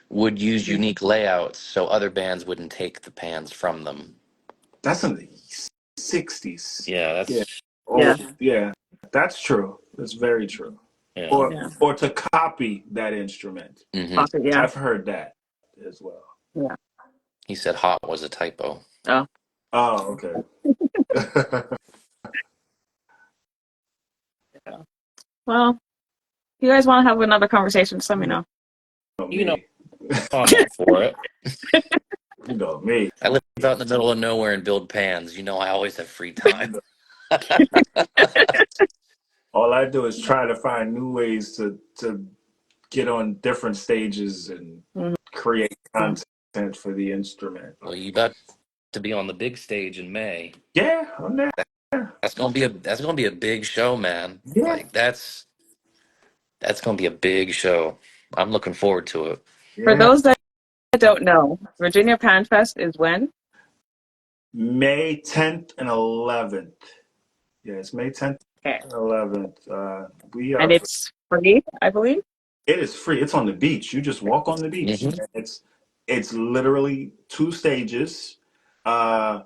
would use Mhm. unique layouts so other bands wouldn't take the pans from them. That's in the 60s. Yeah, Yeah. that's Oh, Yeah, yeah. That's true. That's very true. yeah. yeah, Or to copy that instrument. Hmm. pocket, yeah, I've heard that as well. yeah. He said hot was a typo. Oh, Oh, okay. yeah. Well, you guys want to have another conversation? Just let me know. know You know, me. I'm all for it. You know me. I live out in the middle of nowhere and build pans. You know, I always have free time. All I do is try to find new ways to get on different stages and Mhm. create content for the instrument. Well, you about to be on the big stage in May. Yeah, I'm there. That's gonna be a big show, man. Yeah, Like that's gonna be a big show. I'm looking forward to it. For yeah. those that don't know, Virginia Pan Fest is when? May 10th and 11th. Yeah, it's May 10th Okay. and 11th. We And are. it's free, I believe. It is free. It's on the beach. You just walk on the beach. Hmm. It's literally two stages. Uh,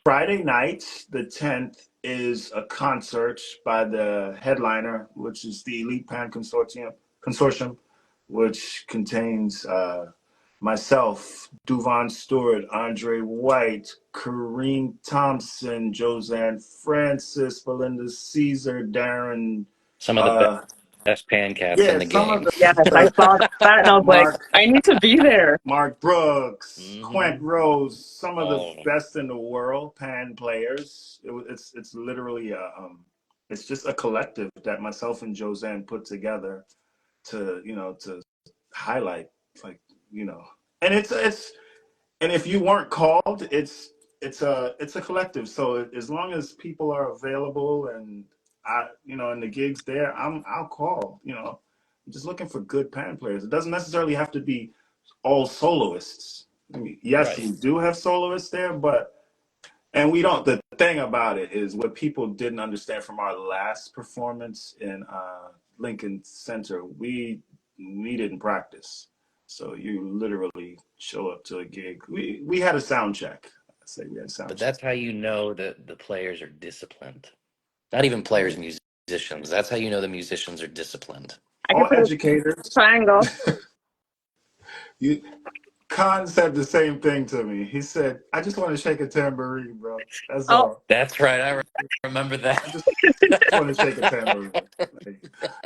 Friday night, the 10th, is a concert by the headliner, which is the Elite Pan Consortium, which contains myself, Duvone Stewart, Andre White, Kareem Thompson, Josanne Francis, Belinda Caesar, Darren. Some of the Uh, best pan cats in yeah, the some of game. Yes, I the saw that and I was like, Mark I need to be there. Mark Brooks, Quent Hmm. Rose, some of the All of them. best in the world pan players. It's literally it's just a collective that myself and Josanne put together to highlight, like, and it's and if you weren't called, it's a collective. So as long as people are available and and the gigs there, I'll call. I'm just looking for good pan players. It doesn't necessarily have to be all soloists. I mean, yes, Right. we do have soloists there, and we don't. The thing about it is what people didn't understand from our last performance in Lincoln Center. We didn't practice, so you literally show up to a gig. We had a sound check. I say we had a sound But check. that's how you know that the players are disciplined. Not even players and musicians. That's how you know the musicians are disciplined. I can All play educators. triangle. You Khan said the same thing to me. He said, "I just want to shake a tambourine, bro. That's Oh, all. That's right. I remember that. I just want to shake a tambourine. Like,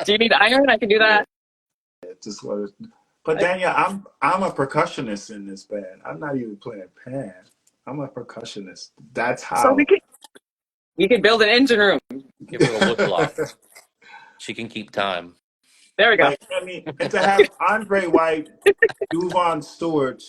do you need iron? I can do yeah, that. just want to." But I, Daniel, I'm a percussionist in this band. I'm not even playing pan. I'm a percussionist. That's so how. we could build an engine room. Give her a wood block. She can keep time. There we go. Like, I mean, and to have Andre White, Duvone Stewart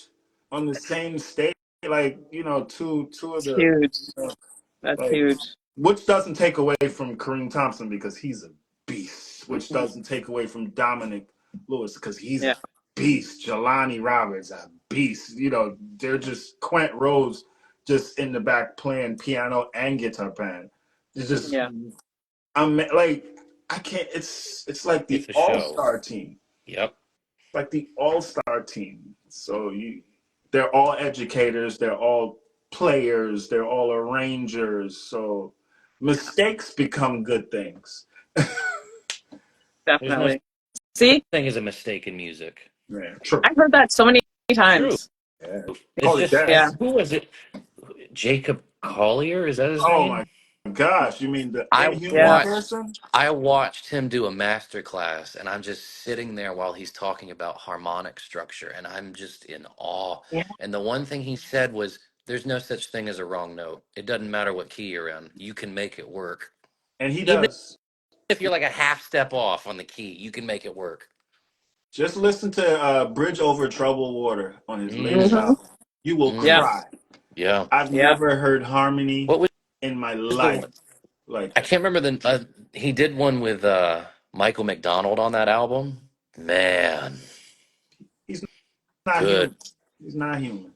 on the same stage, like, two of It's the, huge. you know, That's like, huge. which doesn't take away from Kareem Thompson because he's a beast, which Mhm. doesn't take away from Dominic Lewis because he's Yeah, a beast. Jelani Roberts, a beast. They're just Quent Rose just in the back playing piano and guitar pan. It's just, yeah, I'm like, I can't, it's like the It's a show. all-star team. Yep. Like the all-star team. So they're all educators, they're all players, they're all arrangers. So mistakes become good things. There's no such definitely. See, thing as a mistake in music. Yeah, true. I've heard that so many True. times. Yeah. It's Call it just Yeah, jazz. who was it? Jacob Collier, is that his Oh my name? gosh, you mean the I inhuman yeah, watched person? I watched him do a master class and I'm just sitting there while he's talking about harmonic structure and I'm just in awe. yeah. And the one thing he said was there's no such thing as a wrong note. It doesn't matter what key you're in. You can make it work. And he Even does. if you're like a half step off on the key, you can make it work. Just listen to Bridge Over Troubled Water on his latest Mm-hmm. album. You will Yeah. cry. Yeah. I've Yeah. never heard harmony What was in my the life one? like I that. can't remember he did one with Michael McDonald on that album. Man, He's not good. human. He's not human.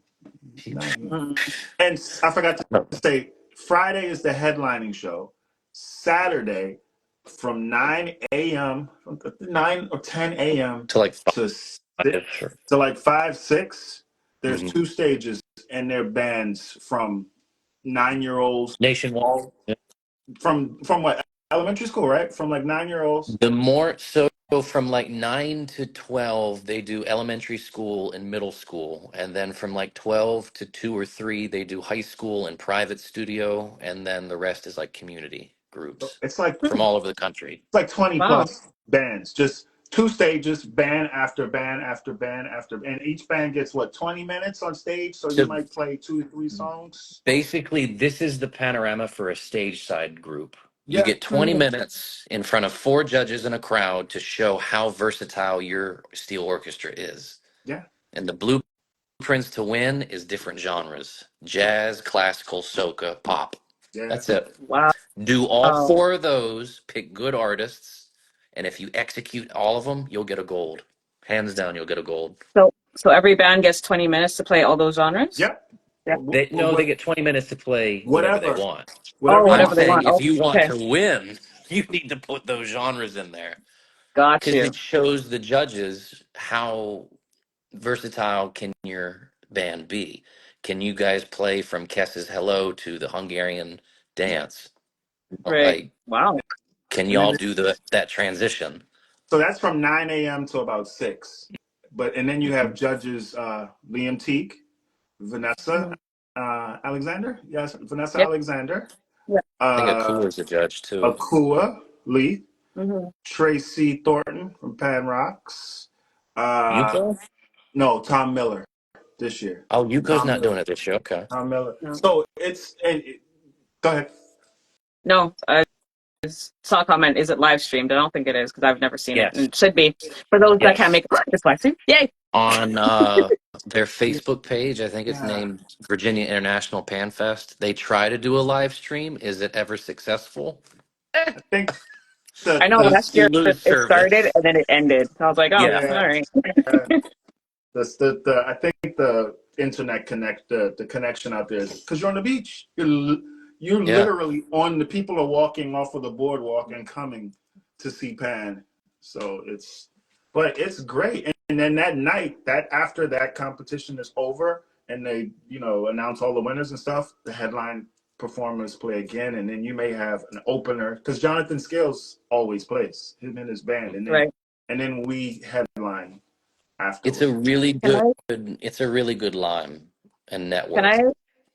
He's He- not human. Mm. And I forgot no, to say, Friday is the headlining show. Saturday from 9 a.m. from 9 or 10 a.m. to like to 6, 5 or to like 5, 6. There's mhm. 2 stages, and they're bands from 9-year-olds, Nationwide. all from what, elementary school, right? From like 9-year-olds. The more so from like 9 to 12, they do elementary school and middle school. And then from like 12 to 2 or 3, they do high school and private studio. And then the rest is like community groups It's like from all over the country. 20 Wow. plus bands, just 2 stages, band after band after band after, and each band gets what, 20 minutes on stage, so you So might play 2 or 3 songs. basically, this is the panorama for a stage side group. You Yeah, get 20 minutes in front of 4 judges and a crowd to show how versatile your steel orchestra is. yeah, And the blueprints to win is different genres: jazz, classical, soca, pop. yeah. That's it. Wow. Do all 4 of those, pick good artists, and if you execute all of them, you'll get a gold. Hands down, you'll get a gold. So every band gets 20 minutes to play all those genres? Yep. Yeah. They get 20 minutes to play whatever they Whatever, want. Oh, whatever you I'm whatever want. they saying want. if Oh, you want okay. to win, you need to put those genres in there Got because you. it shows the judges how versatile can your band be. Can you guys play from Kess's Hello to the Hungarian dance? Right. Like, Wow. can And y'all then, do that transition? so that's from 9 a.m. to about 6. And then you have judges Liam Teague, Vanessa Mhm. Alexander. Yes, Vanessa Yep. Alexander. Yep. I think Uh, Akua is a judge too. Akua Leith. Mm-hmm. Tracy Thornton from Pan Rocks. Yuko? No, Tom Miller this year. Oh, Yuko's Tom not Miller. doing it this year. Okay. Tom Miller. No. So go ahead. No, I saw a comment. Is it live streamed? I don't think it is because I've never seen it. And Yes. it should be. For those that can't Yes. make it, it's live stream. Yay! On their Facebook page, I think it's Yeah, named Virginia International Pan Fest. They try to do a live stream. Is it ever successful? I think the I know the last You year lose it started service. and then it ended. So I was like, oh, Yeah. yeah all right. the I think the internet the connection out there because you're on the beach. You're Yeah. literally on the people are walking off of the boardwalk and coming to see Pan. So but it's great. And then that night, that after that competition is over and they, announce all the winners and stuff, the headline performers play again, and then you may have an opener because Jonathan Scales always plays him and his band, Right. and then we headline It's afterward. a really Can good I it's a really good line and can network. I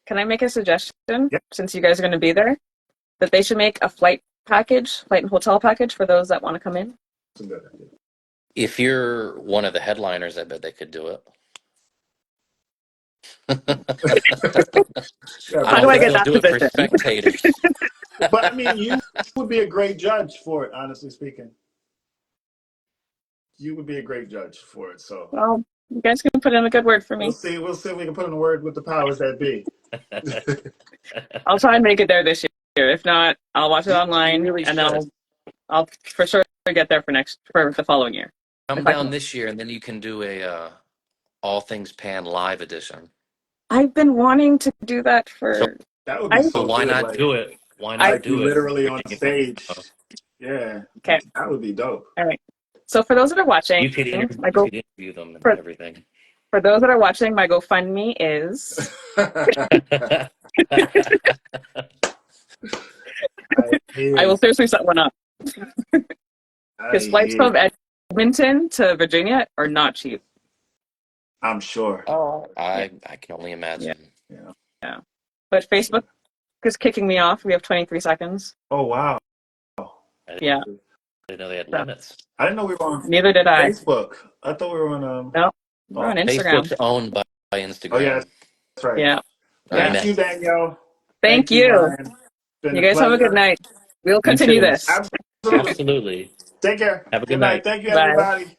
can I make a suggestion Yeah, since you guys are going to be there that they should make a flight and hotel package for those that want to come in? that's a good idea. If you're one of the headliners, I bet they could do it. Yeah, I How but do don't I think get they'll that do it for position? spectators. I mean, you would be a great judge for it. Honestly speaking, you would be a great judge for it. So Well, you guys can put in a good word for we'll me. see. We'll see if we can put in a word with the powers that be. I'll try and make it there this year. If not, I'll watch it You online really and then should. I'll for sure get there for the following year Come if I down can. this year, and then you can do a All Things Pan live edition. I've been wanting to do that So for That would be I so so why good. not Like do it? Why I not you do it? literally on Virginia Pan. stage. Yeah, okay. that would be dope. All right. So for those that are watching, You could my you go could interview them and for everything. for those that are watching, my GoFundMe is I I hear will you. seriously set one up I because flights hear from you. Edmonton to Virginia are not cheap. I'm sure. Oh, Yeah. I can only Yeah. imagine. Yeah. Yeah. But Facebook is kicking me off. We have 23 seconds. Oh wow. I Yeah. didn't know they had So limits. I didn't know we were on neither did I. Facebook. I thought we were on No, we're on Oh, Instagram. Facebook's owned by yeah, Instagram. that's right. Yeah. I Yeah. Thank met. you, Danielle. Thank Thank you, you. Ryan. Been You a guys have a good pleasure. night. We'll You continue too. this. Absolutely. Absolutely. Take care. Have a good Good night. night. Thank you, Bye. everybody.